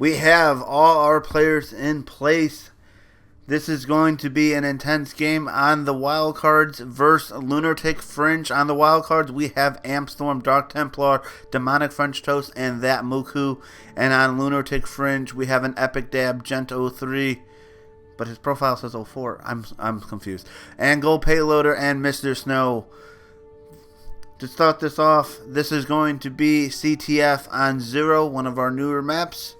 We have all our players in place. This is going to be an intense game on the wild cards versus Lunatic Fringe. On the wild cards, we have Ampstorm, Dark Templar, Demonic French Toast, and That Muku. And on Lunatic Fringe, we have an Epic Dab, Gent 03, but his profile says 04. I'm confused. And Gold Payloader and Mr. Snow. To start this off, this is going to be CTF on Zero, one of our newer maps.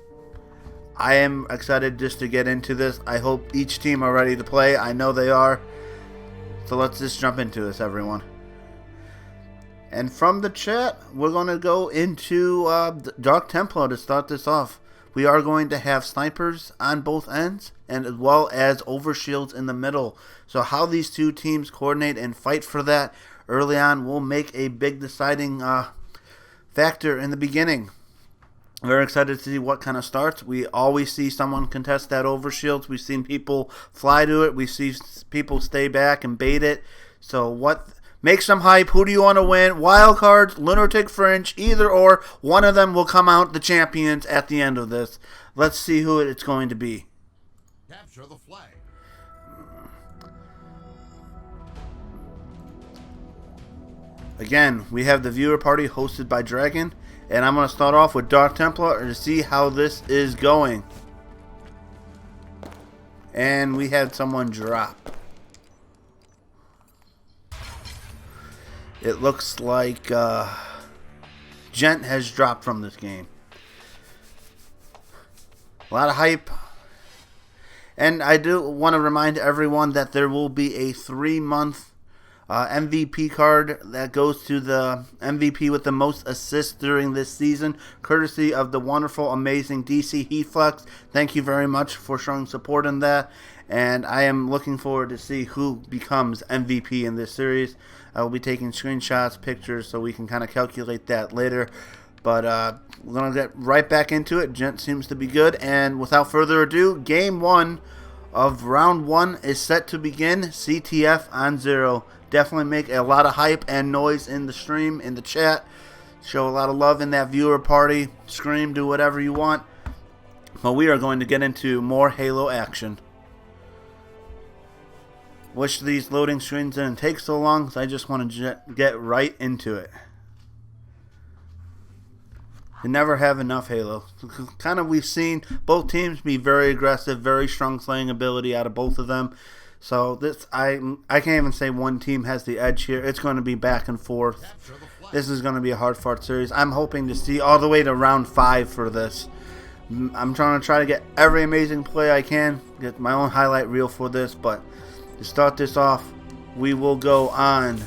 I am excited just to get into this. I hope each team are ready to play. I know they are. So let's just jump into this, everyone. And from the chat, we're going to go into Dark Templar to start this off. We are going to have snipers on both ends, and as well as overshields in the middle. So how these two teams coordinate and fight for that early on will make a big deciding factor in the beginning. Very excited to see what kind of starts. We always see someone contest that overshields. We've seen people fly to it. We see people stay back and bait it. So what makes them hype? Who do you want to win? Wild cards, Lunatic Fringe, either or. One of them will come out the champions at the end of this. Let's see who it's going to be. Capture the flag. Again, we have the viewer party hosted by Dragon. And I'm going to start off with Dark Templar to see how this is going. And we had someone drop. It looks like Gent has dropped from this game. A lot of hype. And I do want to remind everyone that there will be a 3-month MVP card that goes to the MVP with the most assists during this season, courtesy of the wonderful, amazing DC Heatflex. Thank you very much for showing support in that, and I am looking forward to see who becomes MVP in this series. I will be taking screenshots, pictures, so we can kind of calculate that later. But we're going to get right back into it. Gent seems to be good, and without further ado, Game 1 of Round 1 is set to begin. CTF on Zero. Definitely make a lot of hype and noise in the stream, in the chat. Show a lot of love in that viewer party. Scream, do whatever you want. But we are going to get into more Halo action. Wish these loading screens didn't take so long, because I just want to get right into it. You never have enough Halo. Kind of, we've seen both teams be very aggressive, very strong slaying ability out of both of them. So this, I can't even say one team has the edge here. It's going to be back and forth. This is going to be a hard fought series. I'm hoping to see all the way to round 5 for this. I'm trying to get every amazing play I can. Get my own highlight reel for this. But to start this off, we will go on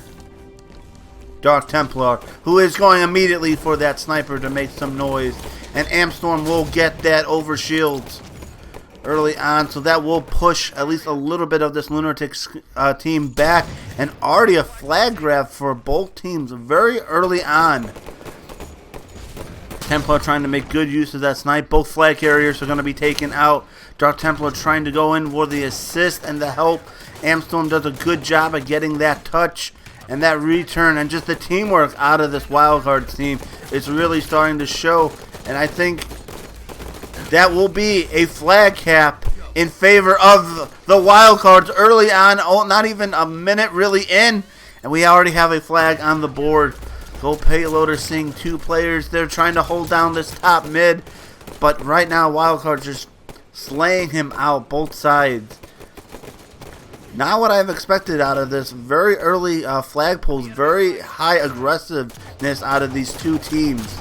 Dark Templar, who is going immediately for that sniper to make some noise. And Ampstorm will get that over shields early on, so that will push at least a little bit of this Lunatic team back, and already a flag grab for both teams very early on. Templar trying to make good use of that snipe. Both flag carriers are going to be taken out. Dark Templar trying to go in for the assist and the help. Ampstorm does a good job of getting that touch and that return, and just the teamwork out of this wildcard team is really starting to show, and I think that will be a flag cap in favor of the wild cards early on. Oh, not even a minute really in, and we already have a flag on the board. Gold Payloader seeing 2 players. They're trying to hold down this top mid, but right now wild cards just slaying him out both sides. Not what I've expected out of this. Very early flag pulls, very high aggressiveness out of these two teams.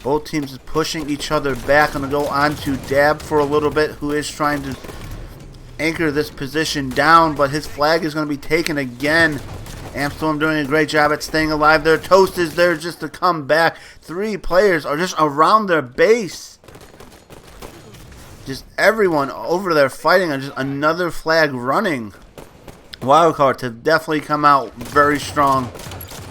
Both teams is pushing each other back. I'm going to go on to Dab for a little bit, who is trying to anchor this position down, but his flag is going to be taken again. Ampstorm doing a great job at staying alive there. Toast is there just to come back. 3 players are just around their base. Just everyone over there fighting on just another flag running. Wildcards have definitely come out very strong,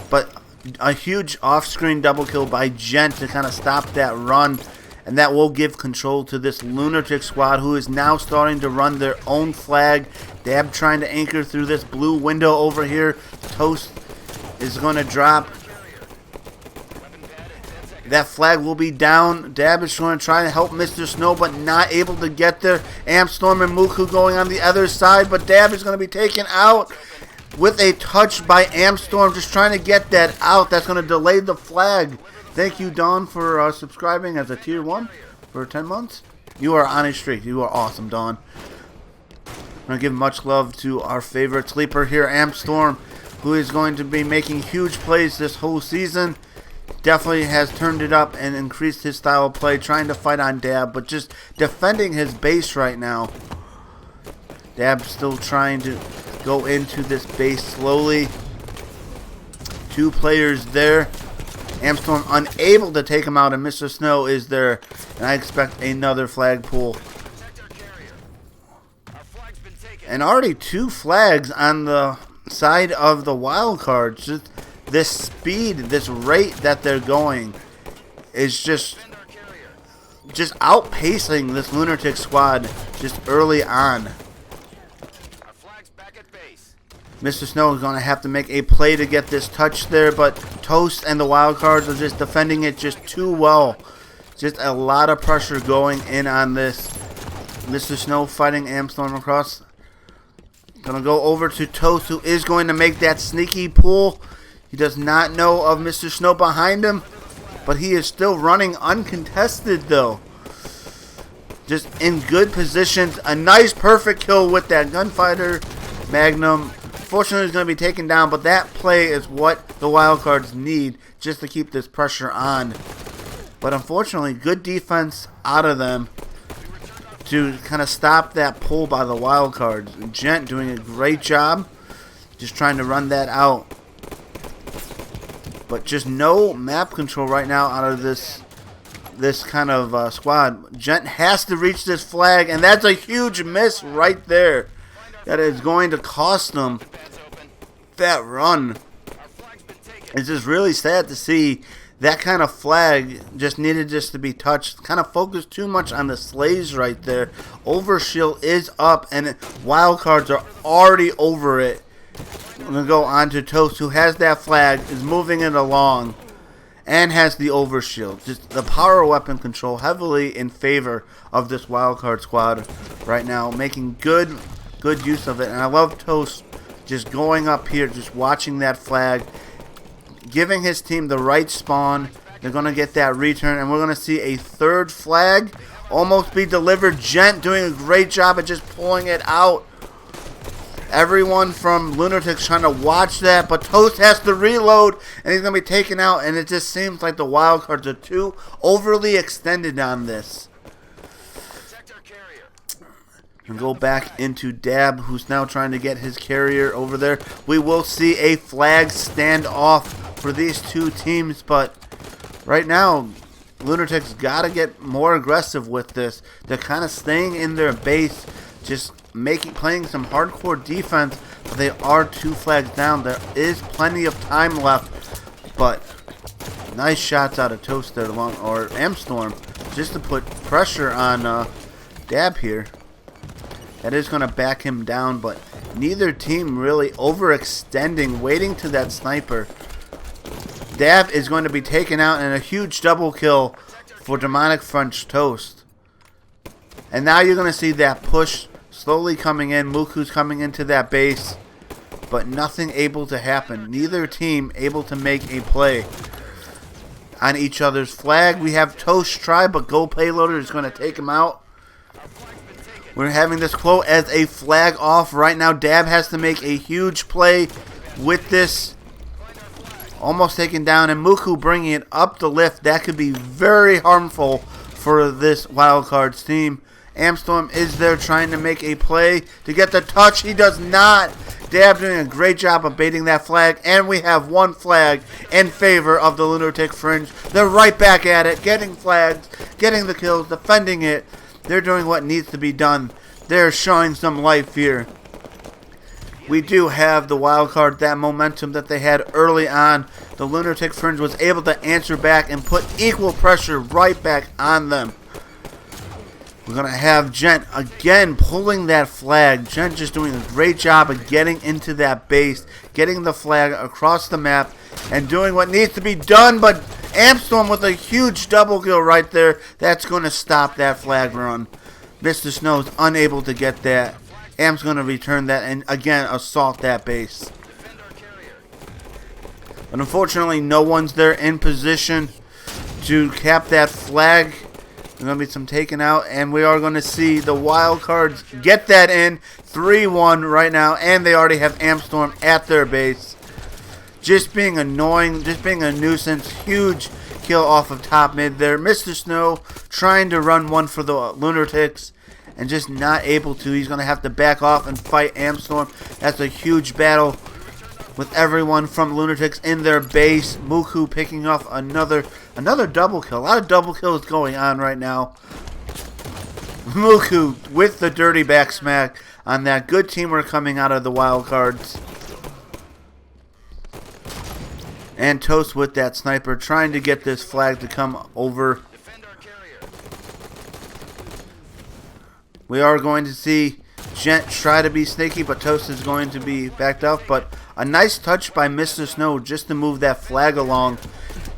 but a huge off-screen double kill by Gent to kind of stop that run, and that will give control to this Lunatic squad, who is now starting to run their own flag. Dab trying to anchor through this blue window over here. Toast is going to drop. That flag will be down. Dab is going to try to help Mr. Snow, but not able to get there. Amstorm and Muku going on the other side, but Dab is going to be taken out with a touch by Amstorm, just trying to get that out. That's going to delay the flag. Thank you, Dawn, for subscribing as a tier 1 for 10 months. You are on a streak. You are awesome, Dawn. I'm going to give much love to our favorite sleeper here, Amstorm, who is going to be making huge plays this whole season. Definitely has turned it up and increased his style of play, trying to fight on Dab, but just defending his base right now. Dab still trying to go into this base slowly. 2 players there. Amstorm unable to take him out, and Mr. Snow is there. And I expect another flag pull. And already 2 flags on the side of the wild cards. Just this speed, this rate that they're going is just outpacing this Lunatic squad just early on. Mr. Snow is going to have to make a play to get this touch there, but Toast and the wild cards are just defending it just too well. Just a lot of pressure going in on this. Mr. Snow fighting Amstorm across. Gonna go over to Toast, who is going to make that sneaky pull. He does not know of Mr. Snow behind him, but he is still running uncontested though. Just in good positions. A nice perfect kill with that Gunfighter Magnum. Fortunately, he's going to be taken down, but that play is what the wildcards need just to keep this pressure on. But unfortunately, good defense out of them to kind of stop that pull by the wildcards. Gent doing a great job just trying to run that out. But just no map control right now out of this kind of squad. Gent has to reach this flag, and that's a huge miss right there. That is going to cost them that run. It's just really sad to see that kind of flag just needed just to be touched. Kind of focused too much on the slaves right there. Overshield is up, and wildcards are already over it. I'm going to go on to Toast, who has that flag, is moving it along, and has the overshield. Just the power weapon control heavily in favor of this wildcard squad right now, making good use of it. And I love Toast just going up here, just watching that flag, giving his team the right spawn. They're going to get that return, and we're going to see a 3rd flag almost be delivered. Gent doing a great job at just pulling it out. Everyone from Lunatic's trying to watch that, but Toast has to reload, and he's going to be taken out, and it just seems like the wildcards are too overly extended on this. And go back into Dab, who's now trying to get his carrier over there. We will see a flag standoff for these 2 teams, but right now, Lunatic's got to get more aggressive with this. They're kind of staying in their base, just playing some hardcore defense, but they are 2 flags down. There is plenty of time left, but nice shots out of Toast there, or Amstorm, just to put pressure on Dab here. That is going to back him down, but neither team really overextending, waiting to that sniper. Dab is going to be taken out, and a huge double kill for Demonic French Toast. And now you're going to see that push slowly coming in. Muku's coming into that base, but nothing able to happen. Neither team able to make a play on each other's flag. We have Toast try, but Go Payloader is going to take him out. We're having this quote as a flag off right now. Dab has to make a huge play with this. Almost taken down, and Muku bringing it up the lift. That could be very harmful for this wildcards team. Amstorm is there trying to make a play to get the touch. He does not. Dab doing a great job of baiting that flag, and we have 1 flag in favor of the Lunatic Fringe. They're right back at it, getting flags, getting the kills, defending it. They're doing what needs to be done. They're showing some life here. We do have the wild card, that momentum that they had early on. The Lunatic Fringe was able to answer back and put equal pressure right back on them. We're going to have Gent again pulling that flag. Gent just doing a great job of getting into that base, getting the flag across the map, and doing what needs to be done, but Amstorm with a huge double kill right there. That's going to stop that flag run. Mr. Snow's unable to get that. Am's going to return that and again assault that base. But unfortunately, no one's there in position to cap that flag. There's going to be some taken out, and we are going to see the wild cards get that in 3-1 right now, and they already have Amstorm at their base. Just being annoying, just being a nuisance. Huge kill off of top mid there. Mr. Snow trying to run one for the Lunatics and just not able to. He's going to have to back off and fight Amstorm. That's a huge battle with everyone from Lunatics in their base. Muku picking off another double kill. A lot of double kills going on right now. Muku with the dirty back smack on that. Good teamwork coming out of the wild cards. And Toast with that sniper trying to get this flag to come over. We are going to see Gent try to be sneaky, but Toast is going to be backed up. But a nice touch by Mr. Snow just to move that flag along.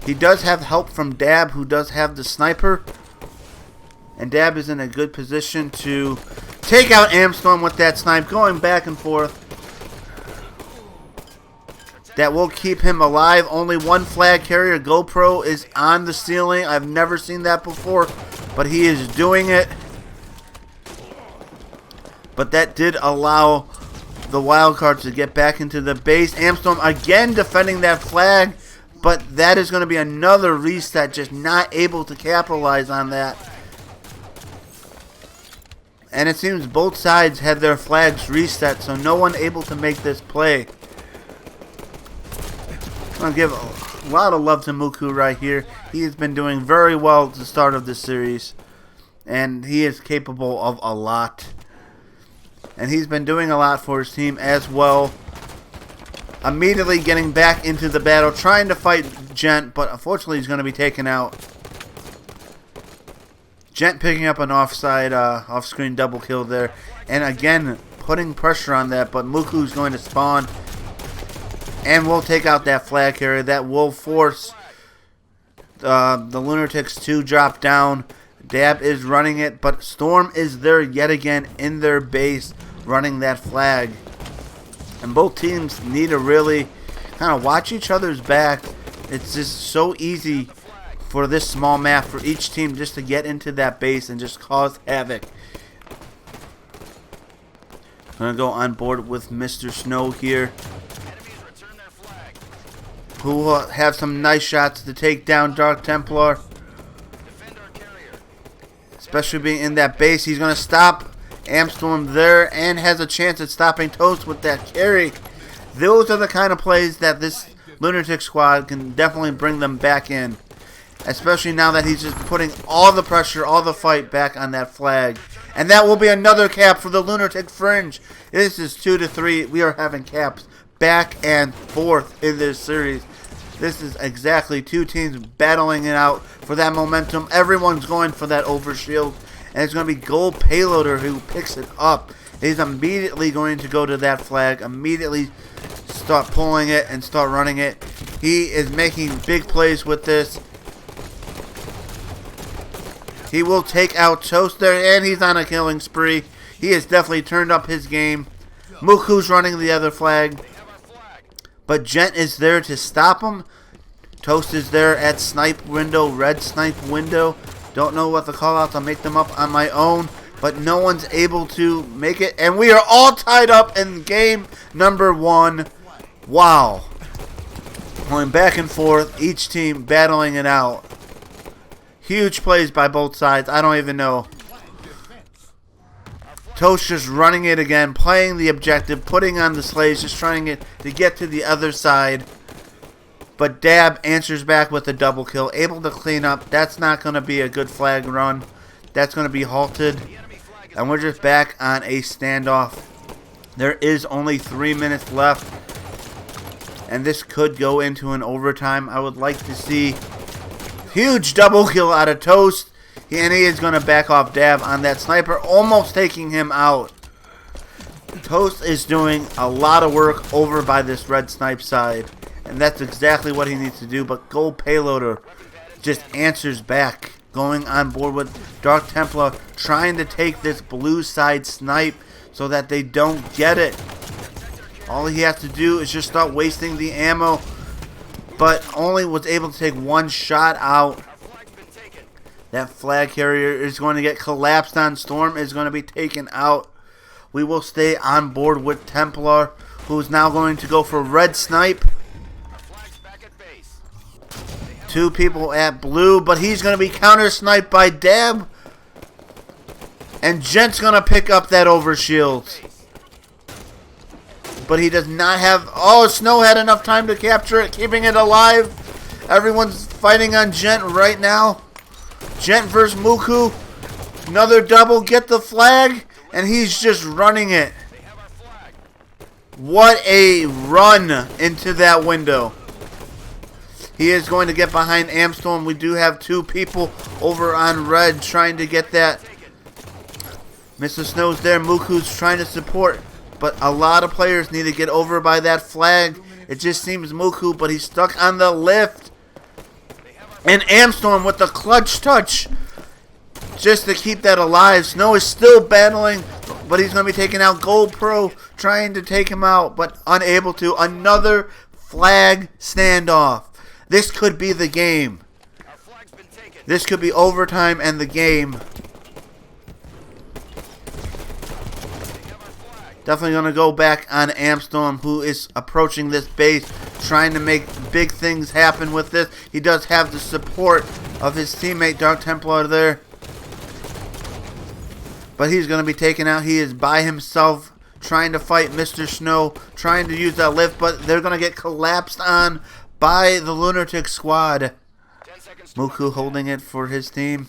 He does have help from Dab, who does have the sniper. And Dab is in a good position to take out Amstorm with that snipe, going back and forth. That will keep him alive. Only one flag carrier. GoPro is on the ceiling. I've never seen that before, but he is doing it. But that did allow the wild cards to get back into the base. Amstorm again defending that flag, but that is going to be another reset. Just not able to capitalize on that. And it seems both sides had their flags reset, so no one able to make this play. I'm going to give a lot of love to Muku right here. He has been doing very well at the start of this series. And he is capable of a lot. And he's been doing a lot for his team as well. Immediately getting back into the battle, trying to fight Gent, but unfortunately he's going to be taken out. Gent picking up an off-screen double kill there. And again, putting pressure on that, but Muku's going to spawn. And we'll take out that flag carrier. That will force the Lunatics to drop down. Dab is running it, but Storm is there yet again in their base running that flag. And both teams need to really kind of watch each other's back. It's just so easy for this small map for each team just to get into that base and just cause havoc. I'm going to go on board with Mr. Snow here, who will have some nice shots to take down Dark Templar. Especially being in that base. He's going to stop Amstorm there and has a chance at stopping Toast with that carry. Those are the kind of plays that this Lunatic squad can definitely bring them back in. Especially now that he's just putting all the pressure, all the fight back on that flag. And that will be another cap for the Lunatic Fringe. This is 2-3. We are having caps back and forth in this series. This is exactly two teams battling it out for that momentum. Everyone's going for that overshield. And it's going to be Gold Payloader who picks it up. He's immediately going to go to that flag. Immediately start pulling it and start running it. He is making big plays with this. He will take out Toast there. And he's on a killing spree. He has definitely turned up his game. Muku's running the other flag. But Gent is there to stop him. Toast is there at snipe window, red snipe window. Don't know what the callouts. I'll make them up on my own. But no one's able to make it. And we are all tied up in game number 1. Wow. Going back and forth. Each team battling it out. Huge plays by both sides. I don't even know. Toast just running it again, playing the objective, putting on the slaves, just trying to get to the other side. But Dab answers back with a double kill, able to clean up. That's not going to be a good flag run. That's going to be halted. And we're just back on a standoff. There is only 3 minutes left. And this could go into an overtime. I would like to see huge double kill out of Toast. And he is going to back off Dab on that sniper, almost taking him out. Toast is doing a lot of work over by this red snipe side. And that's exactly what he needs to do. But Gold Payloader just answers back. Going on board with Dark Templar. Trying to take this blue side snipe so that they don't get it. All he has to do is just start wasting the ammo. But only was able to take one shot out. That flag carrier is going to get collapsed on. Storm is going to be taken out. We will stay on board with Templar, who's now going to go for red snipe. 2 people at blue, but he's going to be counter sniped by Dab. And Gent's going to pick up that overshield. But he does not have... Oh, Snow had enough time to capture it, keeping it alive. Everyone's fighting on Gent right now. Gent versus Muku. Another double. Get the flag. And he's just running it. What a run into that window. He is going to get behind Amstorm. We do have 2 people over on red trying to get that. Mr. Snow's there. Muku's trying to support. But a lot of players need to get over by that flag. It just seems Muku, but he's stuck on the lift. And Amstorm with the clutch touch just to keep that alive. Snow is still battling, but he's going to be taking out Gold Pro, trying to take him out, but unable to. Another flag standoff. This could be the game. This could be overtime and the game. Definitely going to go back on Amstorm, who is approaching this base, trying to make big things happen with this. He does have the support of his teammate Dark Templar there. But he's going to be taken out. He is by himself trying to fight Mr. Snow, trying to use that lift, but they're going to get collapsed on by the Lunatic Squad. Muku holding it for his team.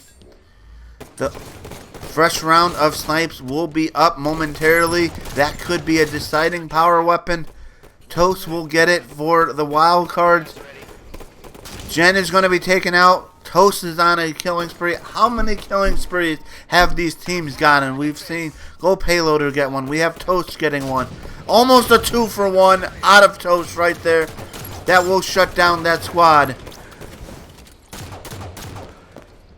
The fresh round of snipes will be up momentarily. That could be a deciding power weapon. Toast will get it for the wild cards. Jen is going to be taken out. Toast is on a killing spree. How many killing sprees have these teams gotten? We've seen Gold Payloader get one. We have Toast getting one. Almost a 2-for-1 out of Toast right there. That will shut down that squad.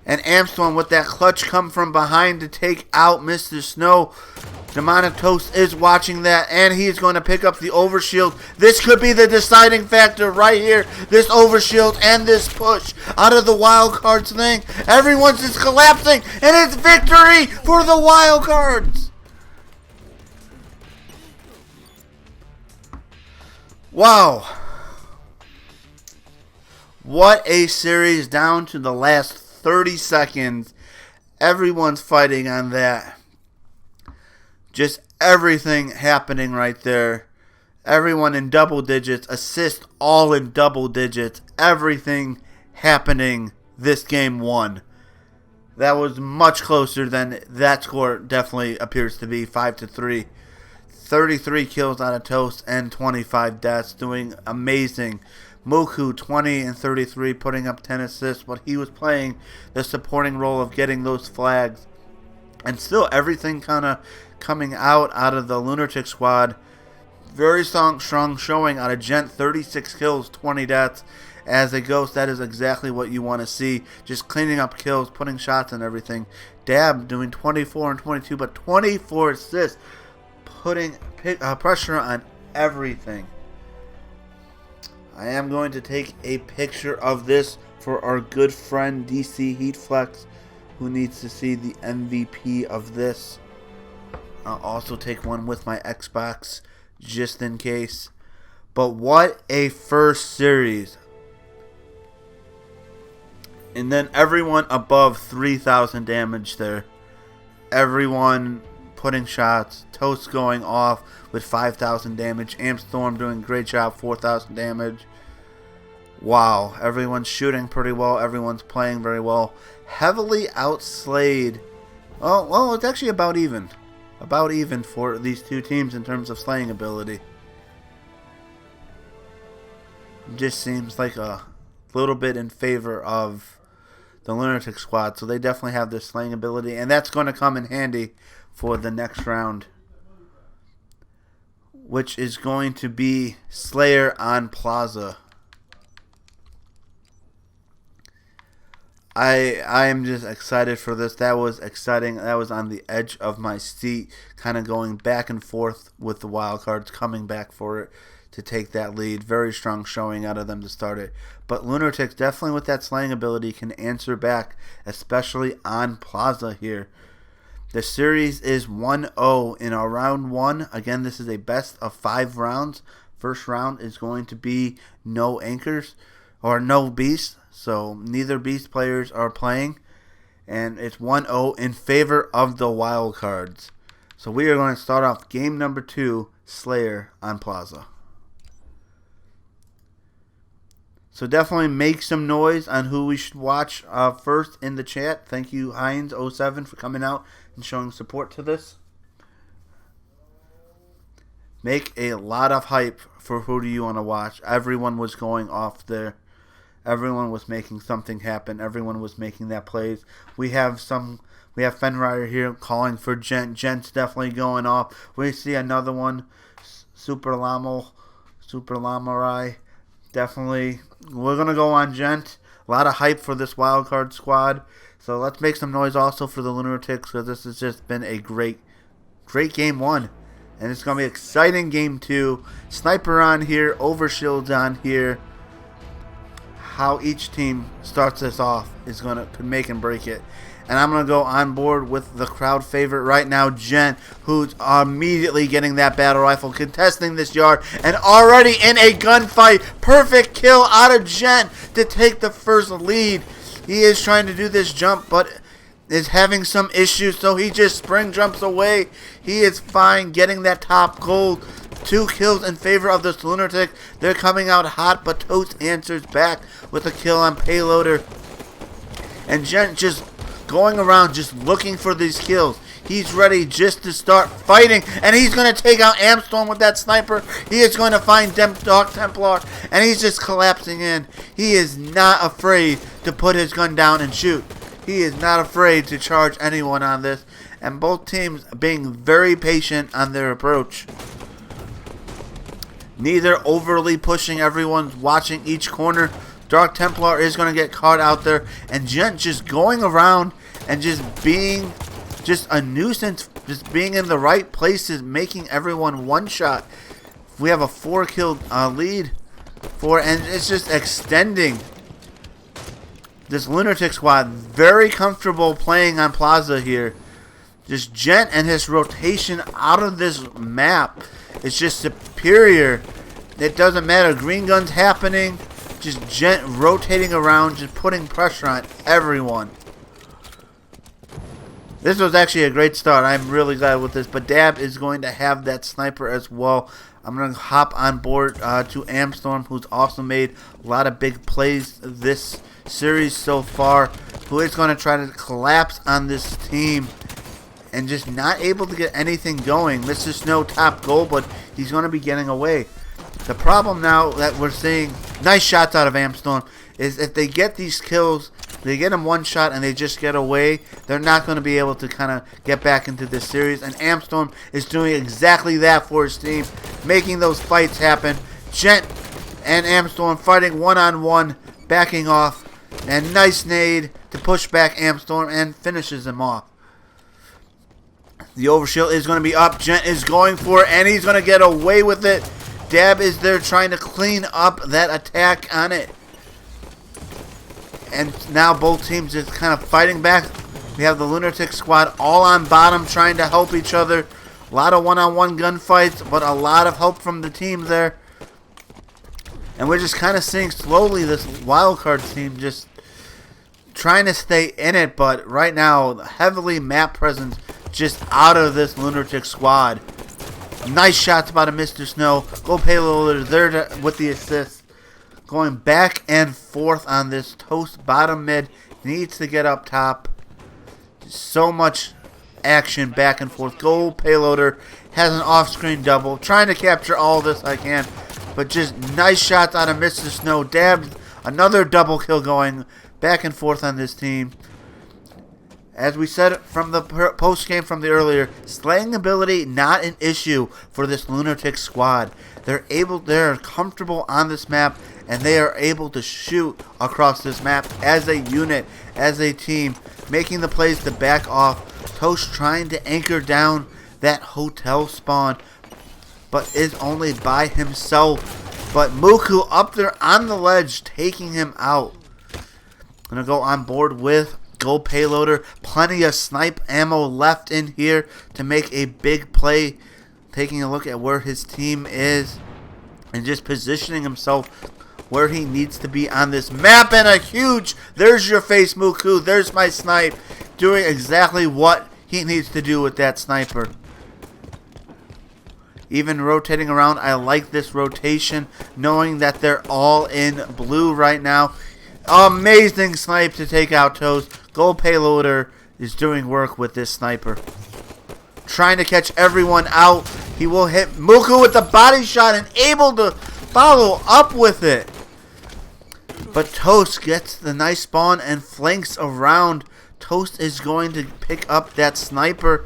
And Amstorm with that clutch come from behind to take out Mr. Snow. Demonic Toast is watching that, and he's going to pick up the overshield. This could be the deciding factor right here. This overshield and this push out of the wild cards thing. Everyone's just collapsing, and it's victory for the wild cards. Wow. What a series down to the last 30 seconds. Everyone's fighting on that. Just everything happening right there. Everyone in double digits. Assist all in double digits. Everything happening this game 1. That was much closer than that score definitely appears to be. 5-3. 33 kills out of Toast and 25 deaths. Doing amazing. Muku 20 and 33 putting up 10 assists, but he was playing the supporting role of getting those flags. And still everything kind of coming out of the Lunatic Squad. Very strong showing out of Gent. 36 kills, 20 deaths. As a Ghost, that is exactly what you want to see. Just cleaning up kills, putting shots and everything. Dab doing 24 and 22, but 24 assists. Putting pressure on everything. I am going to take a picture of this for our good friend DC Heatflex, who needs to see the MVP of this. I'll also take one with my Xbox just in case. But what a first series. And then everyone above 3,000 damage there. Everyone putting shots. Toast going off with 5,000 damage. Amstorm doing a great job, 4,000 damage. Wow, everyone's shooting pretty well. Everyone's playing very well. Heavily outslayed. Oh, well, it's actually about even. About even for these two teams in terms of slaying ability. Just seems like a little bit in favor of the Lunatic Squad. So they definitely have this slaying ability. And that's going to come in handy for the next round, which is going to be Slayer on Plaza. I am just excited for this. That was exciting. That was on the edge of my seat, kind of going back and forth with the wild cards, coming back for it to take that lead. Very strong showing out of them to start it. But Lunatics, definitely with that slaying ability, can answer back, especially on Plaza here. The series is 1-0 in our round 1. Again, this is a best of 5 rounds. First round is going to be no anchors or no beasts. So neither beast players are playing. And it's 1-0 in favor of the wild cards. So we are going to start off game number 2, Slayer on Plaza. So definitely make some noise on who we should watch first in the chat. Thank you, Heinz07, for coming out and showing support to this. Make a lot of hype for who do you want to watch. Everyone was going off there. Everyone was making something happen. Everyone was making that plays. We have Fenrider here calling for Gent. Gent's definitely going off. We see another one, Super Lamurai. Definitely, we're going to go on Gent. A lot of hype for this wildcard squad. So let's make some noise also for the Lunatics, because this has just been a great game 1. And it's going to be exciting game 2. Sniper on here, Overshield's on here. How each team starts this off is going to make and break it. And I'm going to go on board with the crowd favorite right now, Gent, who's immediately getting that battle rifle, contesting this yard, and already in a gunfight. Perfect kill out of Gent to take the first lead. He is trying to do this jump, but is having some issues, so he just spring jumps away. He is fine getting that top gold. 2 kills in favor of this Lunatic. They're coming out hot, but Toast answers back with a kill on Payloader. And Gent just going around just looking for these kills. He's ready just to start fighting, and he's going to take out Amstorm with that sniper. He is going to find Dark Templar, and he's just collapsing in. He is not afraid to put his gun down and shoot. He is not afraid to charge anyone on this, and both teams being very patient on their approach. Neither overly pushing, everyone's watching each corner. Dark Templar is going to get caught out there, and Gent just going around and just being just a nuisance, just being in the right places, making everyone one shot. We have a 4-kill lead and it's just extending. This Lunatic squad very comfortable playing on Plaza here. Just Gent and his rotation out of this map is just superior. It doesn't matter, green guns happening, just Gent rotating around, just putting pressure on everyone. This was actually a great start. I'm really glad with this. But Dab is going to have that sniper as well. I'm going to hop on board to Amstorm, who's also made a lot of big plays this series so far. Who is going to try to collapse on this team and just not able to get anything going. Mr. Snow top goal, but he's going to be getting away. The problem now that we're seeing, nice shots out of Amstorm, is if they get these kills, they get them one shot and they just get away, they're not going to be able to kind of get back into this series. And Amstorm is doing exactly that for his team, making those fights happen. Gent and Amstorm fighting one-on-one, backing off, and nice nade to push back Amstorm and finishes him off. The overshield is going to be up. Gent is going for it, and he's going to get away with it. Dab is there trying to clean up that attack on it. And now both teams just kind of fighting back. We have the Lunatic squad all on bottom trying to help each other. A lot of one-on-one gunfights, but a lot of help from the team there. And we're just kind of seeing slowly this wildcard team just trying to stay in it. But right now, heavily map presence just out of this Lunatic squad. Nice shots by Mr. Snow. Go Payloader there with the assist. Going back and forth on this. Toast bottom mid. Needs to get up top. So much action back and forth. Go Payloader. Has an off-screen double. Trying to capture all this I can. But just nice shots out of Mr. Snow. Dab. Another double kill going back and forth on this team. As we said from the post game from the earlier, slaying ability not an issue for this lunatic squad. They're comfortable on this map, and they are able to shoot across this map as a unit, as a team, making the plays to back off. Toast trying to anchor down that hotel spawn, but is only by himself. But Muku up there on the ledge, taking him out. Gonna go on board with Gold Payloader. Plenty of snipe ammo left in here to make a big play. Taking a look at where his team is and just positioning himself where he needs to be on this map. And a huge, there's your face, Muku. There's my snipe. Doing exactly what he needs to do with that sniper. Even rotating around, I like this rotation, knowing that they're all in blue right now. Amazing snipe to take out Toast. Gold Payloader is doing work with this sniper. Trying to catch everyone out. He will hit Muku with the body shot and able to follow up with it. But Toast gets the nice spawn and flanks around. Toast is going to pick up that sniper.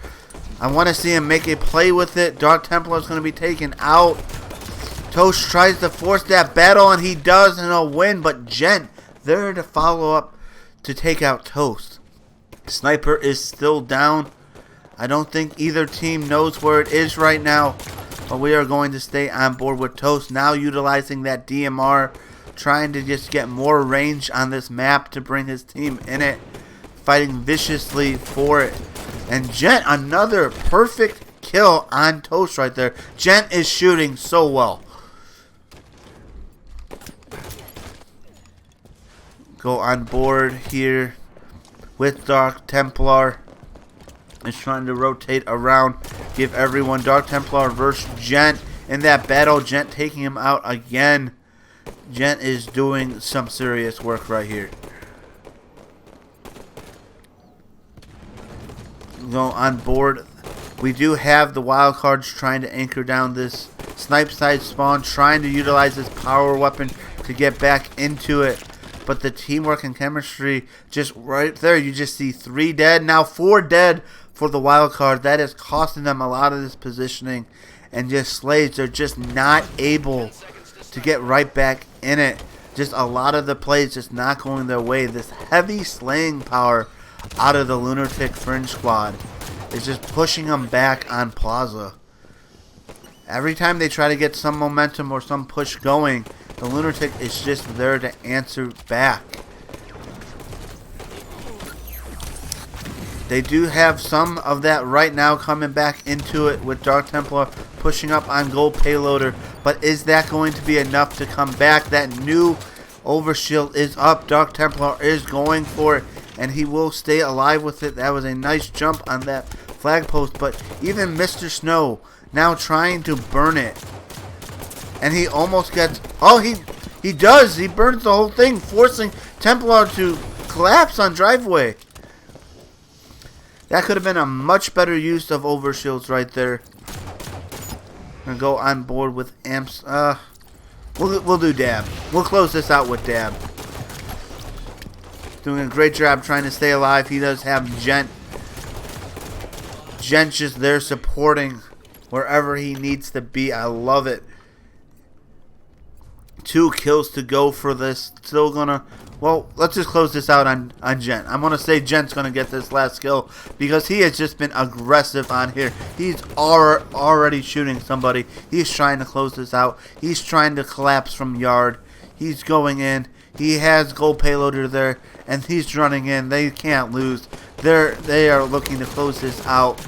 I want to see him make a play with it. Dark Templar is going to be taken out. Toast tries to force that battle, and he does, and he'll win. But Gent there to follow up to take out Toast. Sniper is still down. I don't think either team knows where it is right now, but we are going to stay on board with Toast. Now utilizing that DMR, trying to just get more range on this map to bring his team in it, fighting viciously for it. And Gent, another perfect kill on Toast right there. Gent is shooting so well. Go on board here with Dark Templar. Is trying to rotate around, give everyone Dark Templar versus Gent in that battle. Gent taking him out again. Gent is doing some serious work right here. Go on board. We do have the wild cards trying to anchor down this snipe side spawn, trying to utilize this power weapon to get back into it. But the teamwork and chemistry just right there. You just see 3 dead, now 4 dead for the wild card. That is costing them a lot of this positioning and just slaves. They're just not able to get right back in it. Just a lot of the plays just not going their way. This heavy slaying power out of the Lunatic Fringe Squad is just pushing them back on Plaza. Every time they try to get some momentum or some push going, the Lunatic is just there to answer back. They do have some of that right now coming back into it with Dark Templar pushing up on Gold Payloader. But is that going to be enough to come back? That new overshield is up. Dark Templar is going for it, and he will stay alive with it. That was a nice jump on that flag post. But even Mr. Snow now trying to burn it. And he almost gets... Oh, he does. He burns the whole thing, forcing Templar to collapse on driveway. That could have been a much better use of overshields right there. Gonna go on board with amps. We'll do Dab. We'll close this out with Dab. Doing a great job trying to stay alive. He does have Gent. Gent just there supporting wherever he needs to be. I love it. 2 kills to go for this. Still gonna... Well, let's just close this out on Gent. I'm going to say Gent's going to get this last kill because he has just been aggressive on here. He's already shooting somebody. He's trying to close this out. He's trying to collapse from yard. He's going in. He has Gold Payloader there, and he's running in. They can't lose. They are looking to close this out.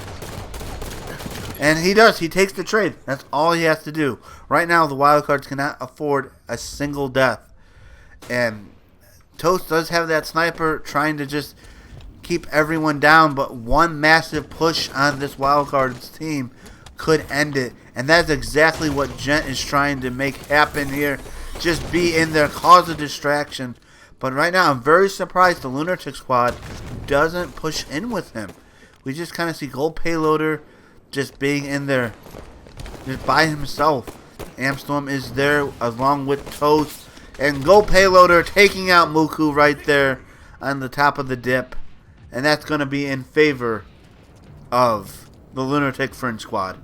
And he does. He takes the trade. That's all he has to do. Right now, the wildcards cannot afford a single death. And Toast does have that sniper trying to just keep everyone down, but one massive push on this wildcard's team could end it. And that's exactly what Gent is trying to make happen here. Just be in there, cause a distraction. But right now, I'm very surprised the Lunatic Squad doesn't push in with him. We just kind of see Gold Payloader just being in there just by himself. Amstorm is there along with Toast. And Gold Payloader taking out Muku right there on the top of the dip. and that's going to be in favor of the Lunatic Fringe Squad.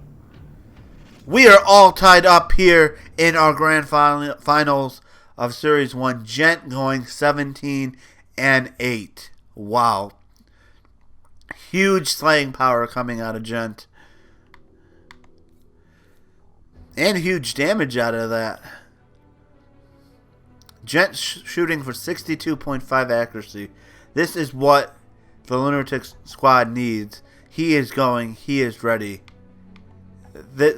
We are all tied up here in our grand finals of Series 1. Gent going 17-8. Wow. Huge slaying power coming out of Gent. And huge damage out of that. Gent shooting for 62.5 accuracy. This is what the Lunatic Squad needs. He is going. He is ready.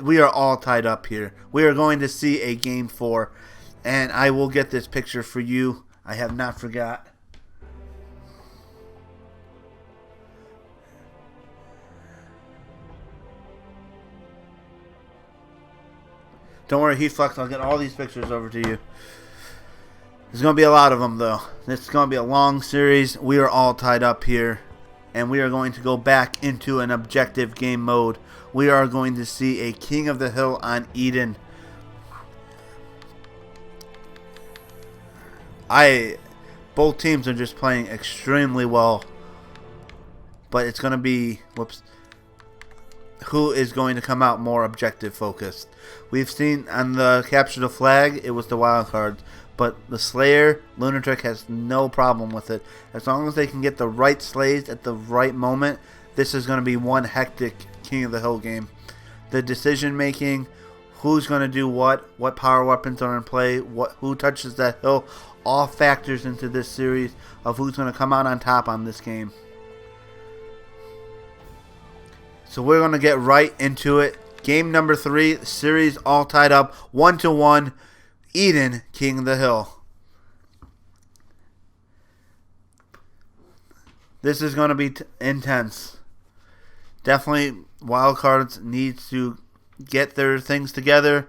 We are all tied up here. We are going to see a Game 4. And I will get this picture for you. I have not forgot. Don't worry, Heatflux. I'll get all these pictures over to you. There's going to be a lot of them, though. This is going to be a long series. We are all tied up here. And we are going to go back into an objective game mode. We are going to see a King of the Hill on Eden. Both teams are just playing extremely well. But it's going to be... Whoops. Who is going to come out more objective focused. We've seen on the Capture the Flag, it was the wild cards. But the Slayer, Lunatic has no problem with it. As long as they can get the right slays at the right moment, this is going to be one hectic King of the Hill game. The decision making, who's going to do what power weapons are in play, who touches that hill, all factors into this series of who's going to come out on top on this game. So we're going to get right into it. Game number 3, series all tied up 1-1. Eden, King of the Hill. This is going to be intense. Definitely wildcards need to get their things together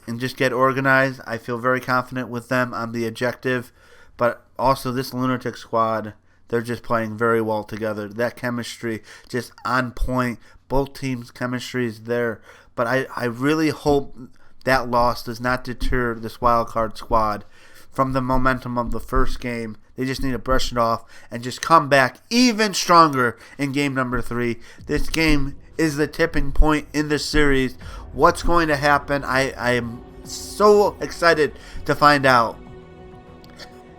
and just get organized. I feel very confident with them on the objective. But also this Lunatic Squad, they're just playing very well together. That chemistry just on point. Both teams' chemistry is there. But I really hope that loss does not deter this wildcard squad from the momentum of the first game. They just need to brush it off and just come back even stronger in game number 3. This game is the tipping point in this series. What's going to happen? I am so excited to find out.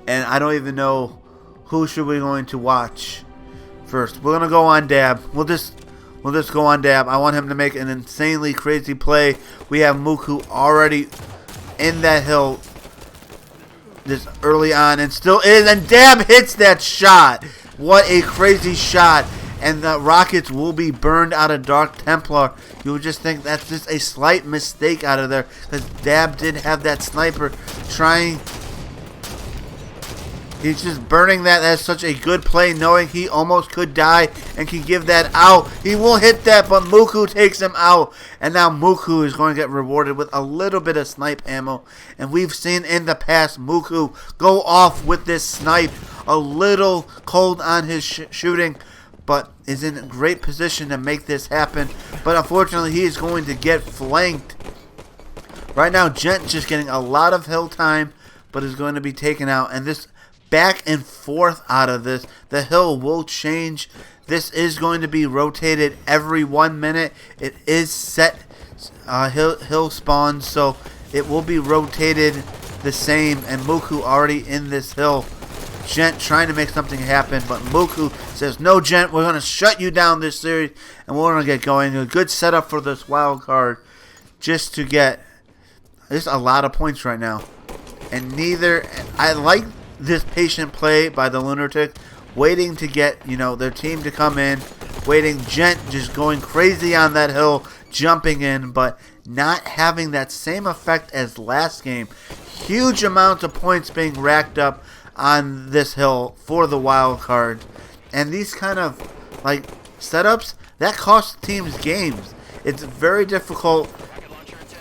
And I don't even know who should we going to watch first. We're going to go on Dab. We'll just go on Dab. I want him to make an insanely crazy play. We have Muku already in that hill this early on and still is. And Dab hits that shot. What a crazy shot. And the rockets will be burned out of Dark Templar. You would just think that's just a slight mistake out of there. Because Dab did have that sniper trying. He's just burning that. That's such a good play, knowing he almost could die and can give that out. He will hit that, but Muku takes him out. And now Muku is going to get rewarded with a little bit of snipe ammo. And we've seen in the past Muku go off with this snipe. A little cold on his shooting, but is in a great position to make this happen. But unfortunately, he is going to get flanked. Right now, Gent just getting a lot of hill time, but is going to be taken out. And this back and forth out of this. The hill will change. This is going to be rotated every 1 minute. It is set hill spawn, so it will be rotated the same. And Muku already in this hill. Gent trying to make something happen, but Muku says, no, Gent, we're going to shut you down this series, and we're going to get going. A good setup for this wild card just to get just a lot of points right now. And neither, I like this patient play by the Lunatic, waiting to get, their team to come in, waiting. Gent just going crazy on that hill, jumping in, but not having that same effect as last game. Huge amounts of points being racked up on this hill for the wild card. And these kind of setups, that costs teams games. It's very difficult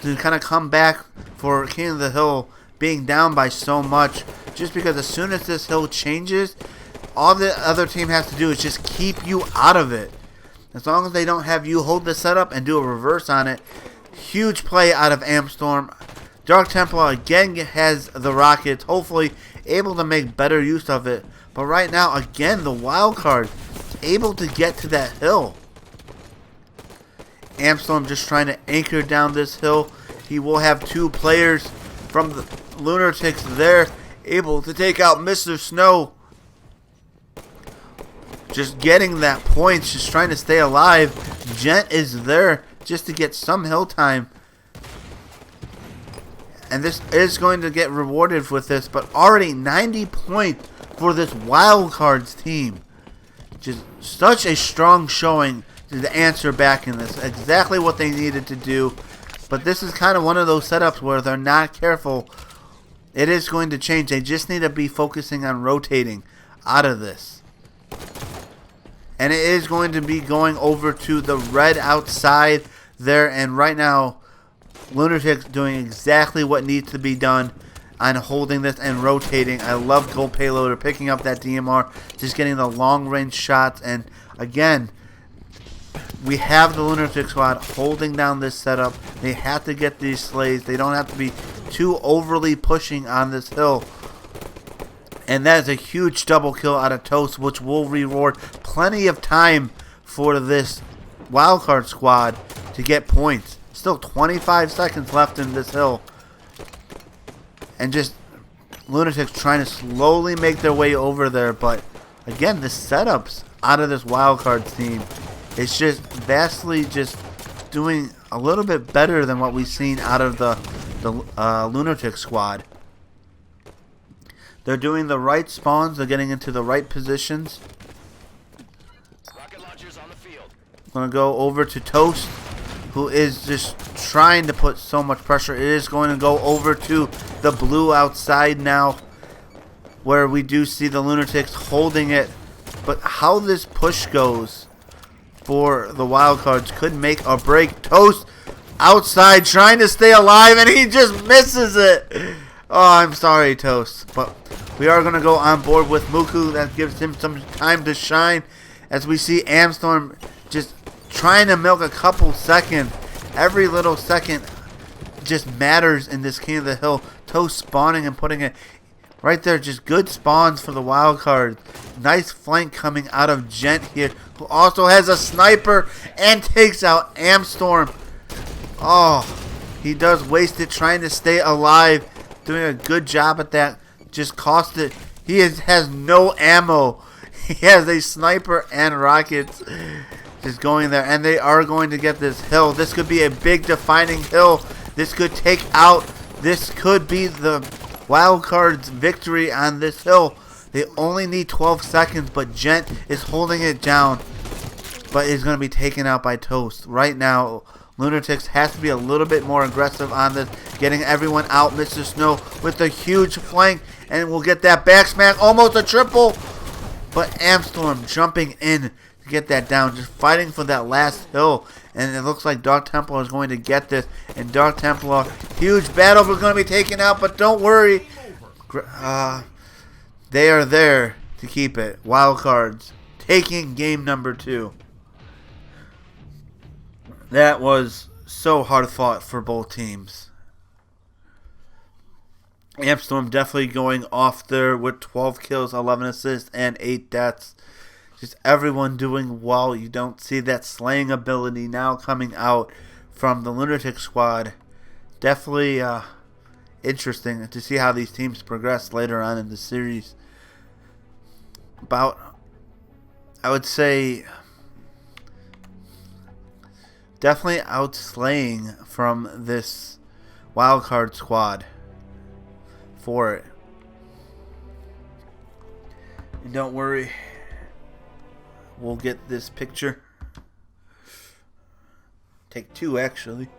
to kind of come back for King of the Hill being down by so much, just because as soon as this hill changes, all the other team has to do is just keep you out of it. As long as they don't have you hold the setup and do a reverse on it. Huge play out of Amstorm. Dark Templar again has the rockets, hopefully able to make better use of it. But right now, again, the wild card able to get to that hill. Amstorm just trying to anchor down this hill. He will have 2 players from the Lunatics there, able to take out Mr. Snow. Just getting that point, just trying to stay alive. Gent is there just to get some hill time. And this is going to get rewarded with this, but already 90 points for this Wildcards team. Just such a strong showing to answer back in this. Exactly what they needed to do. But this is kind of one of those setups where they're not careful. It is going to change. They just need to be focusing on rotating out of this. And it is going to be going over to the red outside there. And right now, Lunatics doing exactly what needs to be done on holding this and rotating. I love Gold Payloader picking up that DMR, just getting the long range shots. And again, we have the Lunatic Squad holding down this setup. They have to get these slays. They don't have to be too overly pushing on this hill. And that is a huge double kill out of Toast, which will reward plenty of time for this Wildcard squad to get points. Still 25 seconds left in this hill. And just Lunatics trying to slowly make their way over there. But again, the setups out of this Wildcard team, it's just vastly just doing a little bit better than what we've seen out of the Lunatic squad. They're doing the right spawns. They're getting into the right positions. Rocket launchers on the field. I'm going to go over to Toast, who is just trying to put so much pressure. It is going to go over to the blue outside now, where we do see the Lunatics holding it. But how this push goes for the Wildcards could make or break. Toast outside trying to stay alive, and he just misses it. Oh, I'm sorry, Toast. But we are going to go on board with Muku. That gives him some time to shine, as we see Amstorm just trying to milk a couple seconds. Every little second just matters in this King of the Hill. Toast spawning and putting it right there. Just good spawns for the Wildcard. Nice flank coming out of Gent here, who also has a sniper and takes out Amstorm. Oh, he does waste it trying to stay alive. Doing a good job at that. Just cost it. He has no ammo. He has a sniper and rockets just going there. And they are going to get this hill. This could be a big defining hill. This could take out. This could be the Wildcard's victory on this hill. They only need 12 seconds, but Gent is holding it down. But is going to be taken out by Toast. Right now, Lunatics has to be a little bit more aggressive on this. Getting everyone out. Mr. Snow with a huge flank. And we'll get that back smack. Almost a triple. But Amstorm jumping in to get that down. Just fighting for that last hill. And it looks like Dark Templar is going to get this. And Dark Templar, huge battle. We're going to be taken out. But don't worry. They are there to keep it. Wildcards taking game number 2. That was so hard fought for both teams. Amstorm definitely going off there with 12 kills, 11 assists, and 8 deaths. Just everyone doing well. You don't see that slaying ability now coming out from the Lunatic squad. Definitely interesting to see how these teams progress later on in the series. I would say, definitely outslaying from this Wildcard squad for it. And don't worry, we'll get this picture. Take 2 actually.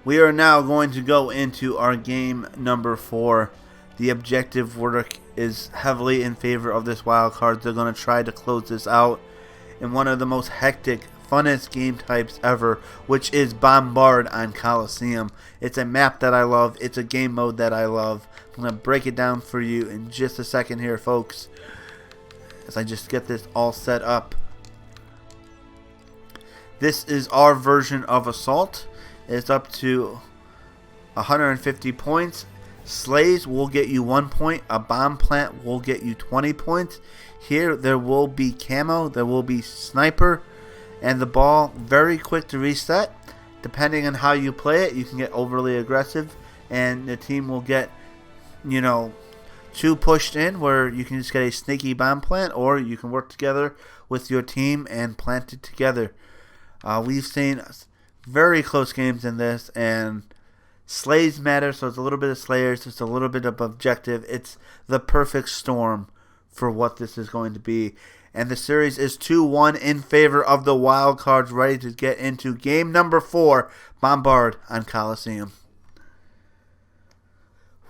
We are now going to go into our game number 4. The objective work is heavily in favor of this wild card. They're going to try to close this out in one of the most hectic, funnest game types ever, which is Bombard on Coliseum. It's a map that I love. It's a game mode that I love. I'm going to break it down for you in just a second here, folks, as I just get this all set up. This is our version of Assault. It's up to 150 points. Slays will get you 1 point. A bomb plant will get you 20 points. Here there will be camo, there will be sniper, and the ball very quick to reset. Depending on how you play it, you can get overly aggressive and the team will get, you know, too pushed in where you can just get a sneaky bomb plant, or you can work together with your team and plant it together. We've seen very close games in this, and slays matter, so it's a little bit of slayers, it's a little bit of objective. It's the perfect storm for what this is going to be. And the series is 2-1 in favor of the Wild Cards, ready to get into game number 4, Bombard on Coliseum.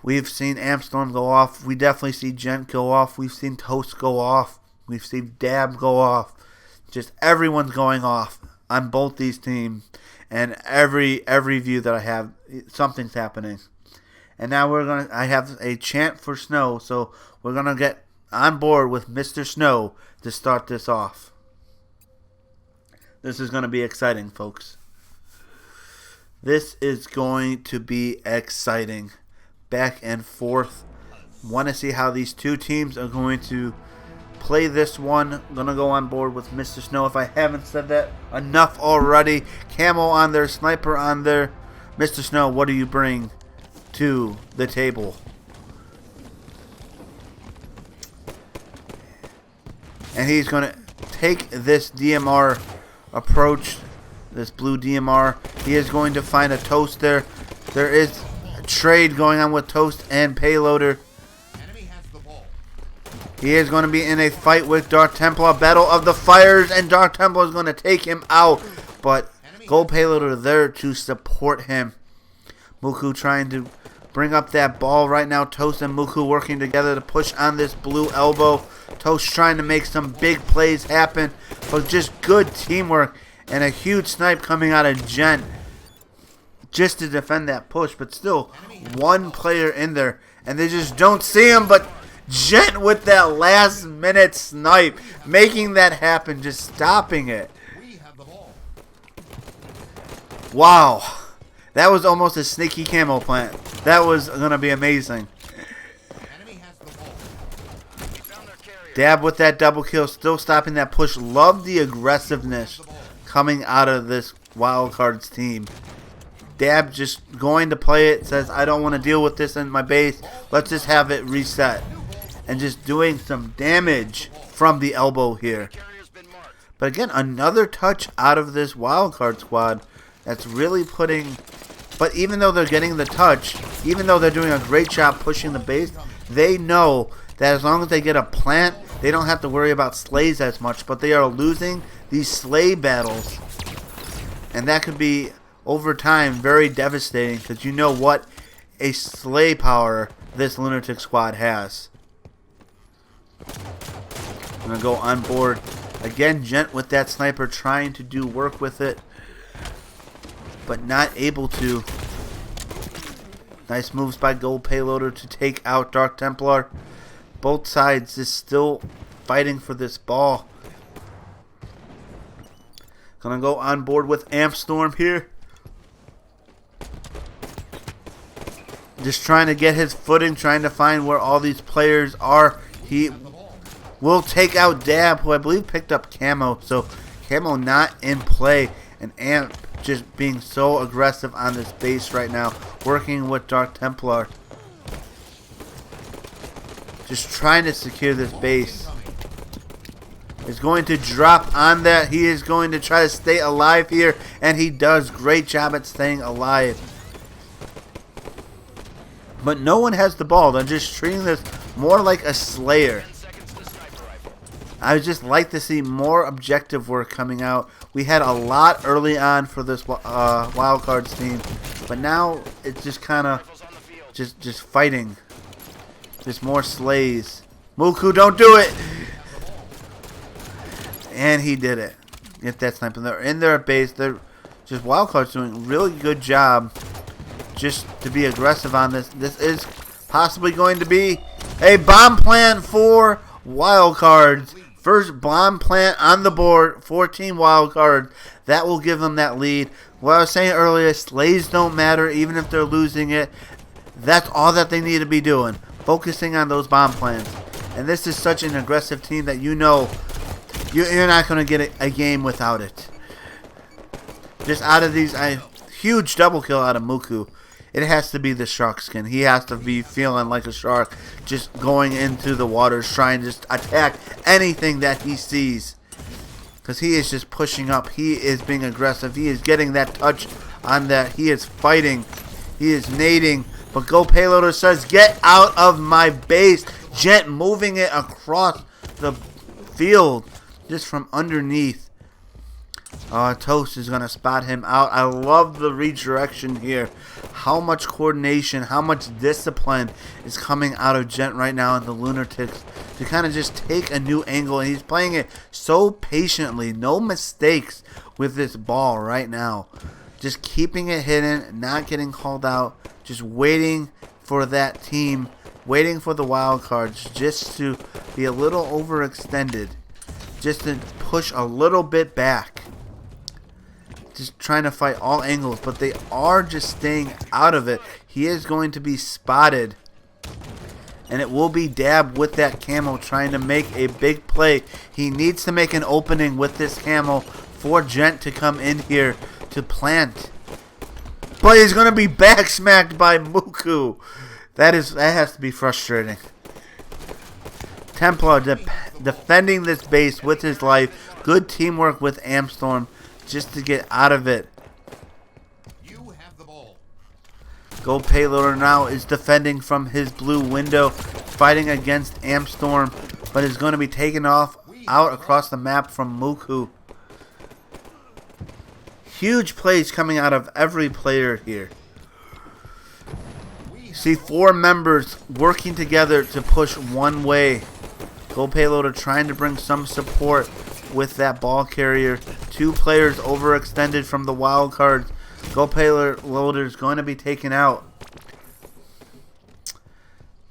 We've seen Ampstorm go off. We definitely see Gent go off. We've seen Toast go off. We've seen Dab go off. Just everyone's going off on both these teams. And every view that I have, something's happening. And now I have a chant for Snow, so we're gonna get on board with Mr. Snow to start this off. This is gonna be exciting, folks. This is going to be exciting. Back and forth. Want to see how these two teams are going to play this one. Gonna go on board with Mr. Snow if I haven't said that enough already. Camo on there, sniper on there. Mr. Snow, what do you bring to the table? And he's gonna take this DMR approach, this blue DMR. He is going to find a Toast there. There is a trade going on with Toast and Payloader. He is going to be in a fight with Dark Templar. Battle of the Fires, and Dark Templar is going to take him out. But Gold Payloader there to support him. Muku trying to bring up that ball right now. Toast and Muku working together to push on this blue elbow. Toast trying to make some big plays happen. But just good teamwork and a huge snipe coming out of Gent just to defend that push. But still, one player in there. And they just don't see him, but Gent with that last minute snipe, making that happen, just stopping it. Wow. That was almost a sneaky camo plant. That was going to be amazing. Dab with that double kill, still stopping that push. Love the aggressiveness coming out of this Wild Cards team. Dab just going to play it, says, I don't want to deal with this in my base. Let's just have it reset. And just doing some damage from the elbow here. But again, another touch out of this wildcard squad that's really putting... But even though they're getting the touch, even though they're doing a great job pushing the base, they know that as long as they get a plant, they don't have to worry about slays as much. But they are losing these slay battles. And that could be, over time, very devastating. Because you know what a slay power this Lunatic squad has. I'm going to go on board. Again, Gent with that sniper trying to do work with it, but not able to. Nice moves by Gold Payloader to take out Dark Templar. Both sides is still fighting for this ball. Going to go on board with Ampstorm here. Just trying to get his footing, trying to find where all these players are. He will take out Dab, who I believe picked up Camo. So Camo not in play. And Amp just being so aggressive on this base right now. Working with Dark Templar. Just trying to secure this base. Is going to drop on that. He is going to try to stay alive here. And he does. Great job at staying alive. But no one has the ball. They're just treating this more like a slayer. I would just like to see more objective work coming out. We had a lot early on for this Wild Cards team, but now it's just kind of just fighting. Just more slays. Muku, don't do it! And he did it. Get that sniper. They're in their base. They're just Wild Cards doing a really good job just to be aggressive on this. This is possibly going to be a bomb plan for Wild Cards. First bomb plant on the board, 14 wild cards. That will give them that lead. What I was saying earlier, slays don't matter even if they're losing it. That's all that they need to be doing. Focusing on those bomb plants. And this is such an aggressive team that you know you're not going to get a game without it. Just out of these, huge double kill out of Muku. It has to be the shark skin. He has to be feeling like a shark, just going into the waters, trying to just attack anything that he sees. Because he is just pushing up. He is being aggressive. He is getting that touch on that. He is fighting. He is nading. But Go Payloader says, get out of my base. Gent moving it across the field just from underneath. Toast is going to spot him out. I love the redirection here. How much coordination, how much discipline is coming out of Gent right now in the Lunatics to kind of just take a new angle. And he's playing it so patiently. No mistakes with this ball right now. Just keeping it hidden, not getting called out. Just waiting for that team, waiting for the wild cards just to be a little overextended. Just to push a little bit back. Just trying to fight all angles, but they are just staying out of it. He is going to be spotted, and it will be Dab with that camo trying to make a big play. He needs to make an opening with this camo for Gent to come in here to plant, but he's going to be back smacked by Muku. That has to be frustrating. Templar defending this base with his life. Good teamwork with Amstorm just to get out of it. You have the ball. Go Payloader now is defending from his blue window, fighting against Amstorm, but is going to be taken off out across the map from Muku. Huge plays coming out of every player here. See 4 members working together to push one way. Go Payloader trying to bring some support with that ball carrier. 2 players overextended from the wild cards. Go Payloader is going to be taken out.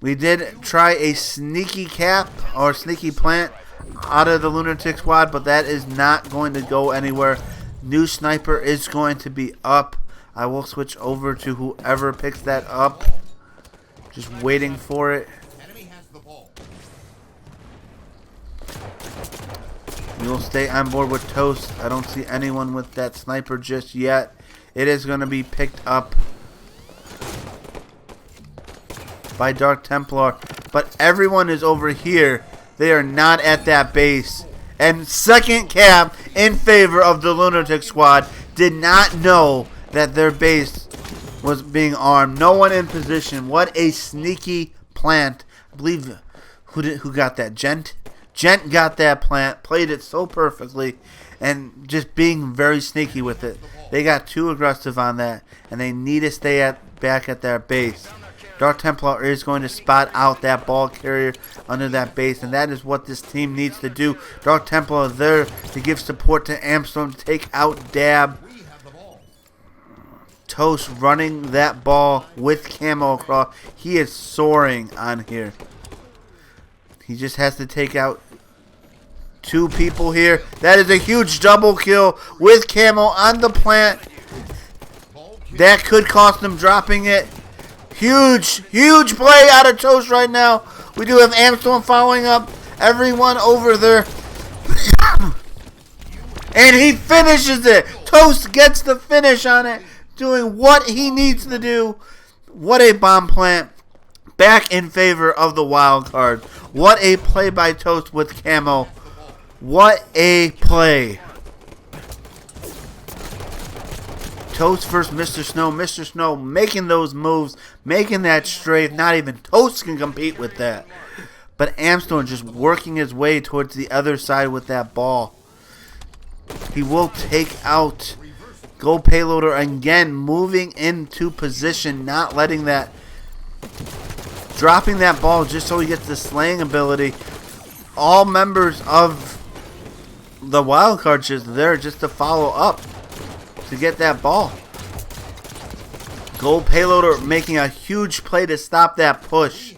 We did try a sneaky cap or sneaky plant out of the Lunatic squad, but that is not going to go anywhere. New sniper is going to be up. I will switch over to whoever picks that up. Just waiting for it. Enemy has the ball. We will stay on board with Toast. I don't see anyone with that sniper just yet. It is going to be picked up by Dark Templar. But everyone is over here. They are not at that base. And second cap in favor of the Lunatic squad. Did not know that their base was being armed. No one in position. What a sneaky plant. I believe who got that? Gent got that plant, played it so perfectly, and just being very sneaky with it. They got too aggressive on that, and they need to stay back at their base. Dark Templar is going to spot out that ball carrier under that base, and that is what this team needs to do. Dark Templar there to give support to Amstorm to take out Dab. Toast running that ball with camo across. He is soaring on here. He just has to take out 2 people here. That is a huge double kill with camo on the plant. That could cost them dropping it. Huge play out of Toast right now. We do have Amstorm following up everyone over there. And he finishes it. Toast gets the finish on it, doing what he needs to do. What a bomb plant. Back in favor of the wild card. What a play by Toast with camo. What a play. Toast versus Mr. Snow. Mr. Snow making those moves, making that strafe. Not even Toast can compete with that. But Amstorm just working his way towards the other side with that ball. He will take out Go Payloader again, moving into position, not letting that, dropping that ball just so he gets the slaying ability. All members of the wild card just there just to follow up to get that ball. Go Payloader making a huge play to stop that push.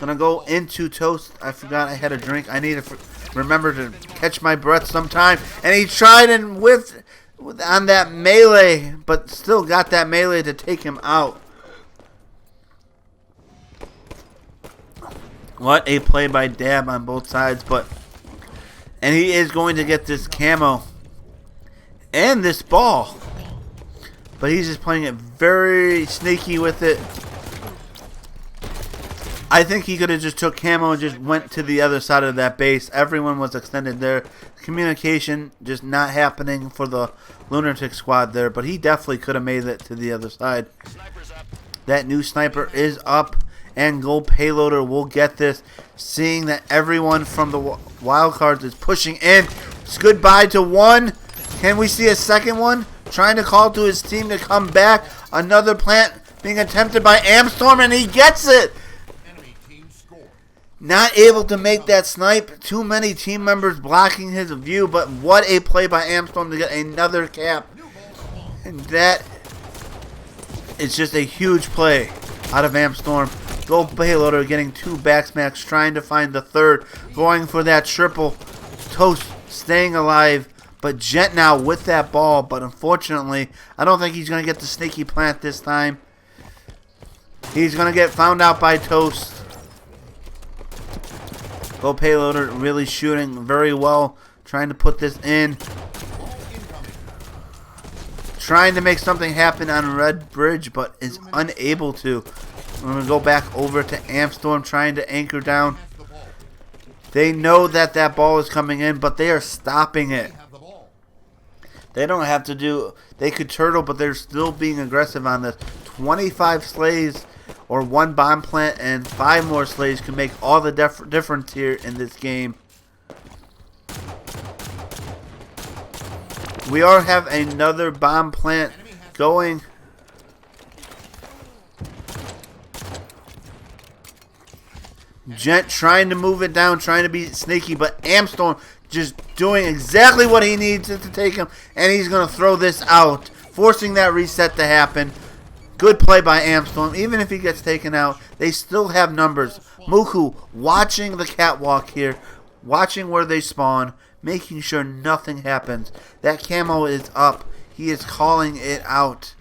Gonna go into Toast. I forgot I had a drink. I need to remember to catch my breath sometime. And he tried and whiffed on that melee, but still got that melee to take him out. What a play by Dab on both sides, and he is going to get this camo and this ball. But he's just playing it very sneaky with it. I think he could have just took camo and just went to the other side of that base. Everyone was extended there. Communication just not happening for the Lunatic Squad there. But he definitely could have made it to the other side. That new sniper is up. And Gold Payloader will get this. Seeing that everyone from the wildcards is pushing in. It's goodbye to one. Can we see a second one? Trying to call to his team to come back. Another plant being attempted by Amstorm, and he gets it. Not able to make that snipe. Too many team members blocking his view, but what a play by Amstorm to get another cap. And that is just a huge play out of Amstorm. Gold Payloader getting 2 backsmacks, trying to find the third. Going for that triple. Toast staying alive. But Jet now with that ball, but unfortunately, I don't think he's going to get the sneaky plant this time. He's going to get found out by Toast. Gold Payloader really shooting very well, trying to put this in. Trying to make something happen on Red Bridge, but is unable to. We're going to go back over to Amstorm, trying to anchor down. They know that that ball is coming in, but they are stopping it. They don't have to do... They could turtle, but they're still being aggressive on this. 25 slays or 1 bomb plant and 5 more slays can make all the difference here in this game. We are have another bomb plant going. Gent trying to move it down, trying to be sneaky, but Amstorm just doing exactly what he needs to take him, and he's going to throw this out, forcing that reset to happen. Good play by Amstorm. Even if he gets taken out, they still have numbers. Muku watching the catwalk here, watching where they spawn, making sure nothing happens. That camo is up. He is calling it out.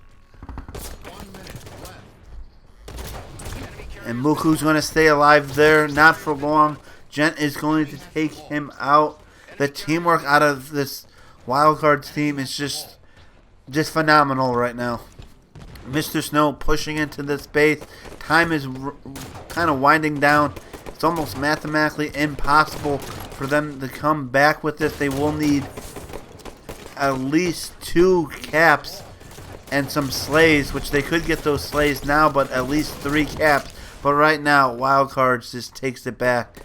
And Muku's going to stay alive there, not for long. Gent is going to take him out. The teamwork out of this wildcards team is just phenomenal right now. Mr. Snow pushing into this base. Time is kind of winding down. It's almost mathematically impossible for them to come back with this. They will need at least 2 caps and some slays, which they could get those slays now, but at least 3 caps. But right now, wildcards just takes it back.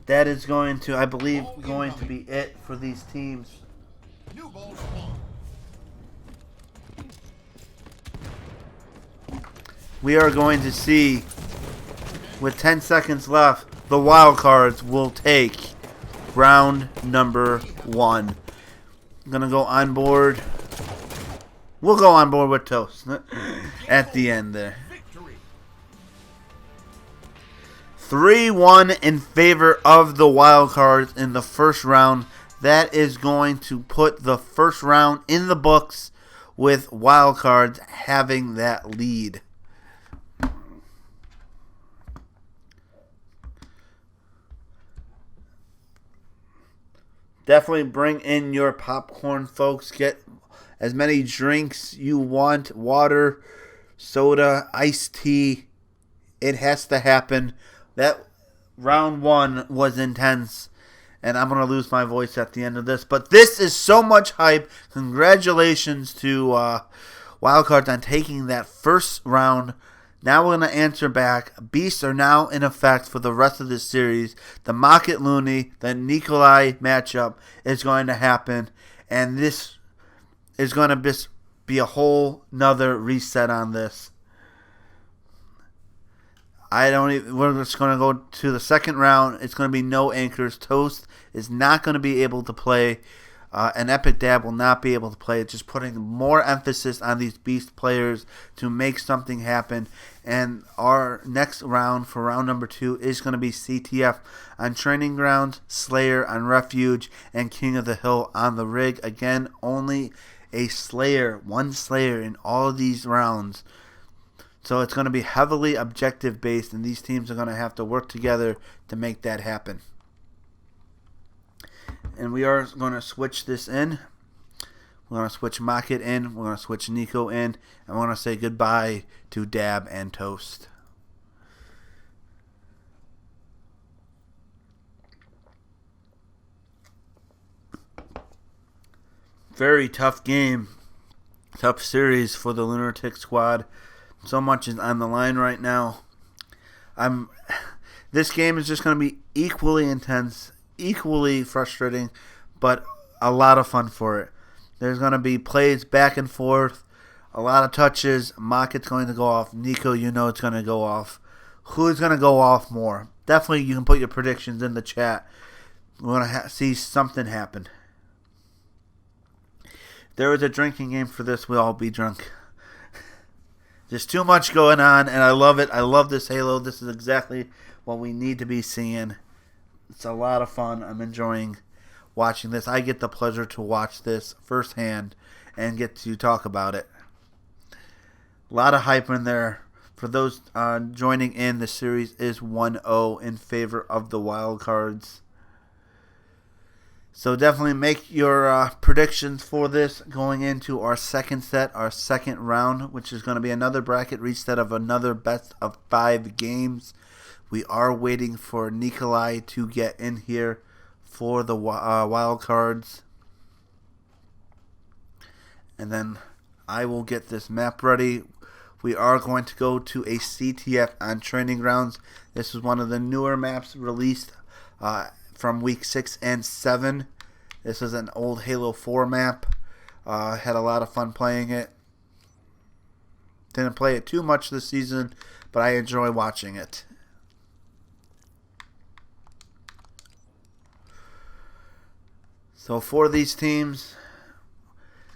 That is going to, I believe, going to be it for these teams. We are going to see, with 10 seconds left, the wildcards will take round number 1. I'm going to go on board. We'll go on board with Toast at the end there. 3-1 in favor of the wildcards in the first round. That is going to put the first round in the books with wildcards having that lead. Definitely bring in your popcorn, folks. Get as many drinks you want. Water, soda, iced tea. It has to happen. That round 1 was intense. And I'm going to lose my voice at the end of this. But this is so much hype. Congratulations to Wildcards on taking that first round. Now we're going to answer back. Beasts are now in effect for the rest of this series. The Mocket Looney, the Nikolai matchup is going to happen. And this is going to be a whole nother reset on this. We're just going to go to the second round. It's going to be no anchors. Toast is not going to be able to play. and Epic Dab will not be able to play it. Just putting more emphasis on these beast players to make something happen. And our next round for round number 2 is going to be CTF on Training Grounds, Slayer on Refuge, and King of the Hill on the Rig. Again, only a Slayer, one Slayer in all of these rounds. So it's going to be heavily objective based, and these teams are going to have to work together to make that happen. And we are going to switch this in. We're going to switch Mocket in. We're going to switch Nico in. And we're going to say goodbye to Dab and Toast. Very tough game. Tough series for the Lunatic Squad. So much is on the line right now. This game is just going to be equally intense, equally frustrating, but a lot of fun for it. There's going to be plays back and forth, a lot of touches. Mocket's going to go off. Nico, you know it's going to go off. Who's going to go off more? Definitely you can put your predictions in the chat. We're going to see something happen. If there was a drinking game for this, we'll all be drunk. There's too much going on, and I love it. I love this Halo. This is exactly what we need to be seeing. It's a lot of fun. I'm enjoying watching this. I get the pleasure to watch this firsthand and get to talk about it. A lot of hype in there. For those joining in, the series is 1-0 in favor of the wild cards. So definitely make your predictions for this going into our second set, our second round, which is going to be another bracket reset of another best of 5 games. We are waiting for Nikolai to get in here for the wild cards. And then I will get this map ready. We are going to go to a CTF on Training Grounds. This is one of the newer maps released from week 6 and 7. This is an old Halo 4 map. Had a lot of fun playing it. Didn't play it too much this season, but I enjoy watching it. So for these teams,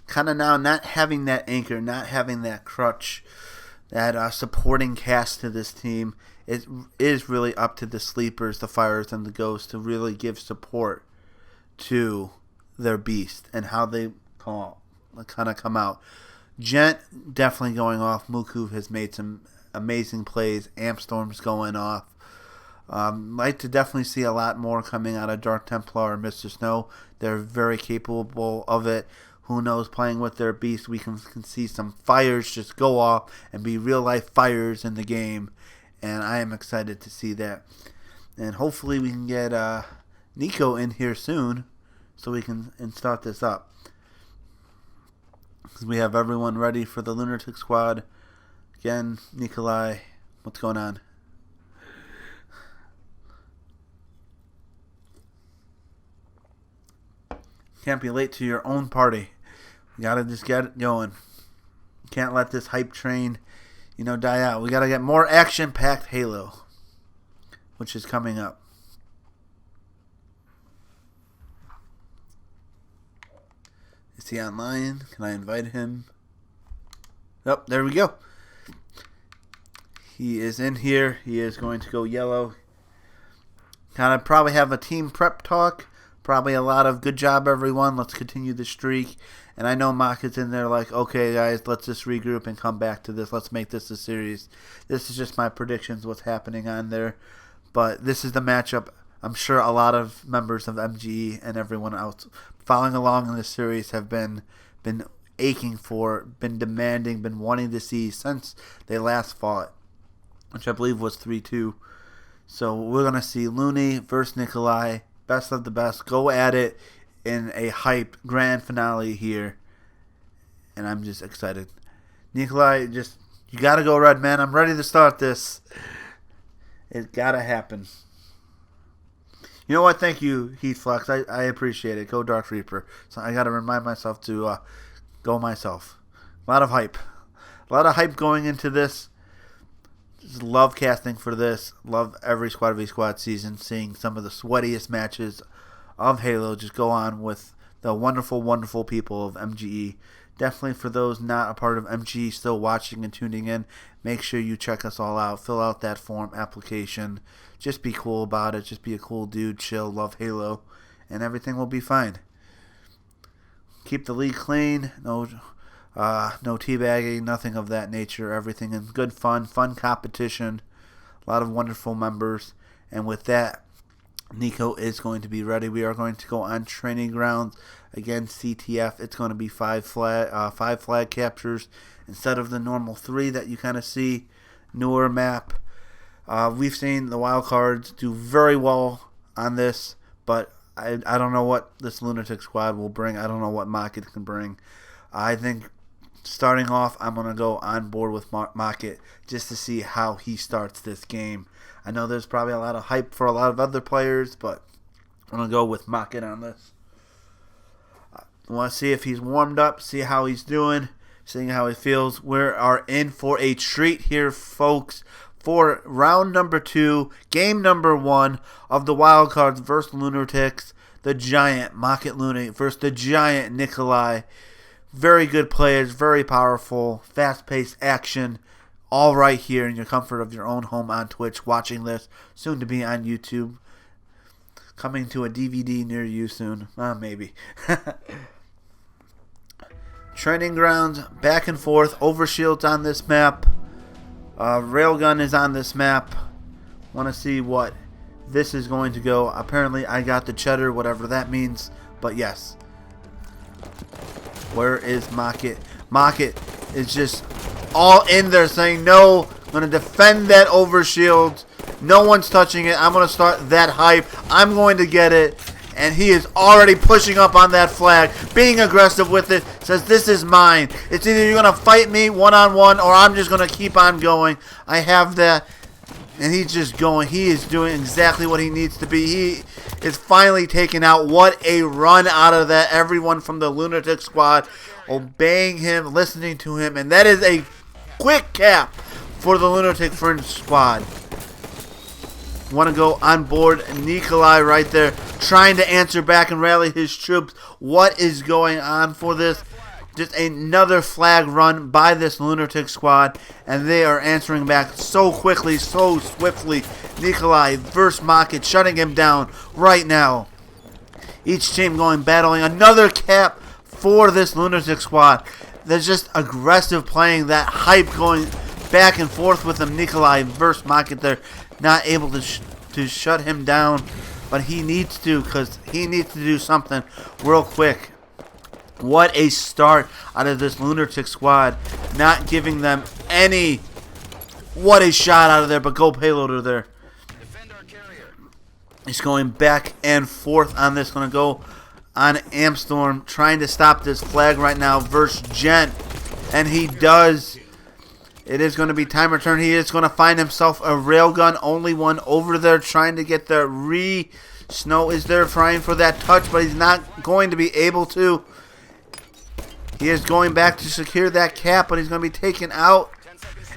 kind of now not having that anchor, not having that crutch, that supporting cast to this team, it is really up to the sleepers, the fires, and the ghosts to really give support to their beast and how they kind of come out. Gent definitely going off. Muku has made some amazing plays. Ampstorm's going off. Like to definitely see a lot more coming out of Dark Templar or Mr. Snow. They're very capable of it. Who knows, playing with their beast, we can see some fires just go off and be real life fires in the game. And I am excited to see that. And hopefully we can get Nico in here soon so we can start this up. Because we have everyone ready for the Lunatic Squad. Again, Nikolai, what's going on? Can't be late to your own party. You gotta just get it going. Can't let this hype train, die out. We gotta get more action-packed Halo, which is coming up. Is he online? Can I invite him? Oh, there we go. He is in here. He is going to go yellow. Kind of probably have a team prep talk. Probably a lot of good job, everyone. Let's continue the streak. And I know Mocket's in there like, okay, guys, let's just regroup and come back to this. Let's make this a series. This is just my predictions, what's happening on there. But this is the matchup I'm sure a lot of members of MGE and everyone else following along in this series have been aching for, been demanding, been wanting to see since they last fought, which I believe was 3-2. So we're going to see Looney versus Nikolai. Best of the best. Go at it in a hyped grand finale here. And I'm just excited. Nikolai, you got to go red, man. I'm ready to start this. It got to happen. You know what? Thank you, Heatflux. I appreciate it. Go Dark Reaper. So I got to remind myself to go myself. A lot of hype. A lot of hype going into this. Just love casting for this. Love every Squad v Squad season. Seeing some of the sweatiest matches of Halo just go on with the wonderful, wonderful people of MGE. Definitely for those not a part of MGE still watching and tuning in, make sure you check us all out. Fill out that form application. Just be cool about it. Just be a cool dude, chill, love Halo, and everything will be fine. Keep the league clean. No teabagging, nothing of that nature. Everything in good fun competition. A lot of wonderful members. And with that, Nico is going to be ready. We are going to go on training grounds against CTF. It's going to be five flag captures instead of the normal 3 that you kind of see. Newer map. We've seen the wild cards do very well on this, but I don't know what this Lunatic squad will bring. I don't know what Mocket can bring. I think starting off, I'm going to go on board with Mocket just to see how he starts this game. I know there's probably a lot of hype for a lot of other players, but I'm going to go with Mocket on this. I want to see if he's warmed up, see how he's doing, seeing how he feels. We are in for a treat here, folks, for round number 2, game number 1 of the Wild Cards versus Lunatics. The giant Mocket Lunatic versus the giant Nikolai. Very good players, very powerful, fast-paced action. All right here in your comfort of your own home on Twitch, watching this, soon to be on YouTube. Coming to a DVD near you soon. Maybe. Training grounds, back and forth, overshields on this map. Railgun is on this map. Want to see what this is going to go. Apparently I got the cheddar, whatever that means. But yes. Where is Mocket? Mocket is just all in there saying, no, I'm going to defend that overshield. No one's touching it. I'm going to start that hype. I'm going to get it. And he is already pushing up on that flag, being aggressive with it, says, this is mine. It's either you're going to fight me one-on-one or I'm just going to keep on going. I have that. And he's just going. He is doing exactly what he needs to be. He is finally taking out. What a run out of that. Everyone from the Lunatic squad obeying him, listening to him. And that is a quick cap for the Lunatic Fringe squad. Want to go on board Nikolai right there, trying to answer back and rally his troops. What is going on for this? Just another flag run by this Lunatic squad, and they are answering back so quickly, so swiftly. Nikolai versus Mocket, shutting him down right now. Each team going battling. Another cap for this Lunatic squad. There's just aggressive playing, that hype going back and forth with them. Nikolai versus Mocket there. Not able to shut him down, but he needs to, because he needs to do something real quick. What a start out of this Lunatic squad. Not giving them any. What a shot out of there, but go payloader there. Defend our carrier. He's going back and forth on this. Going to go on Amstorm, trying to stop this flag right now versus Gent. And he does. It is going to be time return. He is going to find himself a railgun. Only one over there trying to get the Snow is there trying for that touch, but he's not going to be able to. He is going back to secure that cap, but he's going to be taken out.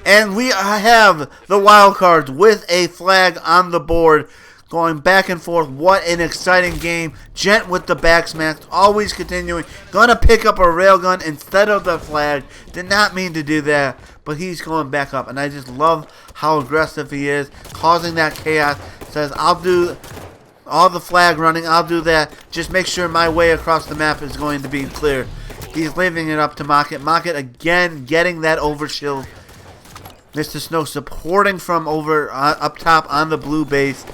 And we have the wild cards with a flag on the board. Going back and forth. What an exciting game. Gent with the back smash. Always continuing. Going to pick up a railgun instead of the flag. Did not mean to do that. But he's going back up. And I just love how aggressive he is. Causing that chaos. Says, I'll do all the flag running. I'll do that. Just make sure my way across the map is going to be clear. He's leaving it up to Mocket. Mocket again getting that overshield. Mr. Snow supporting from up top on the blue base.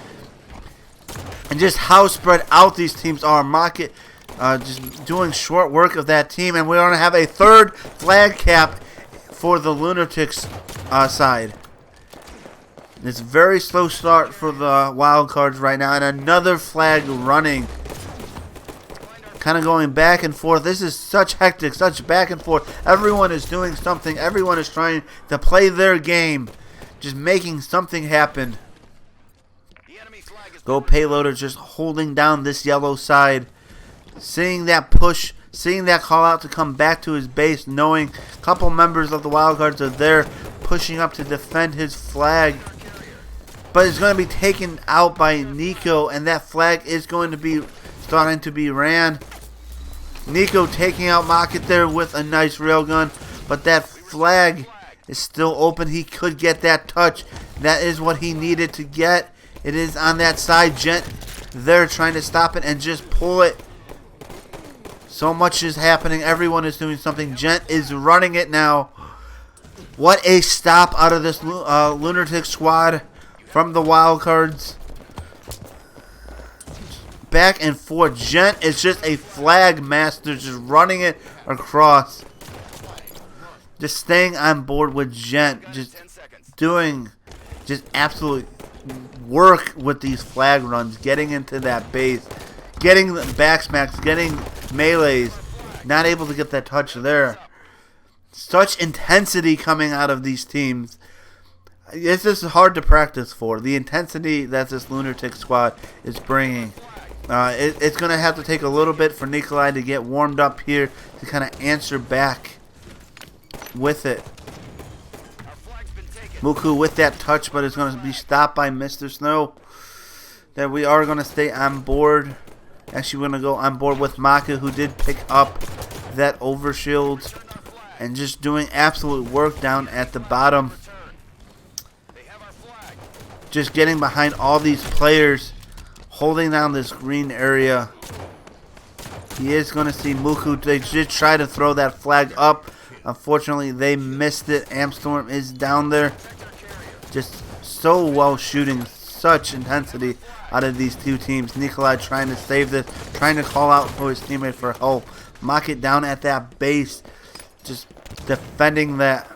And just how spread out these teams are. Mocket just doing short work of that team. And we're going to have a third flag cap for the Lunatics side. It's a very slow start for the wild cards right now. And another flag running. Kind of going back and forth. This is such hectic, such back and forth. Everyone is doing something. Everyone is trying to play their game. Just making something happen. Go payloader just holding down this yellow side. Seeing that push. Seeing that call out to come back to his base. Knowing a couple members of the wild cards are there. Pushing up to defend his flag. But it's going to be taken out by Nico. And that flag is going to be starting to be ran. Nico taking out Mocket there with a nice railgun, but that flag is still open. He could get that touch. That is what he needed to get. It is on that side. Gent there trying to stop it and just pull it. So much is happening. Everyone is doing something. Gent is running it now. What a stop out of this lunatic squad from the wild cards. Back and forth. Gent is just a flag master, just running it across. Just staying on board with Gent. Just doing just absolute work with these flag runs. Getting into that base. Getting the backsmacks. Getting melees. Not able to get that touch there. Such intensity coming out of these teams. It's just hard to practice for. The intensity that this lunatic squad is bringing. It's going to have to take a little bit for Nikolai to get warmed up here to kind of answer back with it. Muku with that touch, but it's going to be stopped by Mr. Snow. That we are going to stay on board. Actually, we're going to go on board with Maka, who did pick up that overshield. And just doing absolute work down at the bottom. Just getting behind all these players. Holding down this green area. He is going to see Muku. They did try to throw that flag up. Unfortunately, they missed it. Amstorm is down there. Just so well shooting. Such intensity out of these two teams. Nikolai trying to save this. Trying to call out for his teammate for help. Mock it down at that base. Just defending that.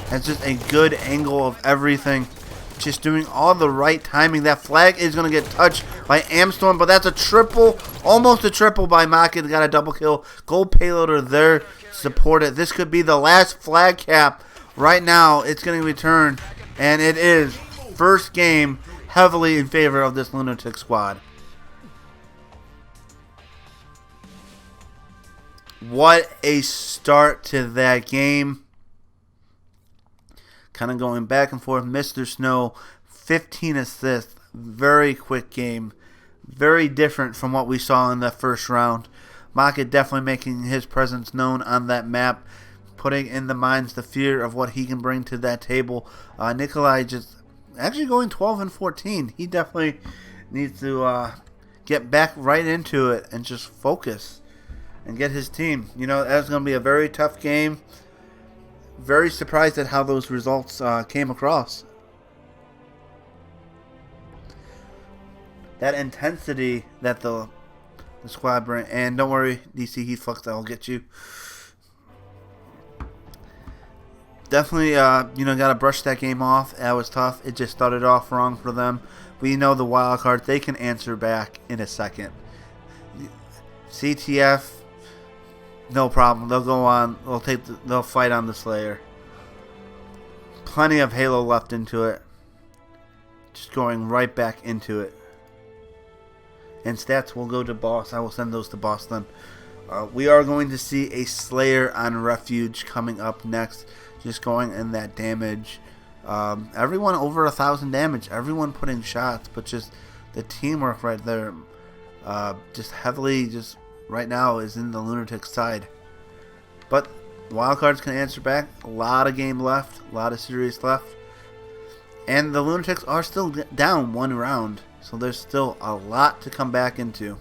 That's just a good angle of everything. Just doing all the right timing. That flag is going to get touched by Amstorm, but that's a triple, almost a triple by Mocket. Got a double kill. Gold payloader there, support it. This could be the last flag cap. Right now, it's going to return, and it is first game heavily in favor of this lunatic squad. What a start to that game. Kind of going back and forth. Mr. Snow, 15 assists. Very quick game. Very different from what we saw in the first round. Maka definitely making his presence known on that map. Putting in the minds the fear of what he can bring to that table. Nikolai just actually going 12 and 14. He definitely needs to get back right into it and just focus. And get his team. You know, that's going to be a very tough game. Very surprised at how those results came across. That intensity that the squad bring. And don't worry, DC Heatflux, I'll get you. Definitely, got to brush that game off. That was tough. It just started off wrong for them. We know the wild cards, they can answer back in a second. CTF. No problem. They'll go on. They'll fight on the Slayer. Plenty of Halo left into it. Just going right back into it. And stats will go to boss. I will send those to boss then. We are going to see a Slayer on Refuge coming up next. Just going in that damage. Everyone over 1,000 damage. Everyone putting shots, but just the teamwork right there. Just heavily just. Right now is in the lunatic side. But wildcards can answer back. A lot of game left. A lot of series left. And the lunatics are still down one round. So there's still a lot to come back into.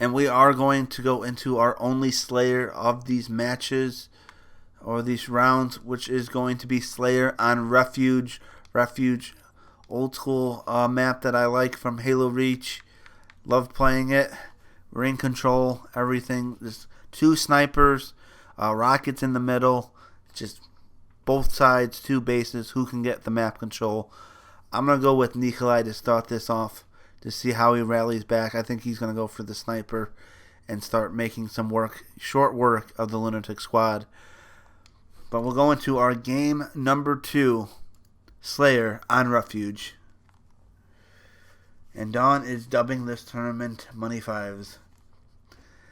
And we are going to go into our only Slayer of these matches. Or these rounds. Which is going to be Slayer on Refuge. Refuge. Old school map that I like from Halo Reach. Love playing it. Ring control, everything. Just two snipers, rockets in the middle. Just both sides, two bases. Who can get the map control? I'm going to go with Nikolai to start this off to see how he rallies back. I think he's going to go for the sniper and start making some work, short work of the lunatic squad. But we'll go into our game number 2, Slayer on Refuge. And Dawn is dubbing this tournament Money Fives.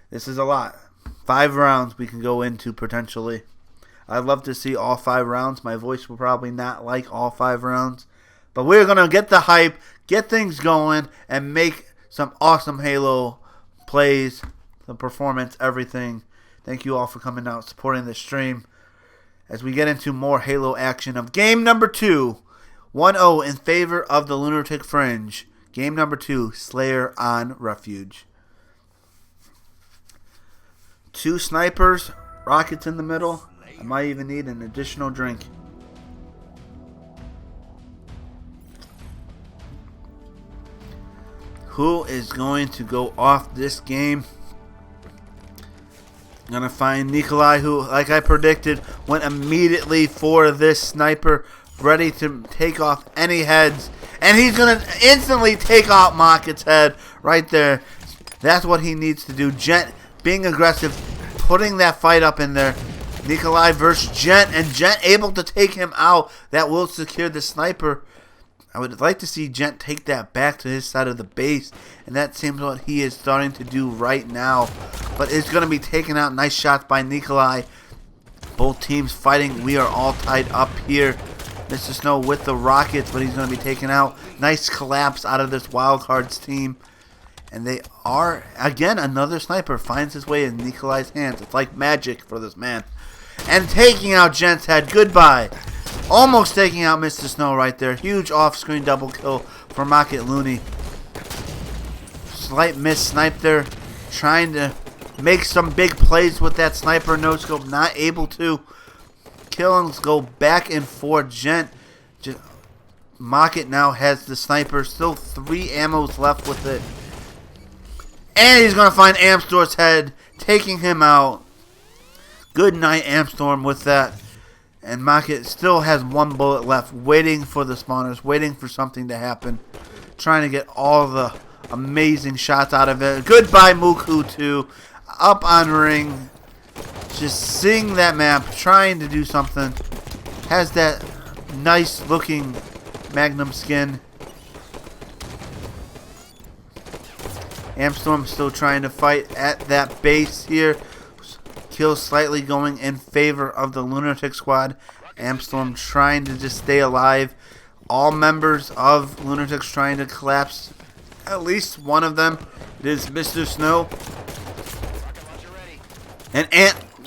This is a lot. 5 rounds we can go into potentially. I'd love to see all 5 rounds. My voice will probably not like all 5 rounds. But we're going to get the hype, get things going, and make some awesome Halo plays, the performance, everything. Thank you all for coming out, supporting the stream. As we get into more Halo action of game number 2. 1-0 in favor of the Lunatic Fringe. Game number 2, Slayer on Refuge. 2 snipers, rockets in the middle. I might even need an additional drink. Who is going to go off this game? I'm going to find Nikolai, who, like I predicted, went immediately for this sniper, ready to take off any heads. And he's going to instantly take out Mocket's head right there. That's what he needs to do. Gent being aggressive, putting that fight up in there. Nikolai versus Gent, and Gent able to take him out. That will secure the sniper. I would like to see Gent take that back to his side of the base, and that seems what he is starting to do right now. But it's going to be taken out. Nice shots by Nikolai. Both teams fighting. We are all tied up here. Mr. Snow with the rockets, but he's going to be taken out. Nice collapse out of this Wildcards team. And they are, again, another sniper finds his way in Nikolai's hands. It's like magic for this man. And taking out Gent's head. Goodbye. Almost taking out Mr. Snow right there. Huge off-screen double kill for Mocket Looney. Slight miss snipe there. Trying to make some big plays with that sniper no scope. Not able to. Killings go back and forth. Gent. Mocket now has the sniper. Still 3 ammos left with it. And he's going to find Amstorm's head. Taking him out. Good night, Amstorm, with that. And Mocket still has 1 bullet left, waiting for the spawners, waiting for something to happen. Trying to get all the amazing shots out of it. Goodbye, Muku, too. Up on ring. Just seeing that map, trying to do something. Has that nice looking Magnum skin. Amstorm still trying to fight at that base here. Kill slightly going in favor of the Lunatic Squad. Amstorm trying to just stay alive. All members of Lunatics trying to collapse. At least one of them. It is Mr. Snow. And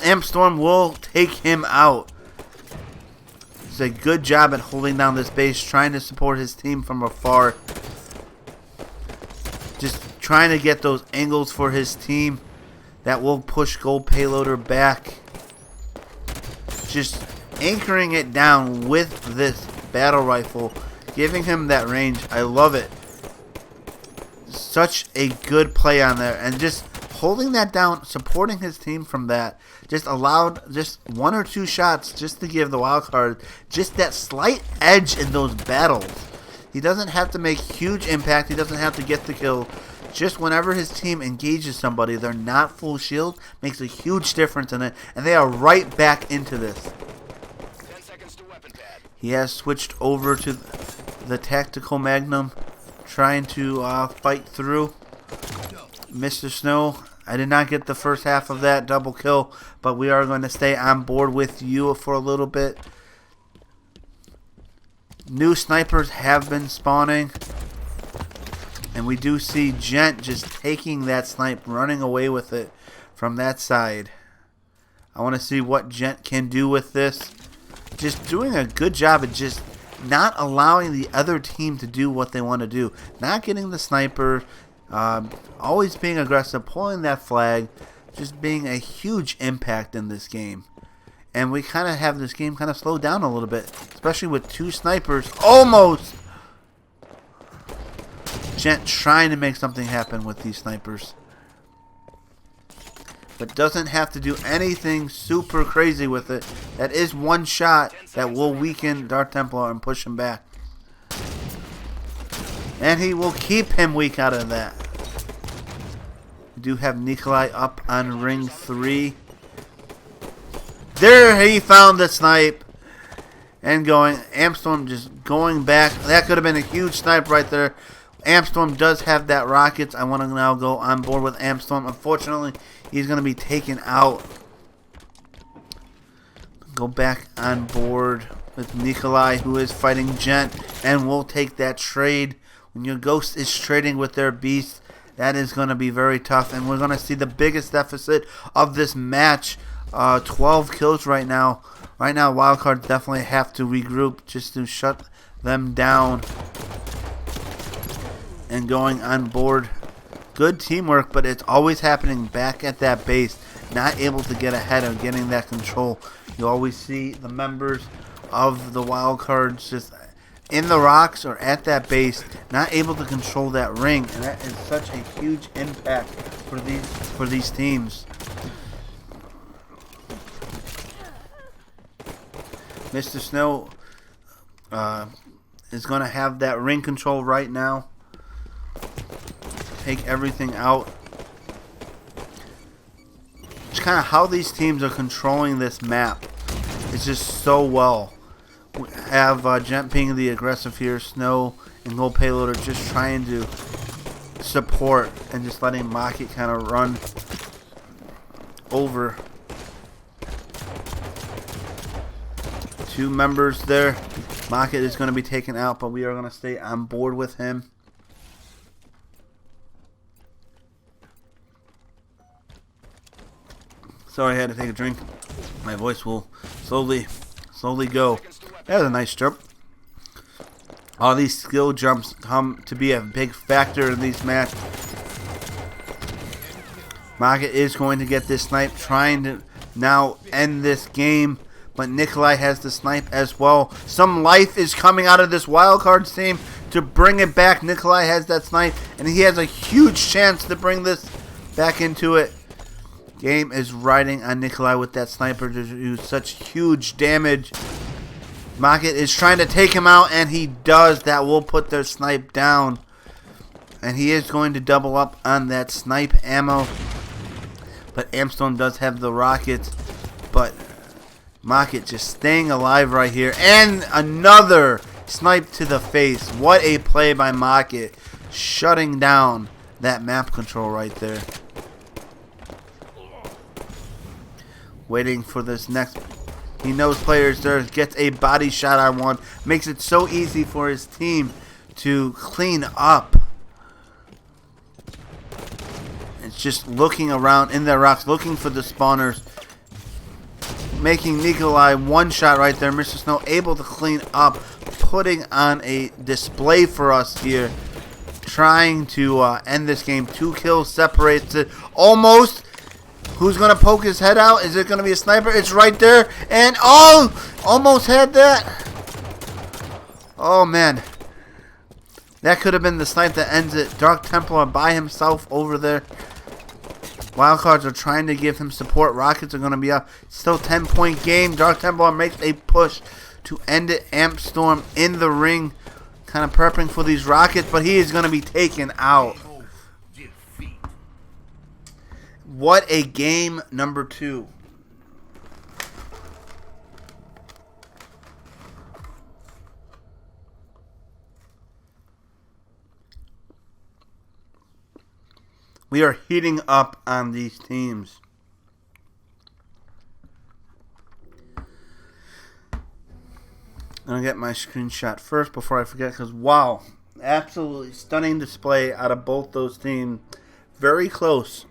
Amstorm will take him out. It's a good job at holding down this base. Trying to support his team from afar. Just trying to get those angles for his team. That will push Gold Payloader back. Just anchoring it down with this battle rifle. Giving him that range. I love it. Such a good play on there. And just holding that down. Supporting his team from that. Just allowed just 1 or 2 shots. Just to give the wildcard just that slight edge in those battles. He doesn't have to make huge impact. He doesn't have to get the kill. Just whenever his team engages somebody, they're not full shield, makes a huge difference in it, and they are right back into this. 10 seconds to weapon pad. He has switched over to the Tactical Magnum, trying to fight through. Mr. Snow, I did not get the first half of that double kill, but we are going to stay on board with you for a little bit. New snipers have been spawning. And we do see Gent just taking that snipe, running away with it from that side. I want to see what Gent can do with this. Just doing a good job of just not allowing the other team to do what they want to do. Not getting the sniper. Always being aggressive, pulling that flag. Just being a huge impact in this game. And we kind of have this game kind of slowed down a little bit. Especially with 2 snipers. Almost! Gent trying to make something happen with these snipers. But doesn't have to do anything super crazy with it. That is 1 shot that will weaken Dark Templar and push him back. And he will keep him weak out of that. We do have Nikolai up on ring 3. There he found the snipe. And going. Amstorm just going back. That could have been a huge snipe right there. Amstorm does have that rockets. I want to now go on board with Amstorm. Unfortunately, he's going to be taken out. Go back on board with Nikolai, who is fighting Gent. And we'll take that trade. When your Ghost is trading with their beast, That is going to be very tough, and we're going to see the biggest deficit of this match. 12 kills right now. Right now, wildcards definitely have to regroup just to shut them down. And going on board. Good teamwork, but it's always happening back at that base. Not able to get ahead of getting that control. You always see the members of the wildcards just in the rocks or at that base, not able to control that ring, and that is such a huge impact for these teams. Mr. Snow is going to have that ring control right now. Take everything out. It's kind of how these teams are controlling this map. It's just so well. We have Gent being the aggressive here. Snow and Gold Payload are just trying to support and just letting Mocket kind of run over. Two members there. Mocket is going to be taken out, but we are going to stay on board with him. Sorry, I had to take a drink. My voice will slowly go. That was a nice jump. All these skill jumps come to be a big factor in these matches. Mocket is going to get this snipe, trying to now end this game. But Nikolai has the snipe as well. Some life is coming out of this wildcard team to bring it back. Nikolai has that snipe, and he has a huge chance to bring this back into it. Game is riding on Nikolai with that sniper to do such huge damage. Mocket is trying to take him out, and he does. That will put their snipe down. And he is going to double up on that snipe ammo. But Amstorm does have the rockets. But Mocket just staying alive right here. And another snipe to the face. What a play by Mocket. Shutting down that map control right there. Waiting for this next. He knows players there. Gets a body shot on one. Makes it so easy for his team to clean up. It's just looking around in their rocks. Looking for the spawners. Making Nikolai one shot right there. Mr. Snow able to clean up. Putting on a display for us here. Trying to end this game. 2 kills separates it. Almost. Who's going to poke his head out? Is it going to be a sniper? It's right there. And, oh! Almost had that. Oh, man. That could have been the snipe that ends it. Dark Templar by himself over there. Wildcards are trying to give him support. Rockets are going to be up. Still 10-point game. Dark Templar makes a push to end it. Amstorm in the ring. Kind of prepping for these rockets. But he is going to be taken out. What a game number 2. We are heating up on these teams. I'm going to get my screenshot first before I forget, because wow, absolutely stunning display out of both those teams. Very close.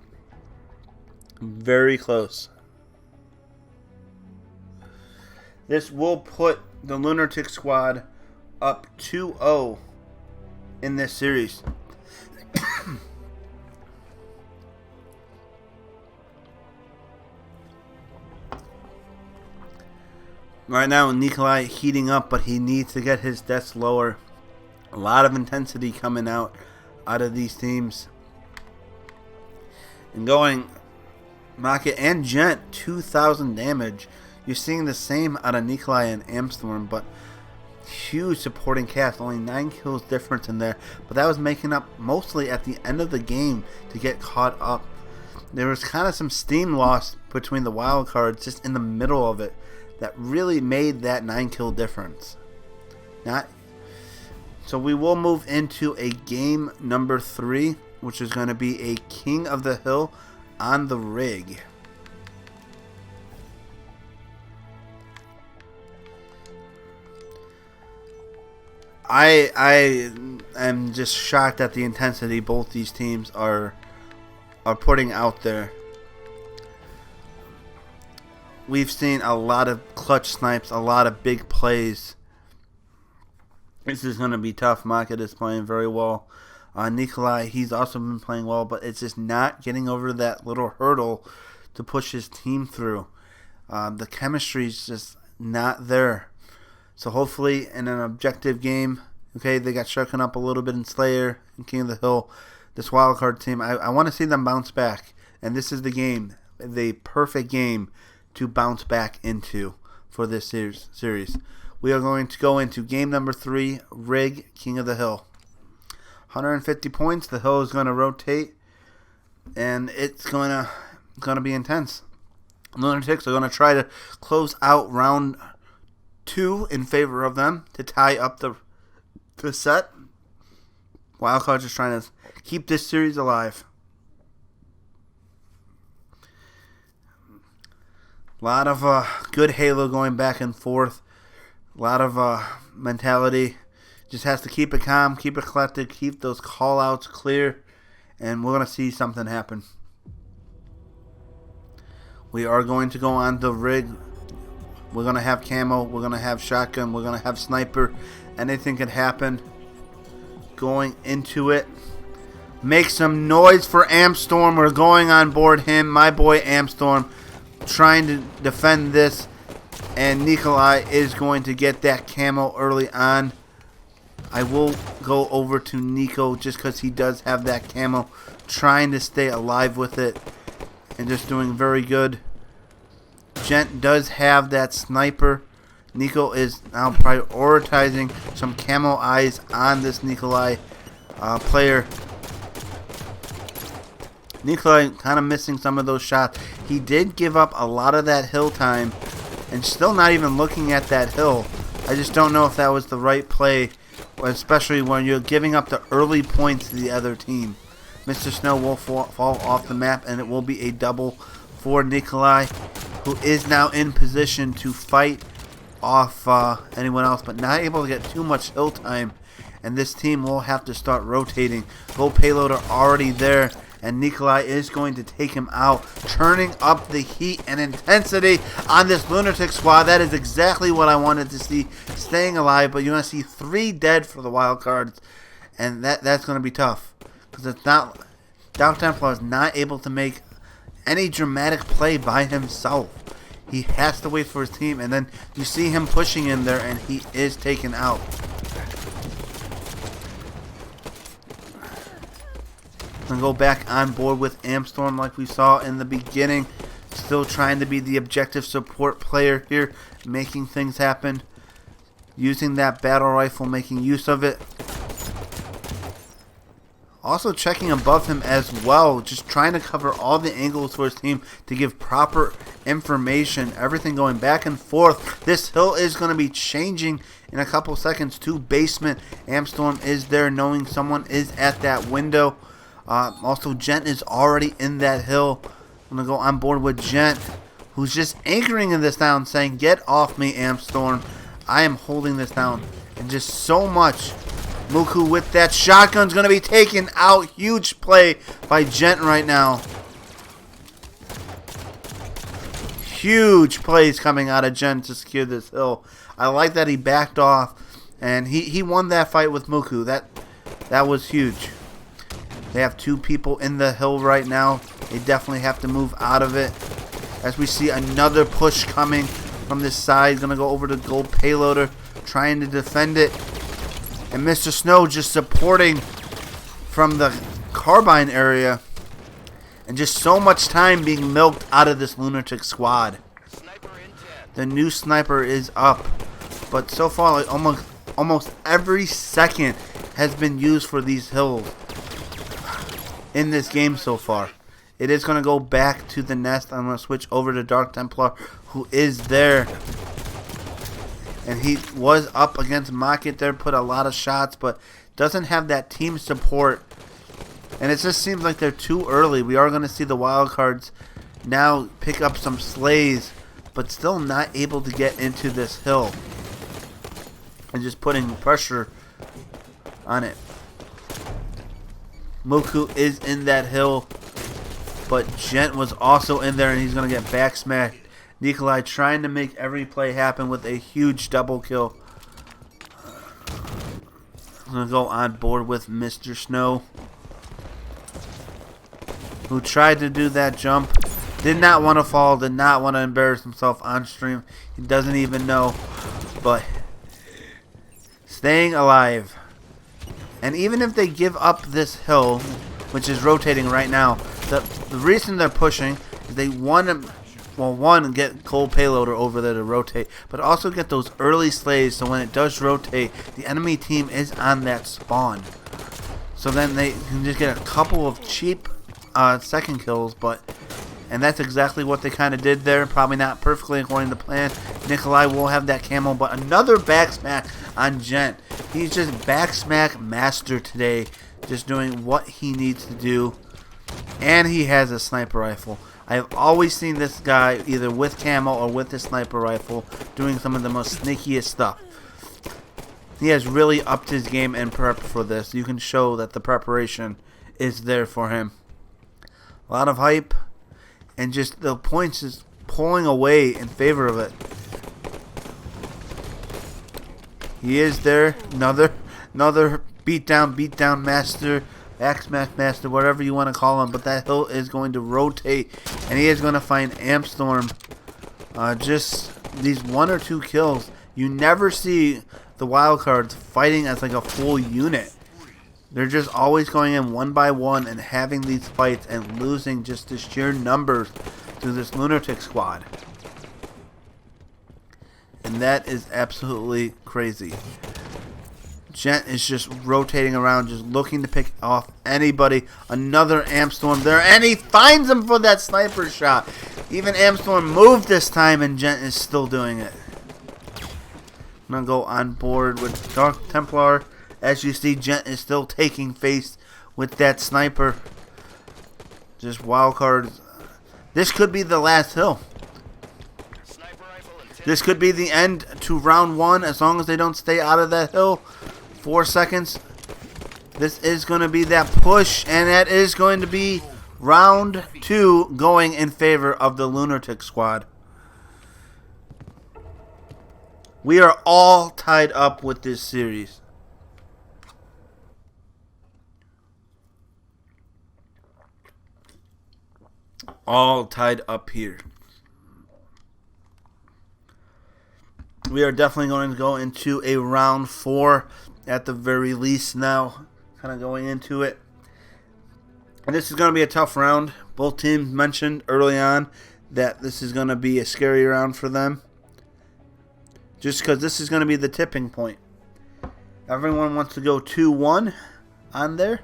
Very close. This will put the Lunatic Squad up 2-0 in this series. Right now, Nikolai heating up, but he needs to get his deaths lower. A lot of intensity coming out of these teams. And going Mocket and Gent, 2,000 damage. You're seeing the same out of Nikolai and Amstorm, but huge supporting cast. Only 9 kills difference in there. But that was making up mostly at the end of the game to get caught up. There was kind of some steam lost between the wild cards just in the middle of it that really made that 9 kill difference. So we will move into a game number 3, which is going to be a King of the Hill on the rig. I I'm just shocked at the intensity both these teams are putting out there. We've seen a lot of clutch snipes, a lot of big plays. This is going to be tough. Market is playing very well. Nikolai, he's also been playing well, but it's just not getting over that little hurdle to push his team through. The chemistry is just not there. So hopefully in an objective game, okay, they got shaken up a little bit in Slayer and King of the Hill. This wildcard team, I want to see them bounce back. And this is the game, the perfect game to bounce back into for this series. We are going to go into game number 3, Rig, King of the Hill. 150 points. The Hill is going to rotate, and it's going to be intense. Lunatics are going to try to close out round 2 in favor of them to tie up the set. Wildcard's just trying to keep this series alive. A lot of good Halo going back and forth. A lot of mentality. Just has to keep it calm, keep it collected, keep those call-outs clear, and we're going to see something happen. We are going to go on the Rig. We're going to have camo. We're going to have shotgun. We're going to have sniper. Anything could happen. Going into it. Make some noise for Amstorm. We're going on board him. My boy Amstorm trying to defend this. And Nikolai is going to get that camo early on. I will go over to Nico just because he does have that camo. Trying to stay alive with it. And just doing very good. Gent does have that sniper. Nico is now prioritizing some camo eyes on this Nikolai player. Nikolai kind of missing some of those shots. He did give up a lot of that hill time and still not even looking at that hill. I just don't know if that was the right play, especially when you're giving up the early points to the other team. Mr. Snow will fall off the map, and it will be a double for Nikolai, who is now in position to fight off anyone else, but not able to get too much hill time. And this team will have to start rotating. Gold payloader already there, and Nikolai is going to take him out, turning up the heat and intensity on this lunatic squad. That is exactly what I wanted to see, staying alive. But you're going to see 3 dead for the wild cards, and that's going to be tough because it's not. Dark Templar is not able to make any dramatic play by himself. He has to wait for his team, and then you see him pushing in there, and he is taken out. And go back on board with Amstorm like we saw in the beginning. Still trying to be the objective support player here, making things happen. Using that battle rifle, making use of it. Also checking above him as well, just trying to cover all the angles for his team to give proper information. Everything going back and forth. This hill is going to be changing in a couple seconds to basement. Amstorm is there knowing someone is at that window. Also, Gent is already in that hill. I'm going to go on board with Gent, who's just anchoring in this down, saying, "Get off me, Amstorm. I am holding this down." And just so much. Muku with that shotgun's going to be taken out. Huge play by Gent right now. Huge plays coming out of Gent to secure this hill. I like that he backed off, and he won that fight with Muku. That was huge. They have 2 people in the hill right now. They definitely have to move out of it. As we see another push coming from this side. Going to go over to Gold Payloader, trying to defend it. And Mr. Snow just supporting from the carbine area. And just so much time being milked out of this lunatic squad. The new sniper is up. But so far, like almost every second has been used for these hills in this game so far. It is going to go back to the nest. I'm going to switch over to Dark Templar, who is there. And he was up against Market there, put a lot of shots, but doesn't have that team support. And it just seems like they're too early. We are going to see the wild cards now pick up some slays, but still not able to get into this hill. And just putting pressure on it. Moku is in that hill, but Gent was also in there, and he's going to get back smacked. Nikolai trying to make every play happen with a huge double kill. I'm going to go on board with Mr. Snow, who tried to do that jump. Did not want to fall, did not want to embarrass himself on stream. He doesn't even know, but staying alive. And even if they give up this hill, which is rotating right now, the reason they're pushing is they want to, well, one, get cold payloader over there to rotate, but also get those early slays so when it does rotate, the enemy team is on that spawn. So then they can just get a couple of cheap second kills, and that's exactly what they kind of did there. Probably not perfectly according to plan. Nikolai will have that camo, but another back smack on Gent. He's just back smack master today, just doing what he needs to do. And he has a sniper rifle. I have always seen this guy either with camo or with his sniper rifle doing some of the most sneakiest stuff. He has really upped his game and prep for this. You can show that the preparation is there for him. A lot of hype. And just the points is pulling away in favor of it. He is there. Another beatdown master, back smash master, whatever you want to call him. But that hill is going to rotate, and he is going to find Ampstorm. Just these 1 or 2 kills. You never see the wildcards fighting as like a full unit. They're just always going in one by one and having these fights and losing just the sheer numbers to this lunatic squad. And that is absolutely crazy. Gent is just rotating around, just looking to pick off anybody. Another Ampstorm there, and he finds him for that sniper shot. Even Ampstorm moved this time, and Gent is still doing it. I'm going to go on board with Dark Templar. As you see, Gent is still taking face with that sniper. Just wildcards. This could be the last hill. This could be the end to round 1 as long as they don't stay out of that hill. 4 seconds. This is going to be that push, and that is going to be round 2 going in favor of the lunatic squad. We are all tied up with this series. All tied up here. We are definitely going to go into a round 4 at the very least now. Kind of going into it. And this is going to be a tough round. Both teams mentioned early on that this is going to be a scary round for them. Just because this is going to be the tipping point. Everyone wants to go 2-1 on there.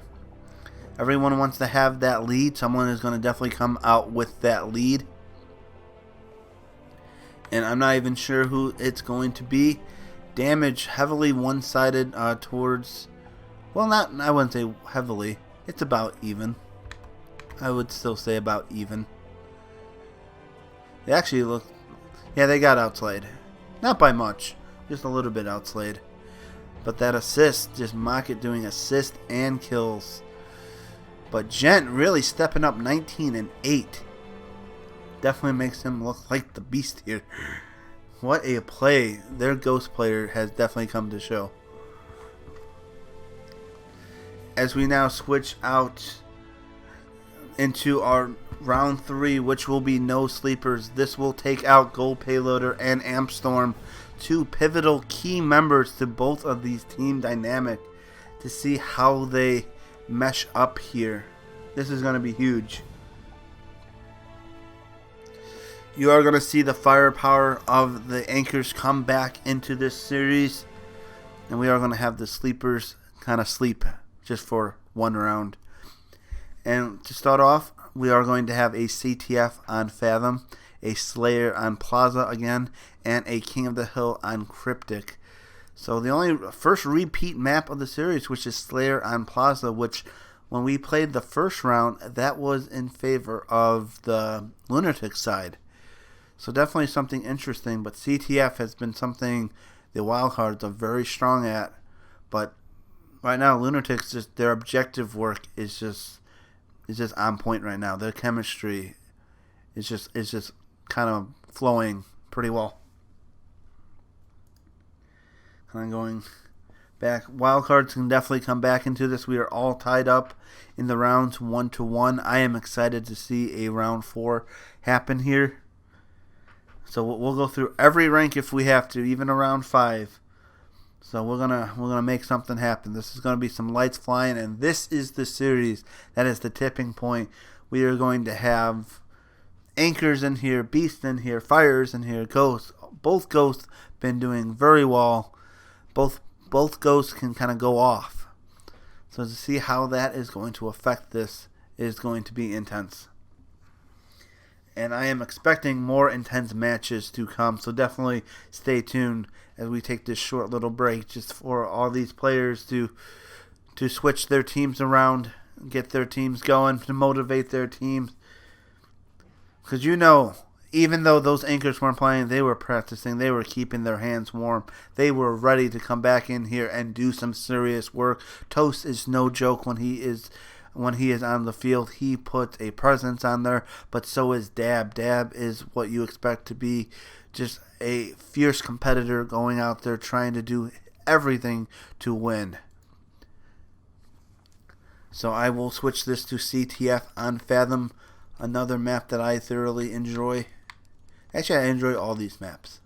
Everyone wants to have that lead. Someone is going to definitely come out with that lead. And I'm not even sure who it's going to be. Damage heavily one-sided towards... Well, I wouldn't say heavily. It's about even. I would still say about even. They actually look... Yeah, they got outslayed. Not by much. Just a little bit outslayed. But that assist, just Mocket doing assist and kills. But Gent really stepping up 19 and 8. Definitely makes him look like the beast here. What a play. Their ghost player has definitely come to show. As we now switch out into our round 3, which will be no sleepers. This will take out Gold Payloader and Ampstorm, 2 pivotal key members to both of these team dynamic, to see how they mesh up here. This is going to be huge. You are going to see the firepower of the anchors come back into this series, and we are going to have the sleepers kind of sleep just for one round. And to start off, we are going to have a CTF on Fathom, a Slayer on Plaza again, and a King of the Hill on Cryptic. So the only first repeat map of the series, which is Slayer on Plaza, which when we played the first round, that was in favor of the Lunatic side. So definitely something interesting, but CTF has been something the wildcards are very strong at, but Right now, Lunatics, just their objective work is just on point right now. Their chemistry is just kind of flowing pretty well. Kind of going back. Wild cards can definitely come back into this. We are all tied up in the rounds 1-1. I am excited to see a round 4 happen here. So we'll go through every rank if we have to, even a round 5. So we're gonna make something happen. This is gonna be some lights flying, and this is the series that is the tipping point. We are going to have anchors in here, beasts in here, fires in here, ghosts. Both ghosts been doing very well. Both ghosts can kind of go off. So to see how that is going to affect this is going to be intense. And I am expecting more intense matches to come. So definitely stay tuned as we take this short little break just for all these players to switch their teams around, get their teams going, to motivate their teams. Because even though those anchors weren't playing, they were practicing. They were keeping their hands warm. They were ready to come back in here and do some serious work. Toast is no joke when he is on the field. He puts a presence on there, but so is Dab. Dab is what you expect to be just a fierce competitor going out there trying to do everything to win. So I will switch this to CTF on Fathom, another map that I thoroughly enjoy. Actually, I enjoy all these maps.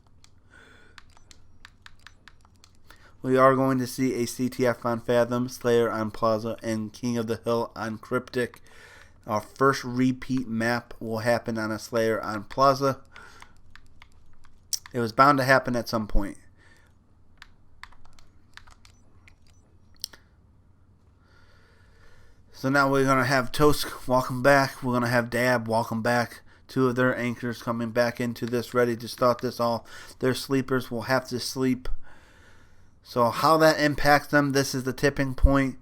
We are going to see a CTF on Fathom, Slayer on Plaza, and King of the Hill on Cryptic. Our first repeat map will happen on a Slayer on Plaza. It was bound to happen at some point. So now we're going to have Toast, welcome back. We're going to have Dab, welcome back. 2 of their anchors coming back into this, ready to start this off. Their sleepers will have to sleep. So how that impacts them, this is the tipping point.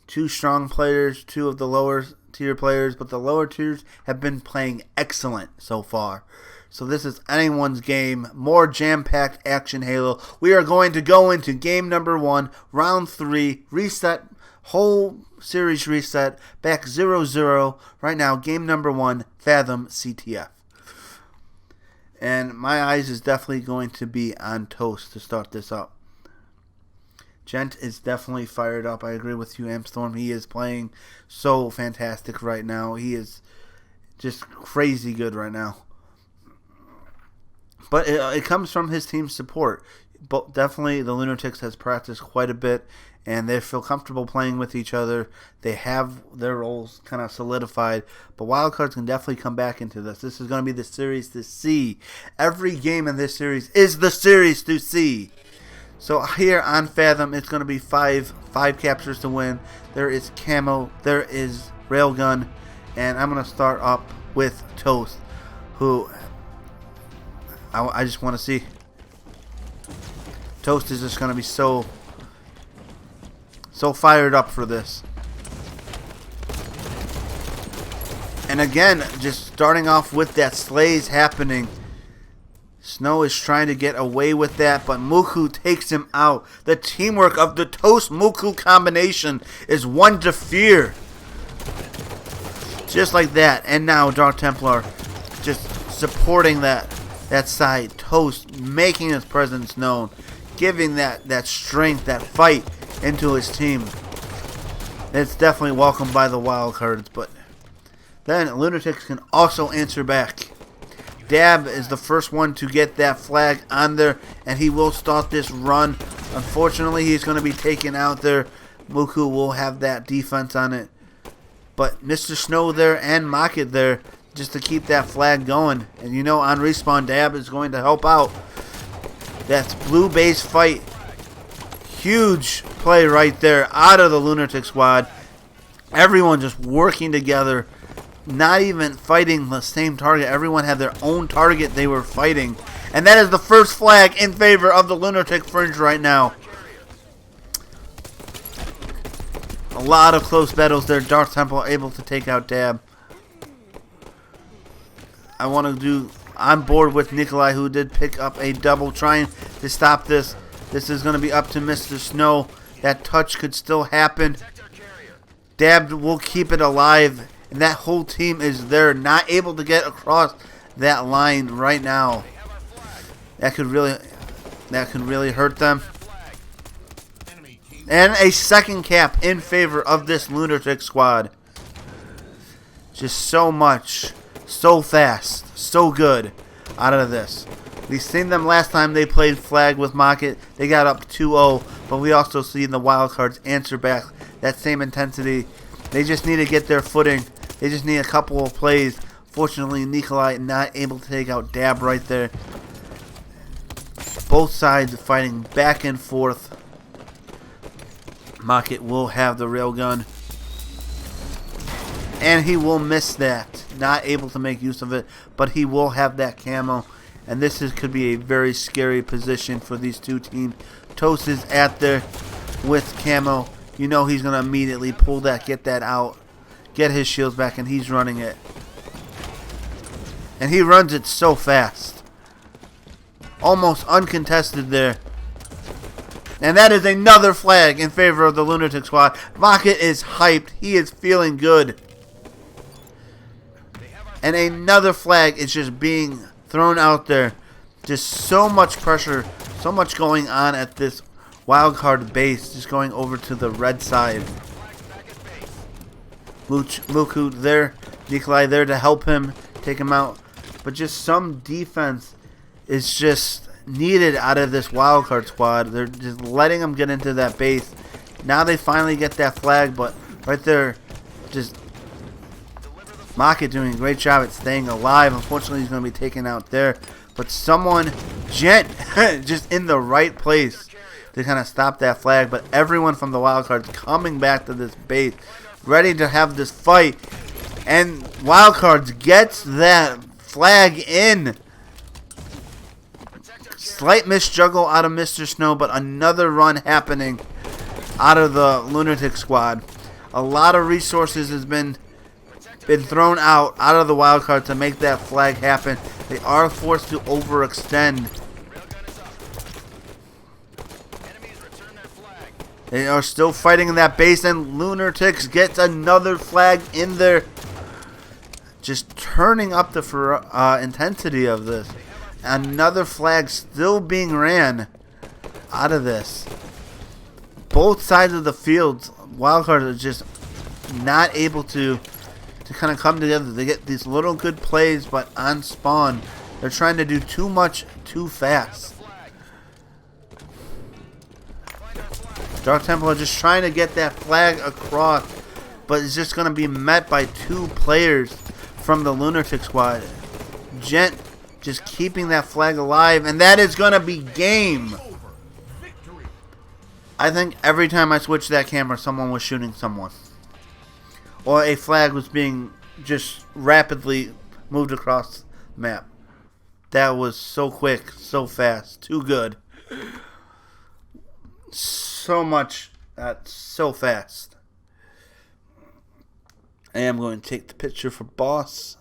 2 strong players, 2 of the lower tier players, but the lower tiers have been playing excellent so far. So this is anyone's game. More jam-packed action Halo. We are going to go into game number 1, round 3, reset, whole series reset, back 0-0. Right now, game number 1, Fathom CTF. And my eyes is definitely going to be on Toast to start this up. Gent is definitely fired up. I agree with you, Amstorm. He is playing so fantastic right now. He is just crazy good right now. But it comes from his team's support. But definitely the Lunatics has practiced quite a bit, and they feel comfortable playing with each other. They have their roles kind of solidified. But wildcards can definitely come back into this. This is going to be the series to see. Every game in this series is the series to see. So here on Fathom, it's going to be five captures to win. There is Camo, there is Railgun, and I'm going to start up with Toast, who I just want to see. Toast is just going to be so fired up for this. And again, just starting off with that slays happening. Snow is trying to get away with that, but Muku takes him out. The teamwork of the Toast-Muku combination is one to fear. Just like that. And now Dark Templar just supporting that side. Toast making his presence known. Giving that strength, that fight into his team. It's definitely welcomed by the wildcards, but then Lunatics can also answer back. Dab is the first one to get that flag on there, and he will start this run. Unfortunately, he's going to be taken out there. Muku will have that defense on it. But Mr. Snow there and Mocket there just to keep that flag going. And you know, on respawn, Dab is going to help out. That's blue base fight. Huge play right there out of the Lunatic squad. Everyone just working together. Not even fighting the same target. Everyone had their own target they were fighting. And that is the first flag in favor of the Lunatic Fringe right now. A lot of close battles there. Dark Temple able to take out Dab. I want to do... I'm board with Nikolai, who did pick up a double trying to stop this. This is going to be up to Mr. Snow. That touch could still happen. Protect our carrier. Dab will keep it alive. And that whole team is there, not able to get across that line right now. They have our flag. That could really hurt them. Flag. Enemy team And a second cap in favor of this lunatic squad. Just so much, so fast, so good out of this. We seen them last time they played flag with Mocket. They got up 2-0, but we also see the wildcards answer back that same intensity. They just need to get their footing. They just need a couple of plays. Fortunately, Nikolai not able to take out Dab right there. Both sides fighting back and forth. Mocket will have the railgun. And he will miss that. Not able to make use of it. But he will have that camo. And this could be a very scary position for these two teams. Toast is at there with camo. You know he's going to immediately pull that, get that out. Get his shields back, and he's running it. And he runs it so fast. Almost uncontested there. And that is another flag in favor of the Lunatic Squad. Mocket is hyped. He is feeling good. And another flag is just being thrown out there. Just so much pressure. So much going on at this wildcard base. Just going over to the red side. Muku there. Nikolai there to help him. Take him out. But just some defense is just needed out of this wildcard squad. They're just letting them get into that base. Now they finally get that flag, but right there, just Mocket doing a great job at staying alive. Unfortunately, he's going to be taken out there. But someone, Gent, just in the right place to kind of stop that flag. But everyone from the wildcards coming back to this base, ready to have this fight. And wildcards gets that flag in. Slight misjuggle out of Mr. Snow, but another run happening out of the Lunatic Squad. A lot of resources has been thrown out of the wildcard to make that flag happen. They are forced to overextend. They are still fighting in that base, and Lunatics gets another flag in there. Just turning up the intensity of this. Another flag still being ran out of this. Both sides of the field, wildcards are just not able to kind of come together. They get these little good plays, but on spawn, they're trying to do too much too fast. Dark Templar just trying to get that flag across, but it's just going to be met by two players from the Lunatic Squad. Gent just keeping that flag alive, and that is going to be game. I think every time I switched that camera, someone was shooting someone. Or a flag was being just rapidly moved across the map. That was so quick, so fast, too good. So much, so fast. I am going to take the picture for boss.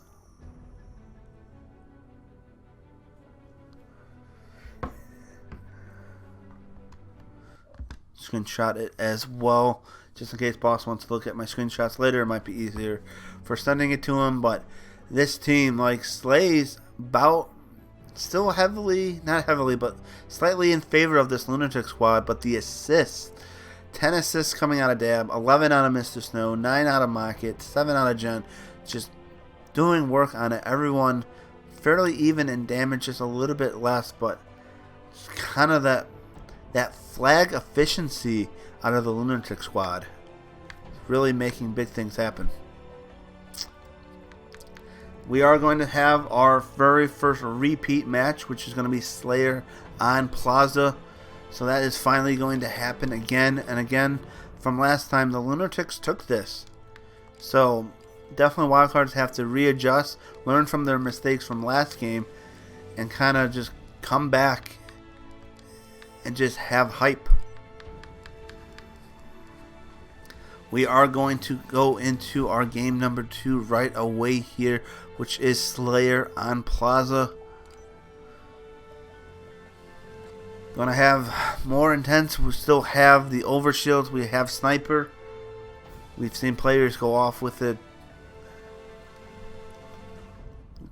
Screenshot it as well, just in case boss wants to look at my screenshots later. It might be easier for sending it to him. But this team, like, slays about still heavily, not heavily, but slightly in favor of this Lunatic Squad. But the assists, 10 assists coming out of Dab, 11 out of Mr. Snow, 9 out of Mocket, 7 out of Jen. Just doing work on it. Everyone fairly even in damage, just a little bit less, but kind of that flag efficiency out of the Lunatic Squad. Really making big things happen. We are going to have our very first repeat match, which is going to be Slayer on Plaza. So that is finally going to happen again and again. From last time, the Lunatics took this. So definitely wildcards have to readjust, learn from their mistakes from last game, and kind of just come back and just have hype. We are going to go into our game number 2 right away here, which is Slayer on Plaza. Gonna have more intense. We still have the overshields. We have sniper. We've seen players go off with it.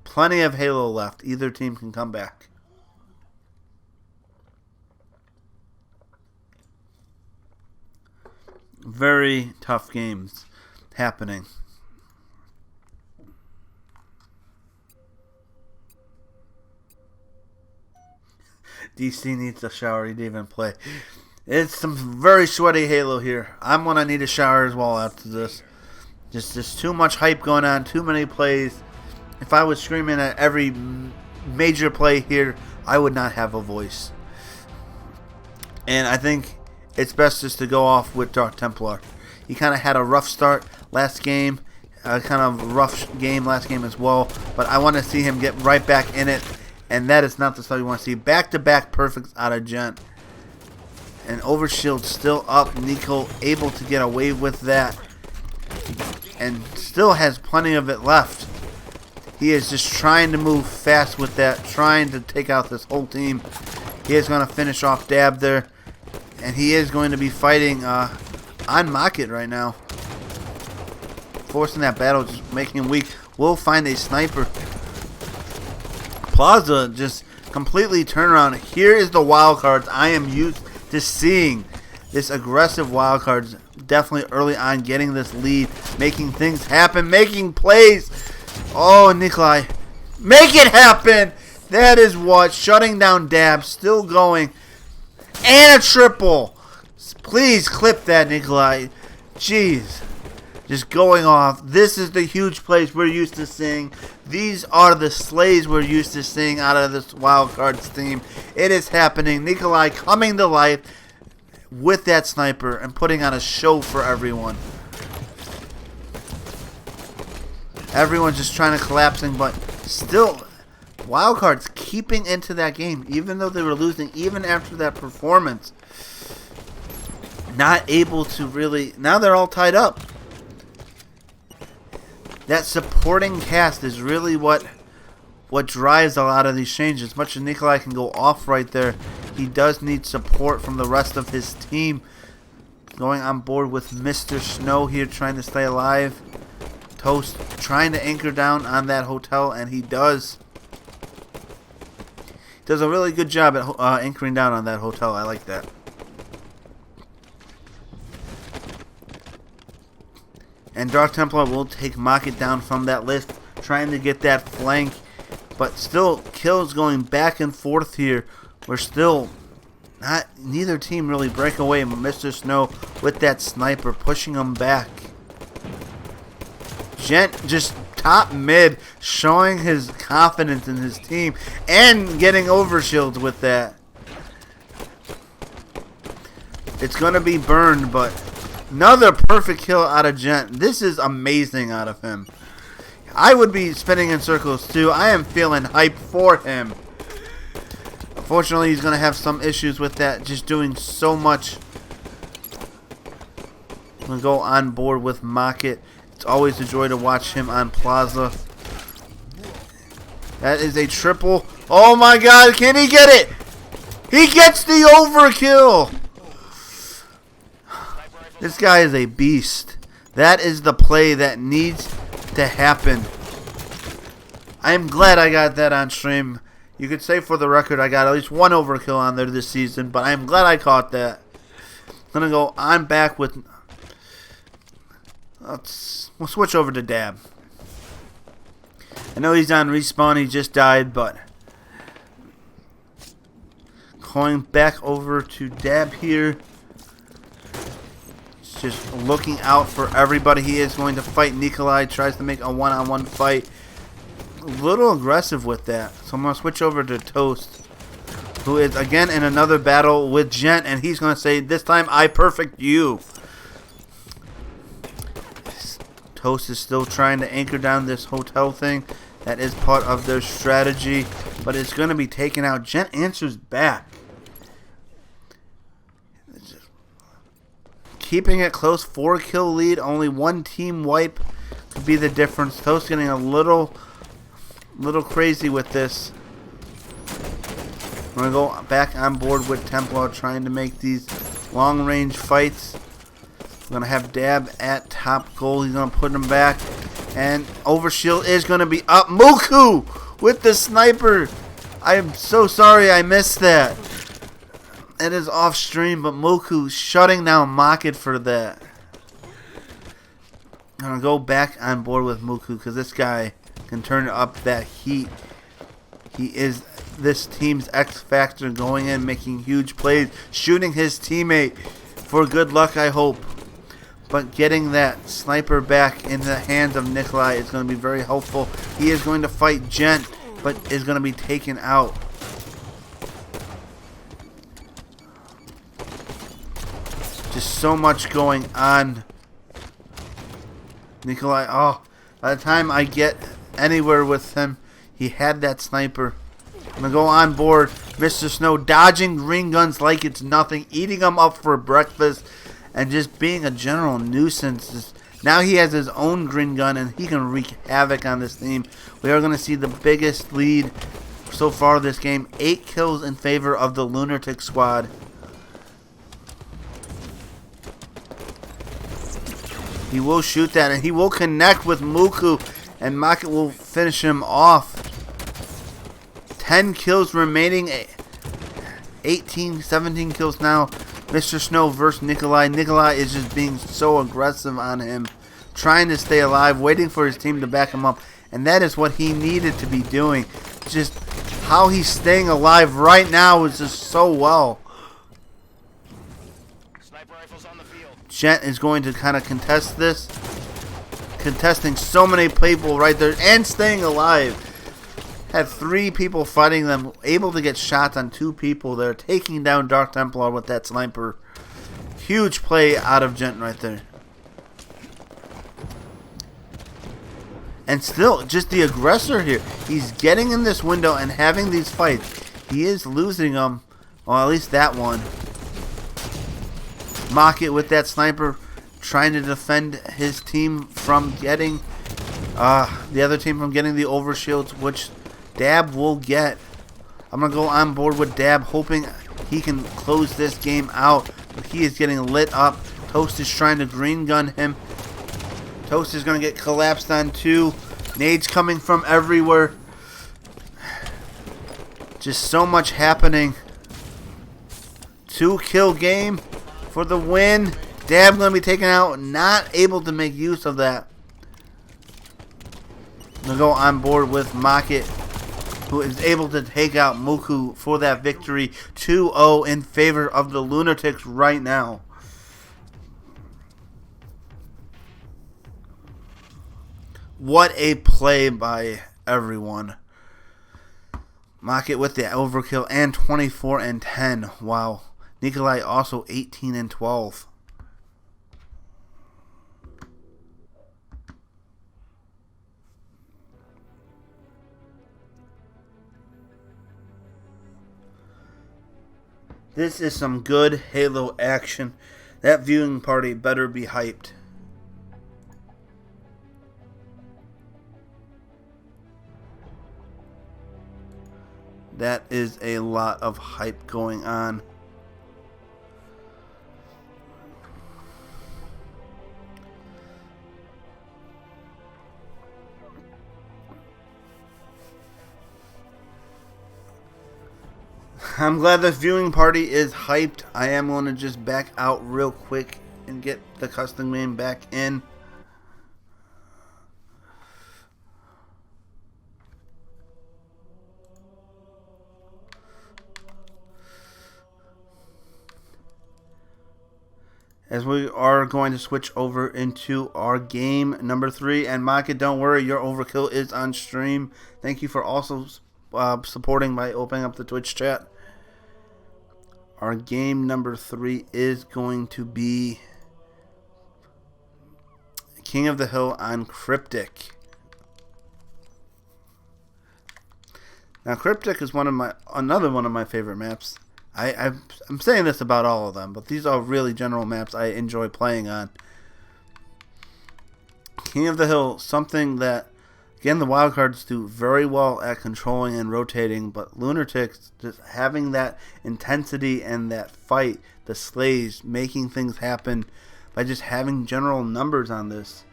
Plenty of Halo left. Either team can come back. Very tough games happening. DC needs a shower. He didn't even play. It's some very sweaty Halo here. I'm going to need a shower as well after this. Just too much hype going on. Too many plays. If I was screaming at every major play here, I would not have a voice. And I think it's best just to go off with Dark Templar. He kind of had a rough start last game. Kind of rough game last game as well. But I want to see him get right back in it. And that is not the stuff you want to see. Back-to-back perfects out of Gent. And Overshield still up. Nico able to get away with that. And still has plenty of it left. He is just trying to move fast with that. Trying to take out this whole team. He is going to finish off Dab there. And he is going to be fighting on Market right now. Forcing that battle. Just making him weak. Will find a sniper. Plaza just completely turn around. Here is the wild cards. I am used to seeing this aggressive wild cards definitely early on, getting this lead, making things happen, making plays. Oh, Nikolai, make it happen. That is what. Shutting down Dab, still going, and a triple. Please clip that, Nikolai. Jeez. Just going off. This is the huge plays we're used to seeing. These are the slays we're used to seeing out of this wild cards team. It is happening. Nikolai coming to life with that sniper and putting on a show for everyone. Everyone's just trying to collapsing, but still, wild cards keeping into that game, even though they were losing, even after that performance. Not able to really. Now they're all tied up. That supporting cast is really what drives a lot of these changes. As much as Nikolai can go off right there, he does need support from the rest of his team. Going on board with Mr. Snow here, trying to stay alive. Toast trying to anchor down on that hotel, and he does. Does a really good job at anchoring down on that hotel. I like that. And Dark Templar will take Market down from that list, trying to get that flank. But still, kills going back and forth here. We're still not, neither team really break away. Mr. Snow with that sniper, pushing him back. Gent just top mid, showing his confidence in his team, and getting overshields with that. It's going to be burned, but another perfect kill out of Gent. This is amazing out of him. I would be spinning in circles too. I am feeling hype for him. Unfortunately, he's going to have some issues with that. Just doing so much. I'm going to go on board with Market. It's always a joy to watch him on Plaza. That is a triple. Oh my god, can he get it? He gets the overkill. This guy is a beast. That is the play that needs to happen. I am glad I got that on stream. You could say for the record I got at least one overkill on there this season, but I am glad I caught that. I'm going to go on back with... We'll switch over to Dab. I know he's on respawn. He just died, but... Going back over to Dab here. Just looking out for everybody. He is going to fight Nikolai. Tries to make a one-on-one fight. A little aggressive with that. So I'm going to switch over to Toast, who is again in another battle with Gent, and he's going to say, this time I perfect you. Toast is still trying to anchor down this hotel thing. That is part of their strategy, but it's going to be taken out. Gent answers back. Keeping it close, 4-kill lead, only one team wipe could be the difference. Toast getting a little crazy with this. I'm going to go back on board with Templar, trying to make these long-range fights. We're going to have Dab at top goal. He's going to put him back. And Overshield is going to be up. Muku with the sniper. I am so sorry I missed that. It is off stream, but Muku shutting down Mocket for that. I'm going to go back on board with Muku because this guy can turn up that heat. He is this team's X factor, going in, making huge plays, shooting his teammate for good luck, I hope. But getting that sniper back in the hands of Nikolai is going to be very helpful. He is going to fight Gent, but is going to be taken out. Just so much going on. Nikolai, oh, by the time I get anywhere with him, he had that sniper. I'm going to go on board. Mr. Snow dodging green guns like it's nothing, eating them up for breakfast, and just being a general nuisance. Now he has his own green gun, and he can wreak havoc on this team. We are going to see the biggest lead so far this game. 8 kills in favor of the Lunatic squad. He will shoot that, and he will connect with Muku, and Mocket will finish him off. 10 kills remaining. 17 kills now. Mr. Snow versus Nikolai. Nikolai is just being so aggressive on him, trying to stay alive, waiting for his team to back him up, and that is what he needed to be doing. Just how he's staying alive right now is just so well. Sniper rifles on the field. Gent is going to kind of contest this, contesting so many people right there and staying alive. Had 3 people fighting them, able to get shots on 2 people there, taking down Dark Templar with that sniper. Huge play out of Gent right there. And still, just the aggressor here. He's getting in this window and having these fights. He is losing them. Well, at least that one. Mocket with that sniper, trying to defend his team from getting the other team from getting the overshields, which Dab will get. I'm going to go on board with Dab, hoping he can close this game out. But he is getting lit up. Toast is trying to green gun him. Toast is going to get collapsed on too. Nades coming from everywhere. Just so much happening. 2-kill game for the win. Dab going to be taken out. Not able to make use of that. I'm going to go on board with Mocket, who is able to take out Muku for that victory. 2-0 in favor of the Lunatics right now. What a play by everyone. Mocket with the overkill and 24 and 10. Wow. Nikolai also 18 and 12. This is some good Halo action. That viewing party better be hyped. That is a lot of hype going on. I'm glad the viewing party is hyped. I am going to just back out real quick and get the custom game back in. As we are going to switch over into our game number 3. And Maka, don't worry, your overkill is on stream. Thank you for also supporting by opening up the Twitch chat. Our game number 3 is going to be King of the Hill on Cryptic. Now, Cryptic is another one of my favorite maps. I'm saying this about all of them, but these are really general maps I enjoy playing on. King of the Hill, something that Again, the wildcards do very well at controlling and rotating, but Lunatics just having that intensity and that fight, the slays, making things happen by just having general numbers on this.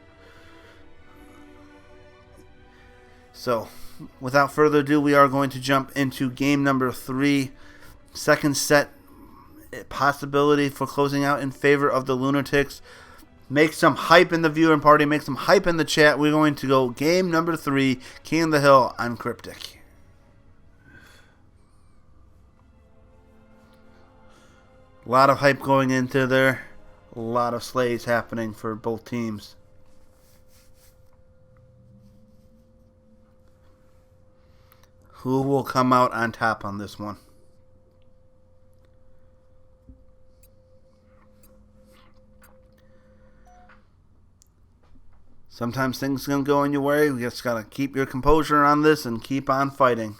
So, without further ado, we are going to jump into game number 3. Second set possibility for closing out in favor of the Lunatics. Make some hype in the viewing party. Make some hype in the chat. We're going to go game number 3, King of the Hill on Cryptic. A lot of hype going into there. A lot of slays happening for both teams. Who will come out on top on this one? Sometimes things can go in your way. You just gotta keep your composure on this and keep on fighting.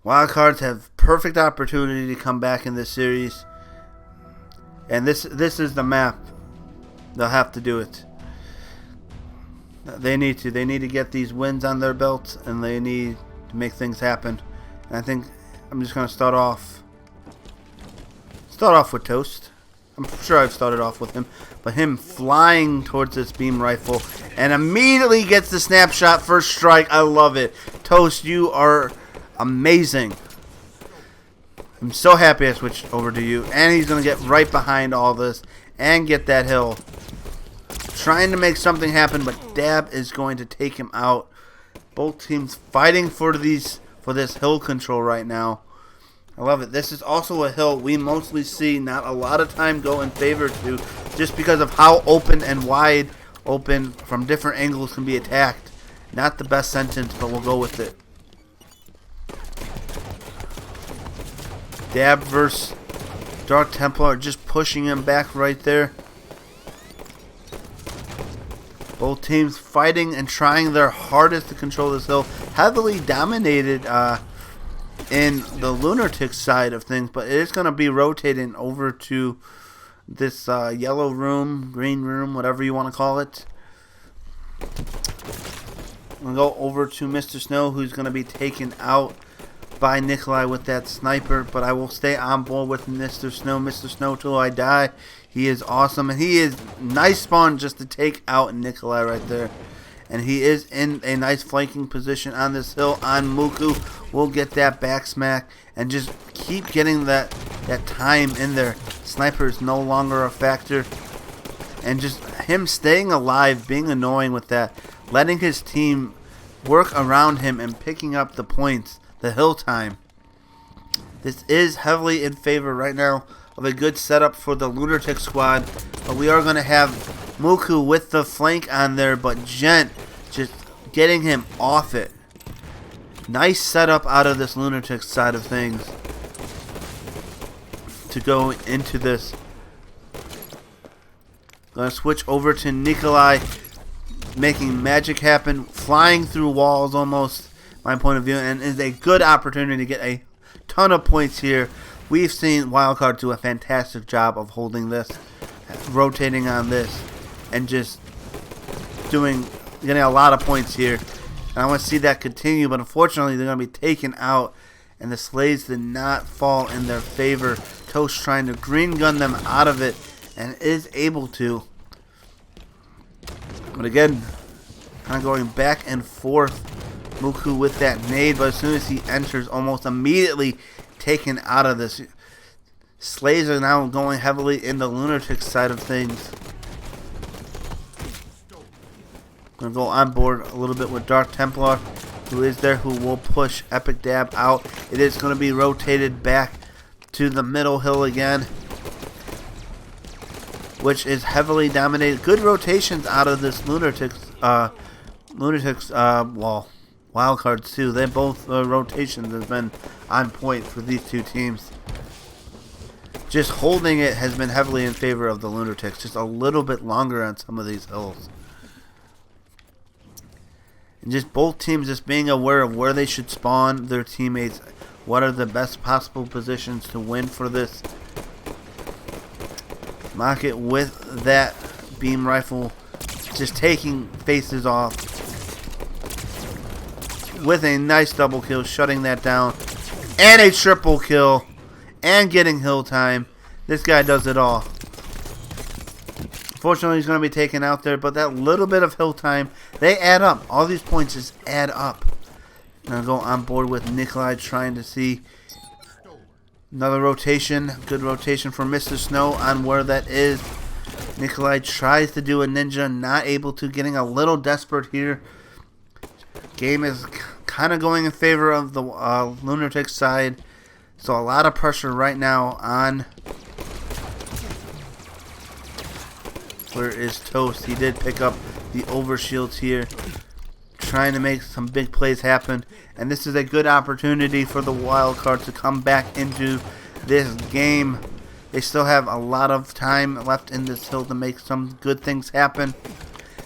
Wildcards have perfect opportunity to come back in this series. And this is the map. They'll have to do it. They need to. They need to get these wins on their belts, and they need to make things happen. And I think I'm just gonna start off with Toast. I'm sure I've started off with him, but him flying towards this beam rifle and immediately gets the snapshot first strike. I love it. Toast, you are amazing. I'm so happy I switched over to you, and he's going to get right behind all this and get that hill. Trying to make something happen, but Dab is going to take him out. Both teams fighting for this hill control right now. I love it. This is also a hill we mostly see not a lot of time go in favor to, just because of how open and wide open from different angles can be attacked. Not the best sentence, but we'll go with it. Dab versus Dark Templar, just pushing him back right there. Both teams fighting and trying their hardest to control this hill. Heavily dominated in the Lunatic side of things, but it is going to be rotating over to this yellow room, green room, whatever you want to call it. We'll go over to Mr. Snow, who's going to be taken out by Nikolai with that sniper, but I will stay on board with Mr. Snow. Mr. Snow till I die. He is awesome, and he is nice spawn just to take out Nikolai right there. And he is in a nice flanking position on this hill on Muku. We'll get that back smack and just keep getting that time in there. Sniper is no longer a factor. And just him staying alive, being annoying with that. Letting his team work around him and picking up the points, the hill time. This is heavily in favor right now of a good setup for the Lunatic squad. But we are going to have Muku with the flank on there, but Gent just getting him off it. Nice setup out of this Lunatic side of things to go into this. Gonna switch over to Nikolai, making magic happen, flying through walls almost, my point of view, and is a good opportunity to get a ton of points here. We've seen Wildcard do a fantastic job of holding this, rotating on this, and just getting a lot of points here. And I want to see that continue, but unfortunately they're going to be taken out, and the slays did not fall in their favor. Toast trying to green gun them out of it, and is able to. But again, kind of going back and forth. Muku with that nade, but as soon as he enters, almost immediately taken out of this. Slays are now going heavily in the Lunatic side of things. Gonna go on board a little bit with Dark Templar, who is there, who will push Epic Dab out. It is going to be rotated back to the middle hill again, which is heavily dominated. Good rotations out of this Lunatics Wildcards too. They both rotations have been on point for these two teams. Just holding it has been heavily in favor of the Lunatics. Just a little bit longer on some of these hills. And just both teams just being aware of where they should spawn their teammates. What are the best possible positions to win for this. Mock it with that beam rifle. just taking faces off with a nice double kill, shutting that down, and a triple kill, and getting hill time. This guy does it all. Fortunately, he's going to be taken out there, but that little bit of hill time, they add up. All these points just add up. I'm going to go on board with Nikolai, trying to see another rotation. Good rotation for Mr. Snow on where that is. Nikolai tries to do a ninja, not able to, getting a little desperate here. Game is kind of going in favor of the Lunatic side. So a lot of pressure right now on... Where is Toast? He did pick up the overshields here, trying to make some big plays happen. And this is a good opportunity for the wild card to come back into this game. They still have a lot of time left in this hill to make some good things happen,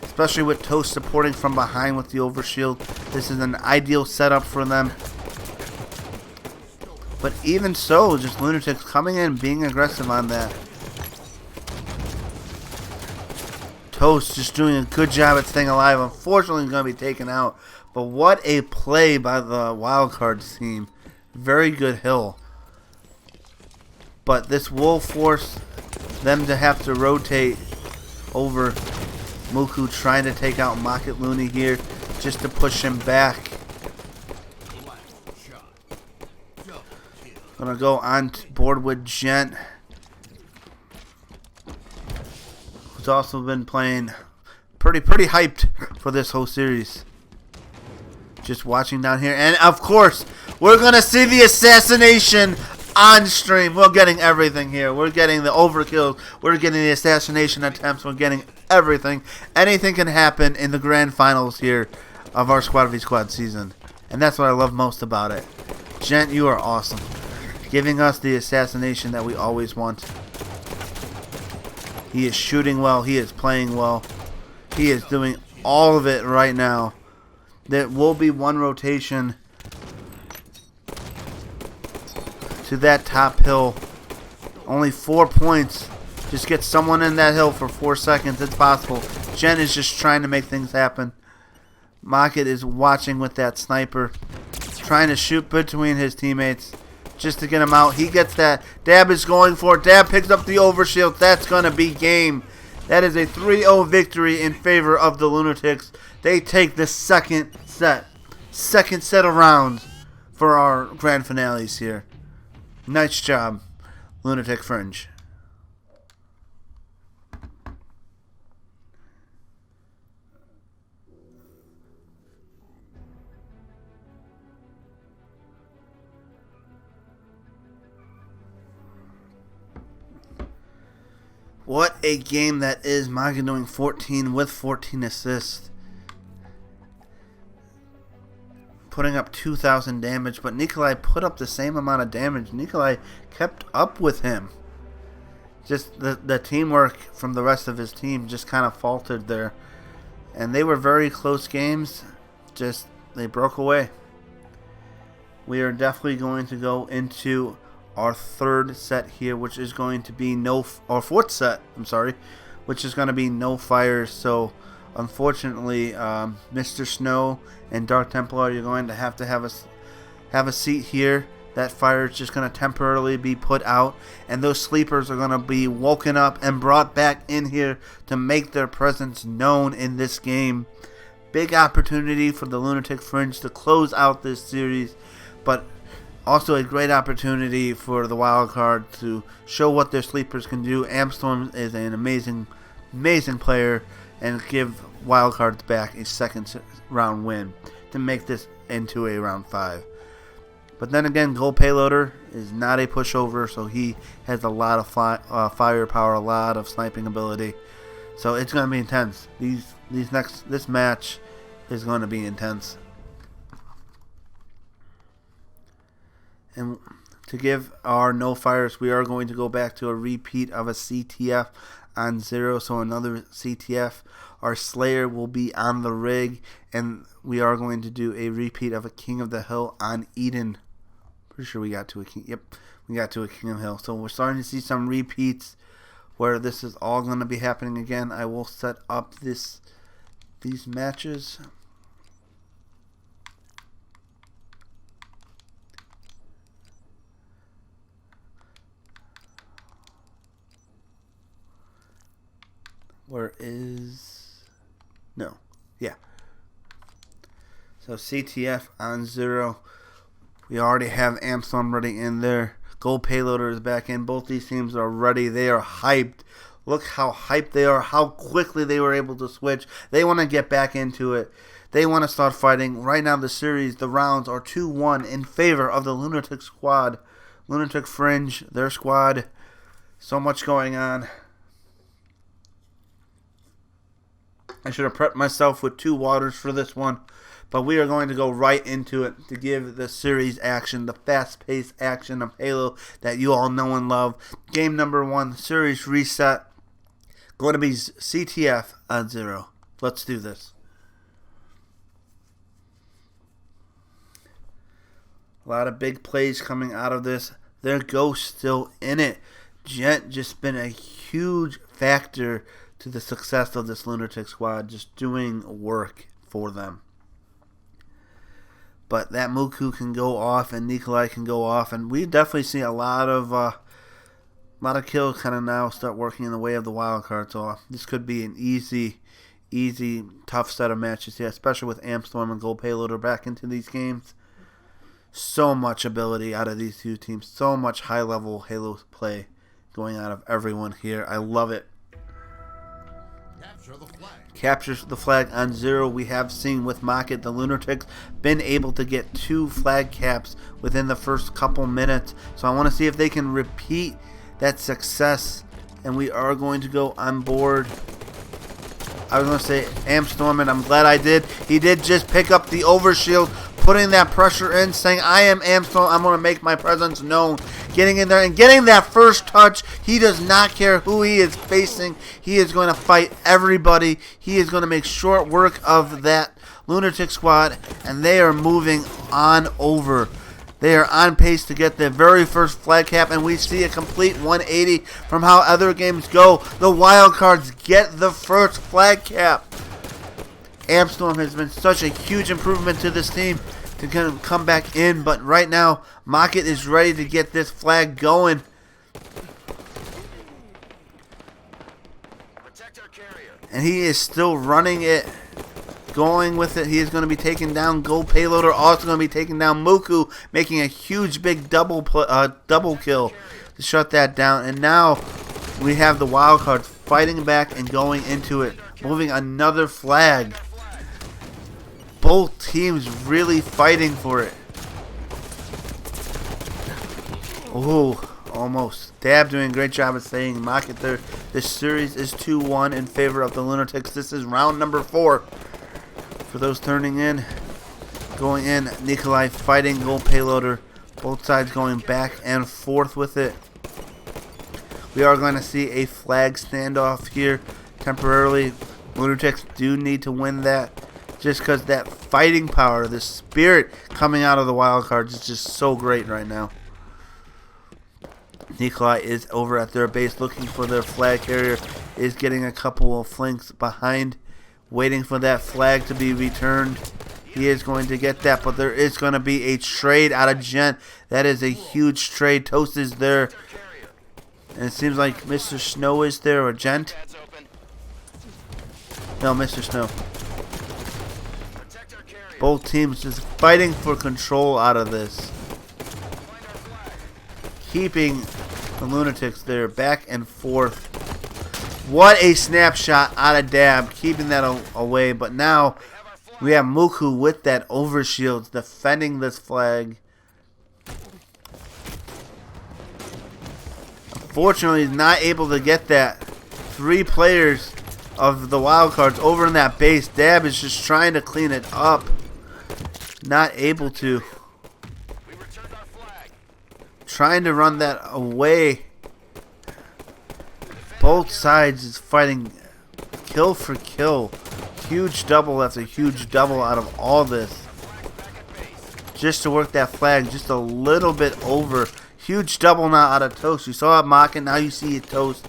especially with Toast supporting from behind with the overshield. This is an ideal setup for them. But even so, just Lunatics coming in, being aggressive on that. Toast just doing a good job at staying alive. Unfortunately, he's going to be taken out. But what a play by the wildcard team. Very good hill. But this will force them to have to rotate over Muku, trying to take out Mocket Looney here just to push him back. Gonna go on board with Gent, who's also been playing pretty hyped for this whole series. Just watching down here, and of course we're gonna see the assassination on stream. We're getting everything here. We're getting the overkills, we're getting the assassination attempts, we're getting everything. Anything can happen in the grand finals here of our Squad v Squad season, and that's what I love most about it. Gent, you are awesome, giving us the assassination that we always want. He is shooting well. He is playing well. He is doing all of it right now. There will be one rotation to that top hill. Only 4 points. Just get someone in that hill for 4 seconds. It's possible. Jen is just trying to make things happen. Mocket is watching with that sniper, trying to shoot between his teammates just to get him out. He gets that. Dab is going for it. Dab picks up the overshield. That's going to be game. That is a 3-0 victory in favor of the Lunatics. They take the second set of rounds for our grand finales here. Nice job, Lunatic Fringe. What a game that is. Maga doing 14 with 14 assists. Putting up 2,000 damage, but Nikolai put up the same amount of damage. Nikolai kept up with him. Just the teamwork from the rest of his team just kind of faltered there. And they were very close games. Just, they broke away. We are definitely going to go into our third set here, which is going to be fourth set, I'm sorry, which is going to be no fires. So unfortunately, Mr. Snow and Dark Templar, you're going to have a seat here. That fire is just going to temporarily be put out, and those sleepers are going to be woken up and brought back in here to make their presence known in this game. Big opportunity for the Lunatic Fringe to close out this series, but also a great opportunity for the wild card to show what their sleepers can do. Amstorm is an amazing player, and give wild cards back a second round win to make this into a round 5. But then again, Gold Payloader is not a pushover, so he has a lot of firepower, a lot of sniping ability. So it's going to be intense. This match is going to be intense. And to give our no fires, we are going to go back to a repeat of a CTF on 0. So another CTF. Our Slayer will be on the rig, and we are going to do a repeat of a King of the Hill on Eden. Pretty sure we got to a King. Yep, we got to a King of the Hill. So we're starting to see some repeats where this is all going to be happening again. I will set up this these matches. Where is... No. Yeah. So CTF on 0. We already have Amstorm ready in there. Gold Payloader is back in. Both these teams are ready. They are hyped. Look how hyped they are. How quickly they were able to switch. They want to get back into it. They want to start fighting. Right now the series, the rounds are 2-1 in favor of the Lunatic squad. Lunatic Fringe, their squad. So much going on. I should have prepped myself with 2 waters for this one. But we are going to go right into it to give the series action, the fast-paced action of Halo that you all know and love. Game number 1, series reset. Going to be CTF on 0. Let's do this. A lot of big plays coming out of this. Their Ghost still in it. Gent just been a huge factor to the success of this Lunatic squad, just doing work for them. But that Muku can go off and Nikolai can go off, and we definitely see a lot of kills kind of now start working in the way of the wild card. So this could be an easy, tough set of matches here, especially with Amstorm and Gold Payloader back into these games. So much ability out of these two teams, so much high-level Halo play going out of everyone here. I love it. Capture the flag. Captures the flag on 0. We have seen with Mocket, the Lunatics, been able to get 2 flag caps within the first couple minutes. So I want to see if they can repeat that success. And we are going to go on board. I was going to say Amstorm, and I'm glad I did. He did just pick up the overshield, putting that pressure in, saying, I am Amstorm, I'm going to make my presence known. Getting in there and getting that first touch. He does not care who he is facing. He is going to fight everybody. He is going to make short work of that Lunatic squad, and they are moving on over. They are on pace to get their very first flag cap, and we see a complete 180 from how other games go. The wildcards get the first flag cap. Amstorm has been such a huge improvement to this team to kind of come back in, but right now Mocket is ready to get this flag going. Protect our carrier. And he is still running it, going with it. He is going to be taking down Gold Payloader, also going to be taking down Muku, making a huge big double kill to shut that down. And now we have the wildcards fighting back and going into it, moving another flag. Both teams really fighting for it. Oh, almost. Dab doing a great job of saying Mocket there. This series is 2-1 in favor of the Lunatics. This is round number 4. For those turning in, going in, Nikolai fighting Gold Payloader. Both sides going back and forth with it. We are going to see a flag standoff here temporarily. Lunatics do need to win that, just because that fighting power, the spirit coming out of the wildcards is just so great right now. Nikolai is over at their base looking for their flag carrier, is getting a couple of flanks behind, waiting for that flag to be returned. He is going to get that, but there is going to be a trade out of Gent. That is a huge trade. Toast is there, and it seems like Mr. Snow is there, or Gent. No, Mr. Snow. Both teams just fighting for control out of this. Keeping the Lunatics there back and forth. What a snapshot out of Dab, keeping that away. But now we have Muku with that overshield defending this flag. Unfortunately, he's not able to get that. 3 players of the wildcards over in that base. Dab is just trying to clean it up. Not able to. Trying to run that away. Both sides is fighting kill for kill. Huge double after huge double out of all this. Just to work that flag just a little bit over. Huge double now out of Toast. You saw it Mocket, now you see it Toast.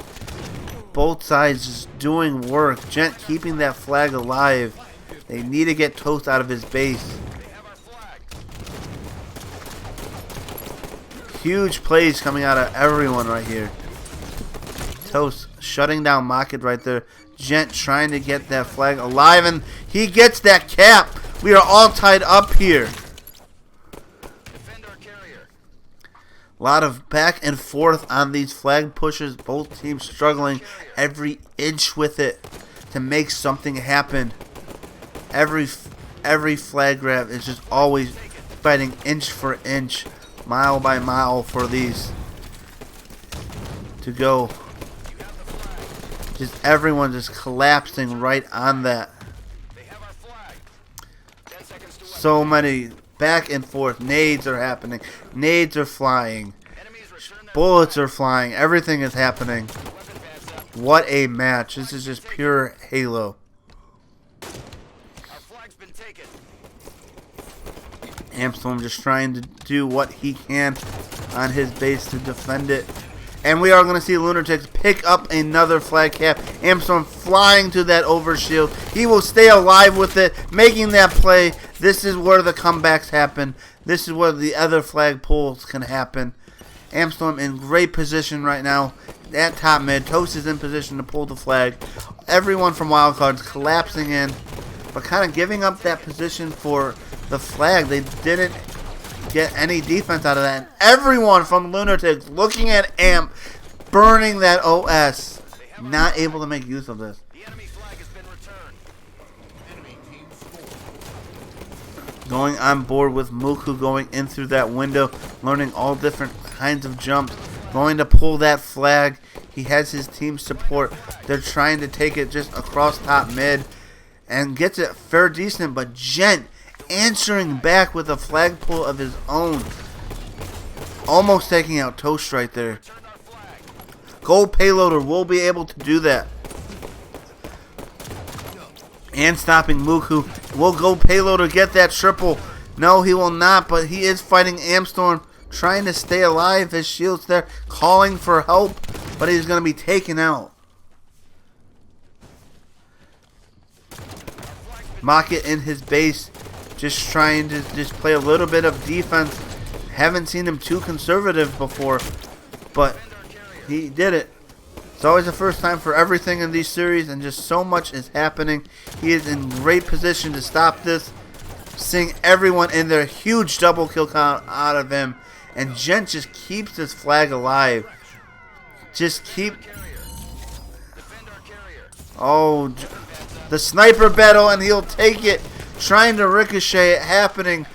Both sides just doing work. Gent keeping that flag alive. They need to get Toast out of his base. They have our flag. Huge plays coming out of everyone right here. Toast shutting down Market right there. Gent trying to get that flag alive, and he gets that cap. We are all tied up here. Defend our carrier. A lot of back and forth on these flag pushes. Both teams struggling every inch with it to make something happen. Every flag grab is just always fighting inch for inch, mile by mile for these to go. Just everyone just collapsing right on that. They have our flag. 10 seconds to So many back and forth. Nades are happening. Nades are flying. enemies return their Bullets are flying. Everything is happening. weapon pads up. What a match. This is just pure Halo. Our flag's been taken. Amstorm just trying to do what he can on his base to defend it. And we are going to see Lunatics pick up another flag cap. Amstorm flying to that overshield. He will stay alive with it, making that play. This is where the comebacks happen. This is where the other flag pulls can happen. Amstorm in great position right now at top mid. Toast is in position to pull the flag. Everyone from Wildcards collapsing in, but kind of giving up that position for the flag. They didn't get any defense out of that. And everyone from Lunatics looking at Amp burning that OS. Not able to make use of this. The enemy flag has been returned. Enemy team scored. Going on board with Muku going in through that window, learning all different kinds of jumps, going to pull that flag. He has his team support. They're trying to take it just across top mid and gets it fair decent, but Gent answering back with a flag pull of his own. Almost taking out Toast right there. Return our flag. Gold Payloader will be able to do that. And stopping Muku. Will Gold Payloader get that triple? No, he will not, but he is fighting Amstorm, trying to stay alive. His shield's there, calling for help, but he's going to be taken out. Mocket in his base, just trying to just play a little bit of defense. Haven't seen him too conservative before, but he did it. It's always the first time for everything in these series, and just so much is happening. He is in great position to stop this. Seeing everyone in there, huge double kill count out of him, and Gent just keeps his flag alive. Just keep. Defend our carrier. Oh, the sniper battle, and he'll take it. Trying to ricochet it, happening.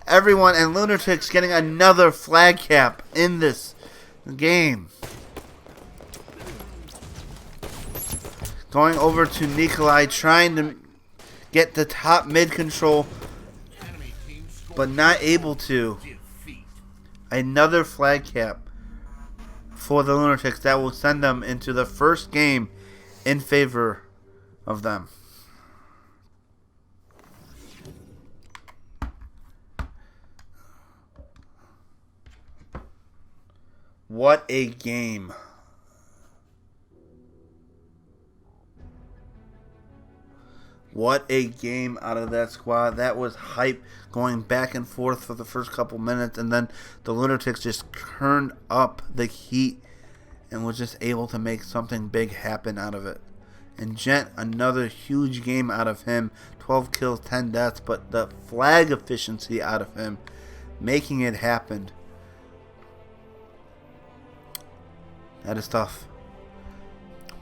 Everyone and Lunatics getting another flag cap in this game. Going over to Nikolai, trying to get the top mid control, Enemy team scored. but not able to. Defeat. Another flag cap for the Lunatics that will send them into the first game in favor of them. What a game. What a game out of that squad. That was hype, going back and forth for the first couple minutes, and then the Lunatics just turned up the heat and was just able to make something big happen out of it. And Gent, another huge game out of him. 12 kills, 10 deaths, but the flag efficiency out of him, making it happen. That is tough.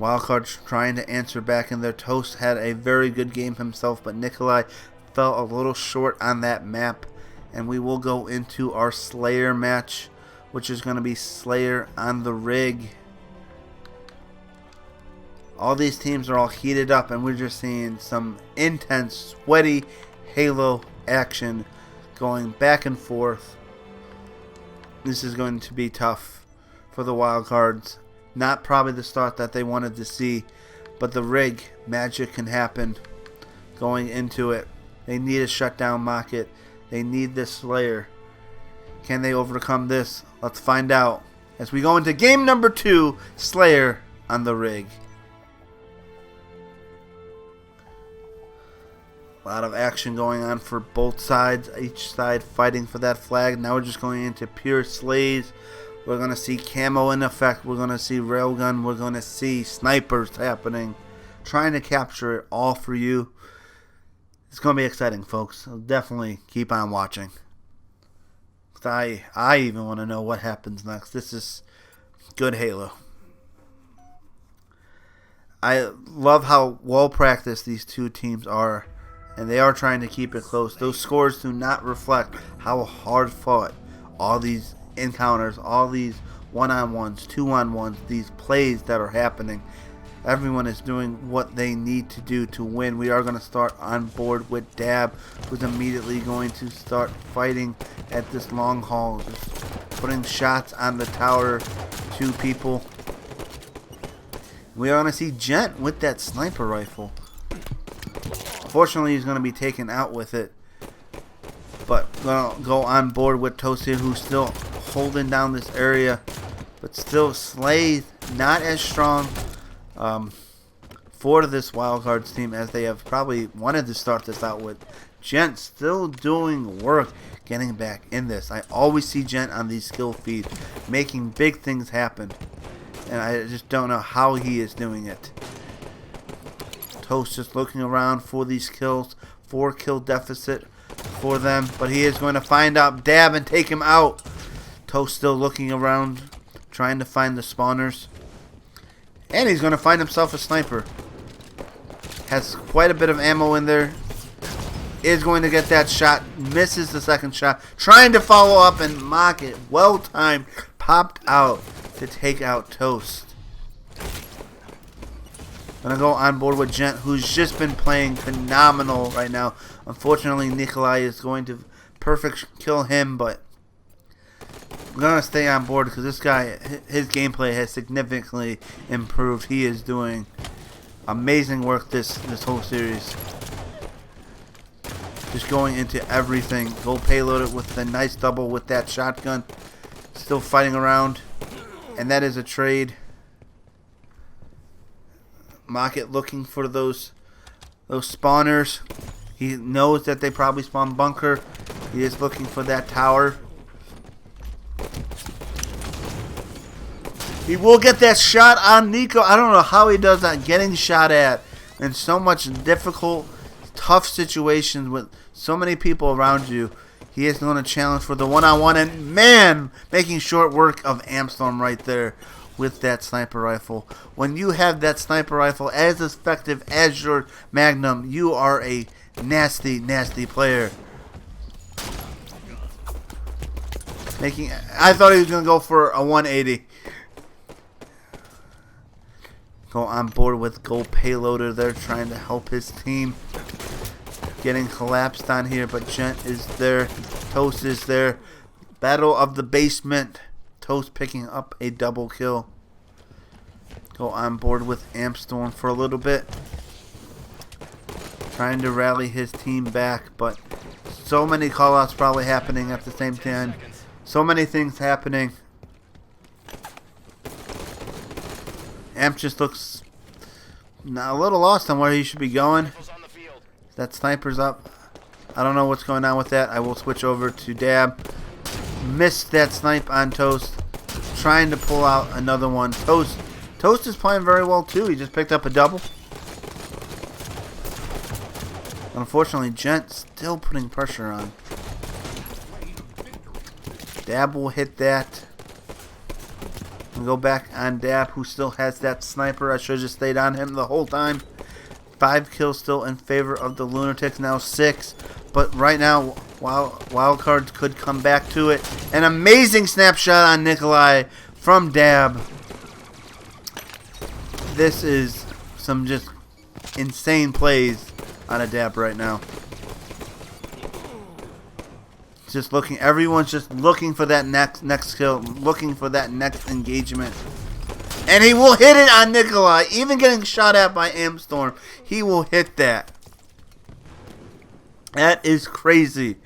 Wildcards trying to answer back in there. Toast had a very good game himself, but Nikolai fell a little short on that map. And we will go into our Slayer match, which is going to be Slayer on the rig. All these teams are all heated up, and we're just seeing some intense, sweaty Halo action going back and forth. This is going to be tough for the Wildcards. Not probably the start that they wanted to see, but the rig, magic can happen going into it. They need to shut down Mocket. They need this Slayer. Can they overcome this? Let's find out as we go into game number 2, Slayer on the rig. A lot of action going on for both sides. Each side fighting for that flag. Now we're just going into pure slays. We're going to see camo in effect. We're going to see railgun. We're going to see snipers happening. Trying to capture it all for you. It's going to be exciting, folks. So definitely keep on watching. I even want to know what happens next. This is good Halo. I love how well practiced these two teams are. And they are trying to keep it close. Those scores do not reflect how hard fought all these encounters, all these one-on-ones, two-on-ones, these plays that are happening. Everyone is doing what they need to do to win. We are going to start on board with Dab, who's immediately going to start fighting at this long haul. Just putting shots on the tower to people. We are going to see Gent with that sniper rifle. Unfortunately, he's going to be taken out with it. But going to go on board with Toast here, who's still holding down this area. But still, Slay not as strong for this Wildcards team as they have probably wanted to start this out with. Gent still doing work getting back in this. I always see Gent on these skill feeds making big things happen. And I just don't know how he is doing it. Toast just looking around for these kills. 4 kill deficit for them. But he is going to find out Dab and take him out. Toast still looking around, trying to find the spawners. And he's going to find himself a sniper. Has quite a bit of ammo in there. Is going to get that shot. Misses the second shot. Trying to follow up and mock it. Well timed. Popped out to take out Toast. Gonna go on board with Gent, who's just been playing phenomenal right now. Unfortunately, Nikolai is going to perfect kill him, but I'm gonna stay on board because this guy, his gameplay has significantly improved. He is doing amazing work this whole series. Just going into everything. Go payload it with the nice double with that shotgun. Still fighting around, and that is a trade. Mocket looking for those spawners. He knows that they probably spawn bunker. He is looking for that tower. He will get that shot on Nico. I don't know how he does that. Getting shot at in so much difficult, tough situations with so many people around you. He is going to challenge for the one-on-one. And man, making short work of Amstorm right there with that sniper rifle. When you have that sniper rifle as effective as your Magnum, you are a nasty, nasty player. I thought he was going to go for a 180. Go on board with Gold Payloader there, trying to help his team. Getting collapsed on here, but Gent is there. Toast is there. Battle of the basement. Toast picking up a double kill. Go on board with Amstorm for a little bit. Trying to rally his team back, but so many callouts probably happening at the same time. So many things happening. Amp just looks a little lost on where he should be going. That sniper's up. I don't know what's going on with that. I will switch over to Dab. Missed that snipe on Toast. Trying to pull out another one. Toast is playing very well too. He just picked up a double. Unfortunately, Gent still putting pressure on. Dab will hit that. We'll go back on Dab, who still has that sniper. I should have just stayed on him the whole time. 5 kills still in favor of the Lunatics. Now 6. But right now, Wildcards could come back to it. An amazing snapshot on Nikolai from Dab. This is some just insane plays on a Dab right now. Just looking, everyone's just looking for that next kill, looking for that next engagement. And he will hit it on Nikolai. Even getting shot at by Amstorm, he will hit that. That is crazy.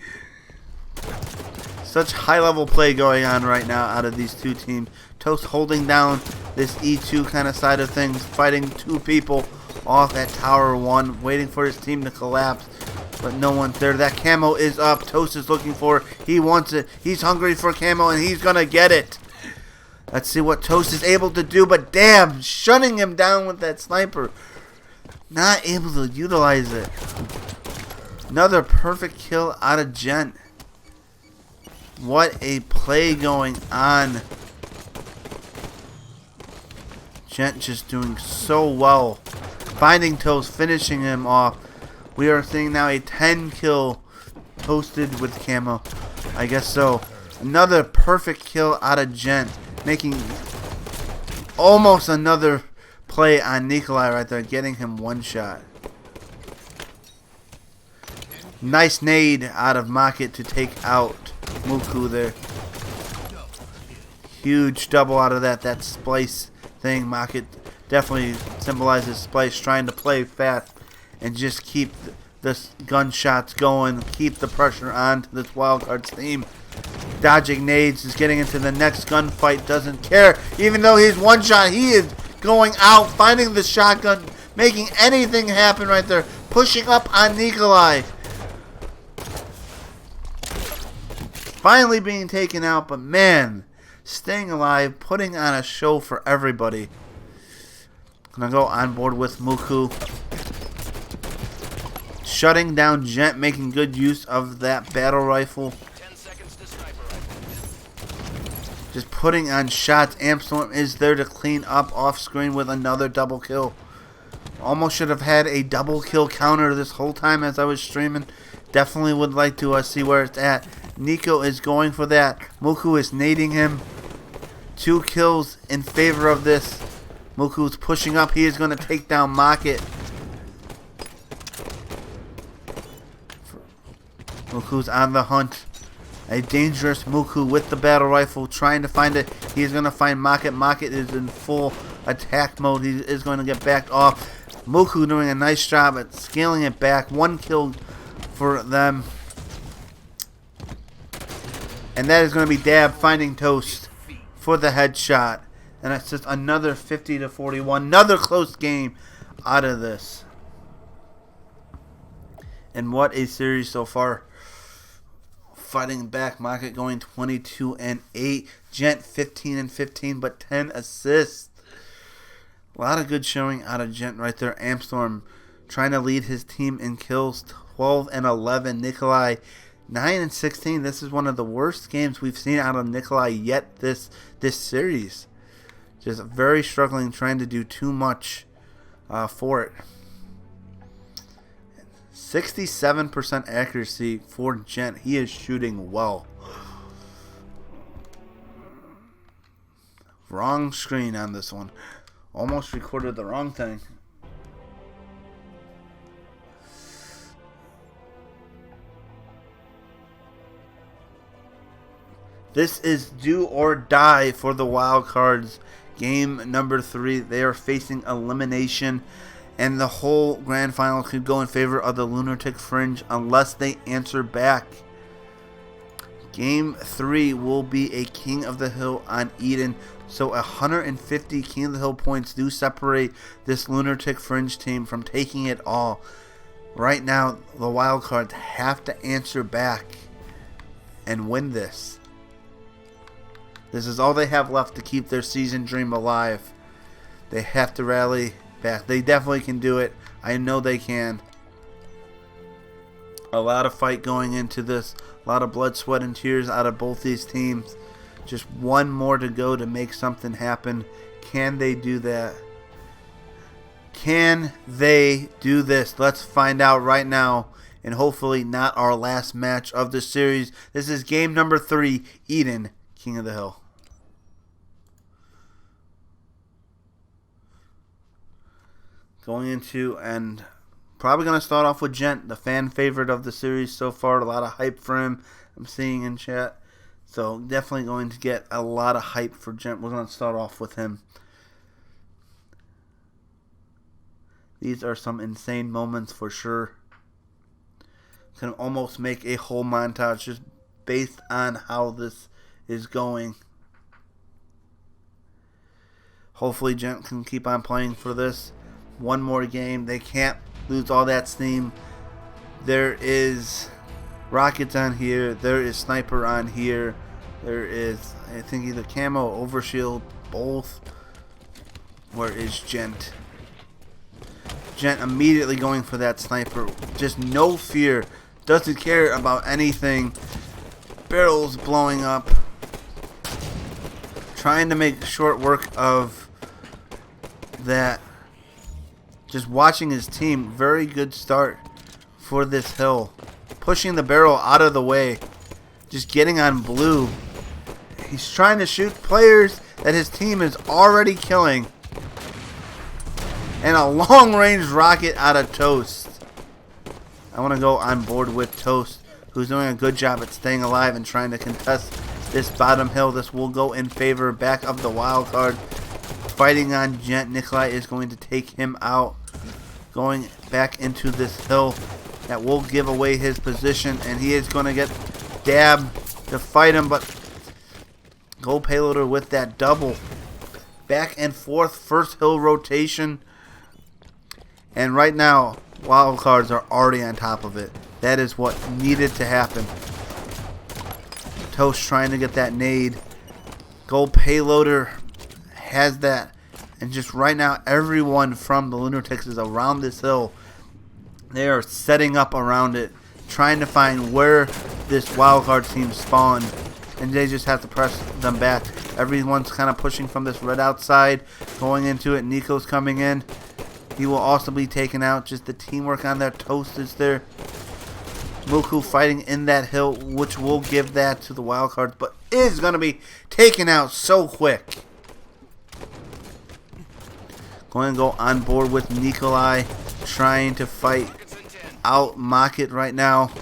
Such high-level play going on right now out of these two teams. Toast holding down this E2 kind of side of things, fighting 2 people off at Tower 1, waiting for his team to collapse. but no one's there. That camo is up. Toast is looking for it. He wants it. He's hungry for camo, and he's going to get it. Let's see what Toast is able to do, but damn, shutting him down with that sniper. Not able to utilize it. Another perfect kill out of Gent. What a play going on. Gent just doing so well. Finding Toast, finishing him off. We are seeing now a 10 kill Toasted with camo. I guess so. Another perfect kill out of Gent. Making almost another play on Nikolai right there. Getting him one shot. Nice nade out of Mocket to take out Muku there. Huge double out of that. That splice thing. Mocket definitely symbolizes splice. Trying to play fast and just keep the gunshots going. Keep the pressure on to this wildcards team. Dodging nades, is getting into the next gunfight, doesn't care. Even though he's one shot, he is going out, finding the shotgun, making anything happen right there. Pushing up on Nikolai. Finally being taken out, but man, staying alive, putting on a show for everybody. Gonna go on board with Muku. Shutting down Gent, making good use of that battle rifle. Just putting on shots. Ampstorm is there to clean up off screen with another double kill. Almost should have had a double kill counter this whole time as I was streaming. Definitely would like to see where it's at. Nico is going for that. Muku is nading him. 2 kills in favor of this. Muku's pushing up. He is going to take down Mocket. Muku's on the hunt. A dangerous Muku with the battle rifle trying to find it. He's going to find Mocket. Mocket is in full attack mode. He is going to get backed off. Muku doing a nice job at scaling it back. 1 kill for them. And that is going to be Dab finding Toast for the headshot. And it's just another 50-41. Another close game out of this. And what a series so far. Fighting back, Mocket going 22-8, Gent 15-15, but 10 assists. A lot of good showing out of Gent right there. Ampstorm trying to lead his team in kills, 12-11. Nikolai 9-16. This is one of the worst games we've seen out of Nikolai yet this series. Just very struggling, trying to do too much for it. 67% accuracy for Gent. He is shooting well. Wrong screen on this one. Almost recorded the wrong thing. This is do or die for the wildcards. Game number 3. They are facing elimination. And the whole grand final could go in favor of the Lunatic Fringe unless they answer back. Game 3 will be a King of the Hill on Eden. So 150 King of the Hill points do separate this Lunatic Fringe team from taking it all. Right now, the wildcards have to answer back and win this. This is all they have left to keep their season dream alive. They have to rally back. They definitely can do it. I know they can. A lot of fight going into this. A lot of blood, sweat, and tears out of both these teams. Just one more to go to make something happen. Can they do that? Can they do this? Let's find out right now. And hopefully not our last match of the series. This is game number 3. Eden, King of the Hill. Going into, and probably going to start off with Gent, the fan favorite of the series so far. A lot of hype for him I'm seeing in chat. So definitely going to get a lot of hype for Gent. We're going to start off with him. These are some insane moments for sure. Can almost make a whole montage just based on how this is going. Hopefully Gent can keep on playing for this. One more game. They can't lose all that steam. There is rockets on here. There is sniper on here. There is, I think, either camo, overshield, both. Where is Gent? Gent immediately going for that sniper. Just no fear. Doesn't care about anything. Barrels blowing up. Trying to make short work of that. Just watching his team. Very good start for this hill. Pushing the barrel out of the way. Just getting on blue. He's trying to shoot players that his team is already killing. And a long-range rocket out of Toast. I want to go on board with Toast, who's doing a good job at staying alive and trying to contest this bottom hill. This will go in favor back of the wild card. Fighting on Gent. Nikolai is going to take him out. Going back into this hill. That will give away his position. And he is going to get Dab to fight him. But Gold Payloader with that double. Back and forth. First hill rotation. And right now, wild cards are already on top of it. That is what needed to happen. Toast trying to get that nade. Gold Payloader has that. And just right now, everyone from the Lunatics is around this hill. They are setting up around it. Trying to find where this wildcard team spawned. And they just have to press them back. Everyone's kind of pushing from this red outside. Going into it. Nico's coming in. He will also be taken out. Just the teamwork on that. Toast is there. Muku fighting in that hill, which will give that to the wild cards, but is going to be taken out so quick. Going to go on board with Nikolai, trying to fight out Mocket right now.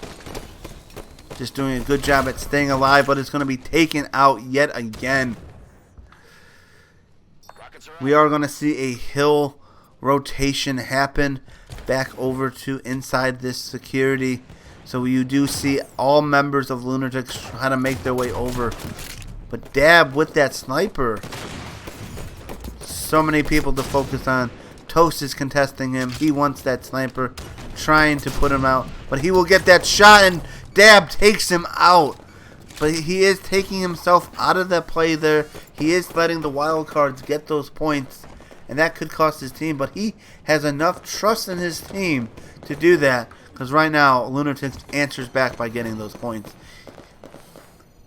Just doing a good job at staying alive, but it's going to be taken out yet again. We are going to see a hill rotation happen back over to inside this security. So you do see all members of Lunatics try to make their way over. But Dab with that sniper. So many people to focus on. Toast is contesting him. He wants that sniper. Trying to put him out. But he will get that shot and Dab takes him out. But he is taking himself out of that play there. He is letting the wild cards get those points. And that could cost his team. But he has enough trust in his team to do that. Because right now, Lunatics answers back by getting those points.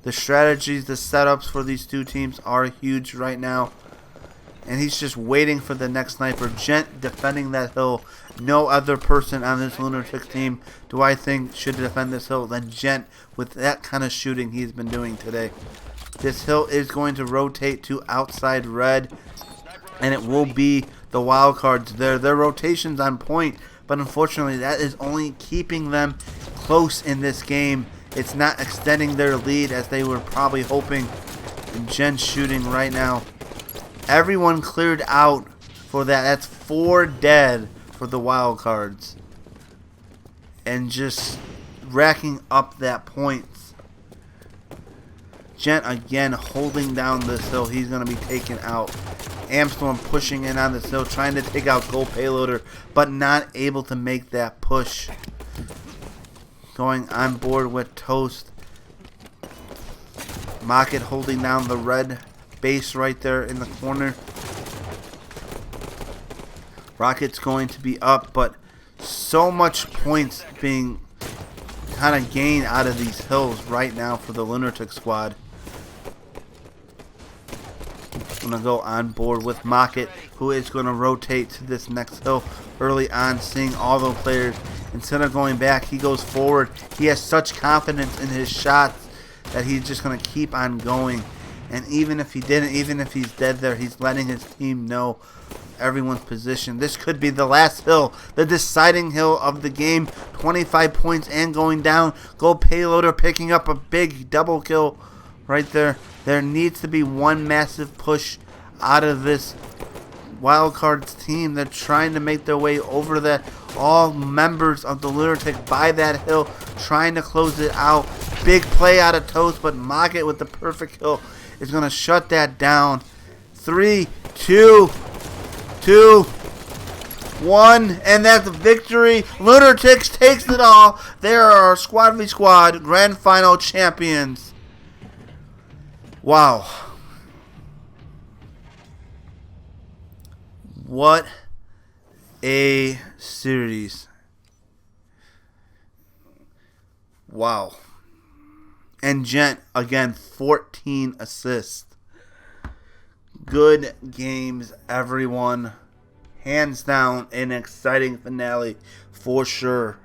The strategies, the setups for these two teams are huge right now. And he's just waiting for the next sniper. Gent defending that hill. No other person on this Lunatics team do I think should defend this hill than Gent with that kind of shooting he's been doing today. This hill is going to rotate to outside red. And it will be the wild cards there. Their rotation's on point. But unfortunately, that is only keeping them close in this game. It's not extending their lead as they were probably hoping. And Jen's shooting right now. Everyone cleared out for that. That's 4 dead for the wild cards. And just racking up that points. Gent again holding down this hill. He's going to be taken out. Amstorm pushing in on this hill, trying to take out Gold Payloader, but not able to make that push. Going on board with Toast. Mocket holding down the red base right there in the corner. Rocket's going to be up, but so much points being kind of gained out of these hills right now for the Lunatic squad. I'm going to go on board with Mocket, who is going to rotate to this next hill early on, seeing all the players. Instead of going back, he goes forward. He has such confidence in his shots that he's just going to keep on going. And even if he didn't, even if he's dead there, he's letting his team know everyone's position. This could be the last hill, the deciding hill of the game. 25 points and going down. Gold Payloader picking up a big double kill right there. There needs to be one massive push out of this wildcards team. They're trying to make their way over that. All members of the Lunatic by that hill, trying to close it out. Big play out of Toast, but Mocket with the perfect kill is going to shut that down. 3, 2, 1, and that's a victory. Lunatics takes it all. They are our Squad v Squad Grand Final champions. Wow. What a series. Wow. And Gent, again, 14 assists. Good games, everyone. Hands down, an exciting finale for sure.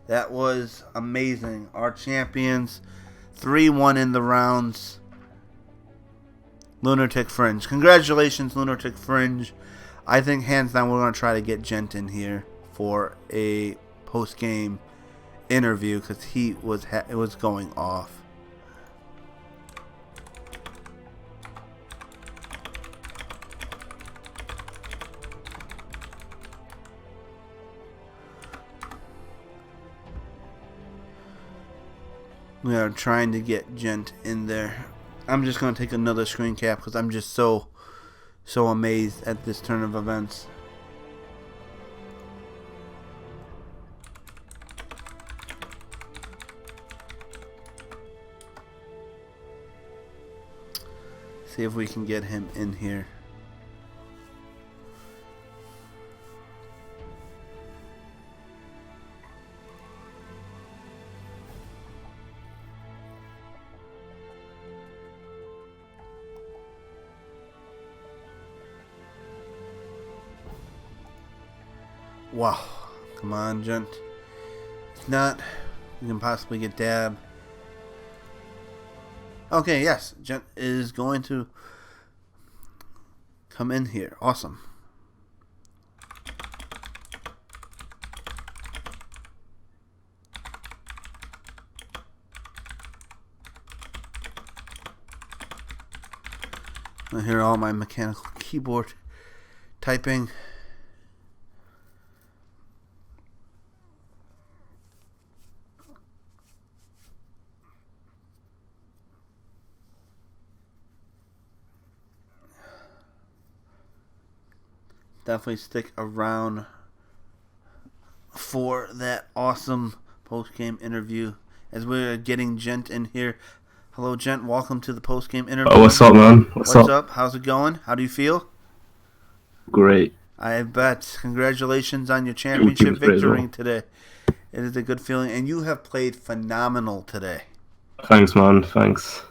That was amazing. Our champions, 3-1 in the rounds. Lunatic Fringe. Congratulations, Lunatic Fringe. I think hands down we're going to try to get Gent in here for a post-game interview because he was it was going off. We are trying to get Gent in there. I'm just going to take another screen cap because I'm just so amazed at this turn of events. See if we can get him in here. Wow. Come on, Gent. If not, we can possibly get Dab. Okay, yes. Gent is going to come in here. Awesome. I hear all my mechanical keyboard typing. Definitely stick around for that awesome post-game interview as we're getting Gent in here. Hello, Gent. Welcome to the post-game interview. Oh, what's up, man? What's up? How's it going? How do you feel? Great. I bet. Congratulations on your championship victory today. It is a good feeling, and you have played phenomenal today. Thanks, man. Thanks.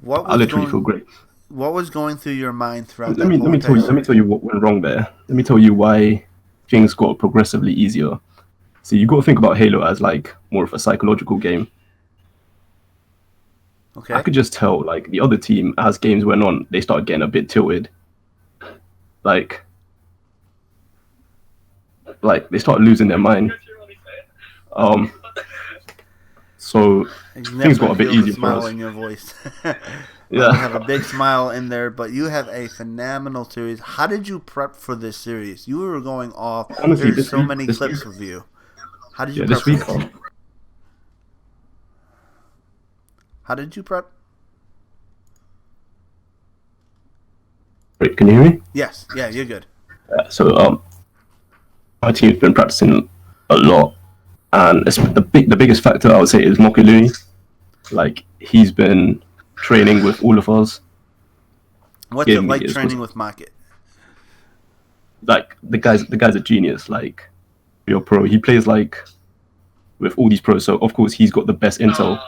I literally feel great. What was going through your mind throughout let me tell you what went wrong there. Let me tell you why things got progressively easier. So you got to think about Halo as like more of a psychological game. Okay. I could just tell like the other team as games went on, they started getting a bit tilted. Like they started losing their mind. So things got a bit easier for us. In your voice. Yeah. You have a big smile in there, but you have a phenomenal series. How did you prep for this series? You were going off. Honestly, there's so many clips of you. How did you prep? This week. How did you prep? Wait, can you hear me? Yes. Yeah, you're good. So my team's been practicing a lot, and it's the biggest factor I would say is Mokului. Like he's been training with all of us. What's it like training with Market? Like the guy's a genius. Like you're pro. He plays like with all these pros, so of course he's got the best intel.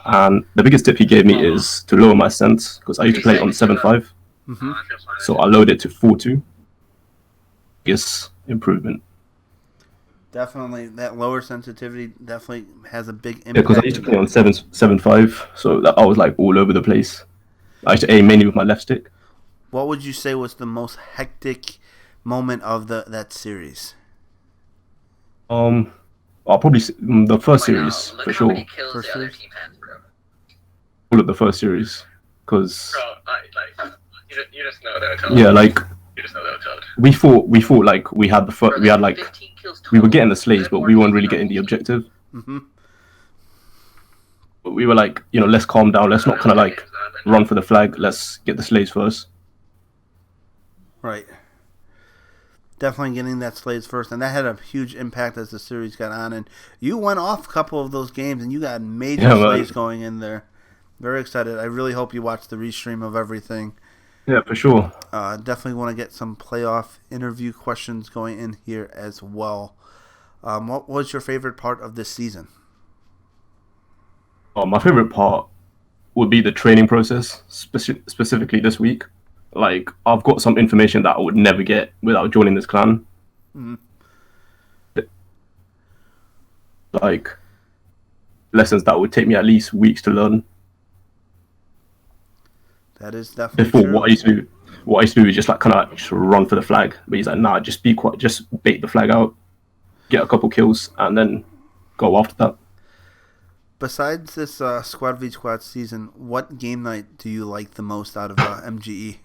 And the biggest tip he gave me is to lower my sense because I used to play on 7.5, so I lowered it to 4.2. Biggest improvement. Definitely, that lower sensitivity definitely has a big impact. Yeah, because I used to play on 7.5, so that I was like all over the place. I used to aim mainly with my left stick. What would you say was the most hectic moment of that series? I'll probably the first series for sure. First series? All of the first series, because you just know they're told. Yeah, like You just know they're told. we thought like we were getting the slaves, but we weren't really getting the objective. But we were like, let's calm down. Let's not kind of like run for the flag. Let's get the slaves first. Right. Definitely getting that slates first, and that had a huge impact as the series got on. And you went off a couple of those games, and you got major slates going in there. Very excited. I really hope you watch the restream of everything. Yeah, for sure. Definitely want to get some playoff interview questions going in here as well. What was your favorite part of this season? My favorite part would be the training process, specifically this week. Like, I've got some information that I would never get without joining this clan. Mm-hmm. Like, lessons that would take me at least weeks to learn. That is definitely Before, true. what I used to do is just like kind of just run for the flag. But he's like, nah, just be quiet, just bait the flag out, get a couple kills, and then go after that. Besides this Squad v Squad season, what game night do you like the most out of MGE?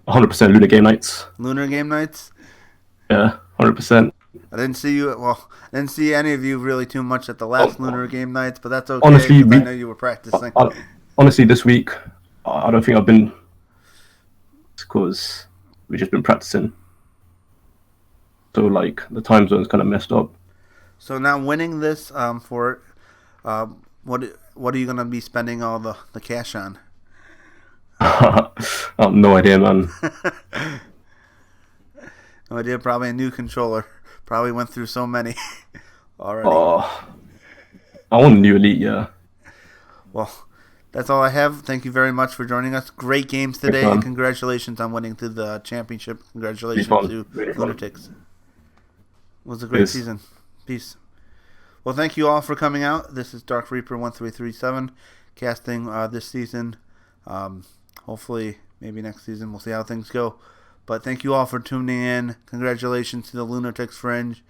100% Lunar game nights. Lunar game nights? Yeah, 100%. I didn't see you. Well, I didn't see any of you really too much at the last Lunar game nights, but that's okay. Honestly, I know you were practicing. Honestly, this week I don't think I've been, because we've just been practicing. So like the time zone's kind of messed up. So now winning this what are you gonna be spending all the cash on? I have no idea, man. No idea. Probably a new controller. Probably went through so many already. I want a new Elite, yeah. Well, that's all I have. Thank you very much for joining us. Great games today, and congratulations on winning through the championship. Congratulations to Lunatics. It was a great season. Peace. Well, thank you all for coming out. This is Dark Reaper 1337 casting this season. Hopefully, maybe next season. We'll see how things go. But thank you all for tuning in. Congratulations to the Lunatics Fringe.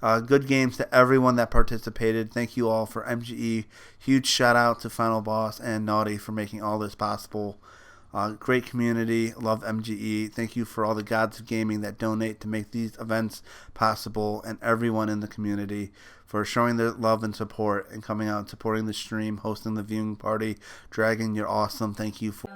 Good games to everyone that participated. Thank you all for MGE. Huge shout out to Final Boss and Naughty for making all this possible. Great community. Love MGE. Thank you for all the gods of gaming that donate to make these events possible, and everyone in the community for showing their love and support and coming out and supporting the stream, hosting the viewing party. Dragon, you're awesome. Thank you for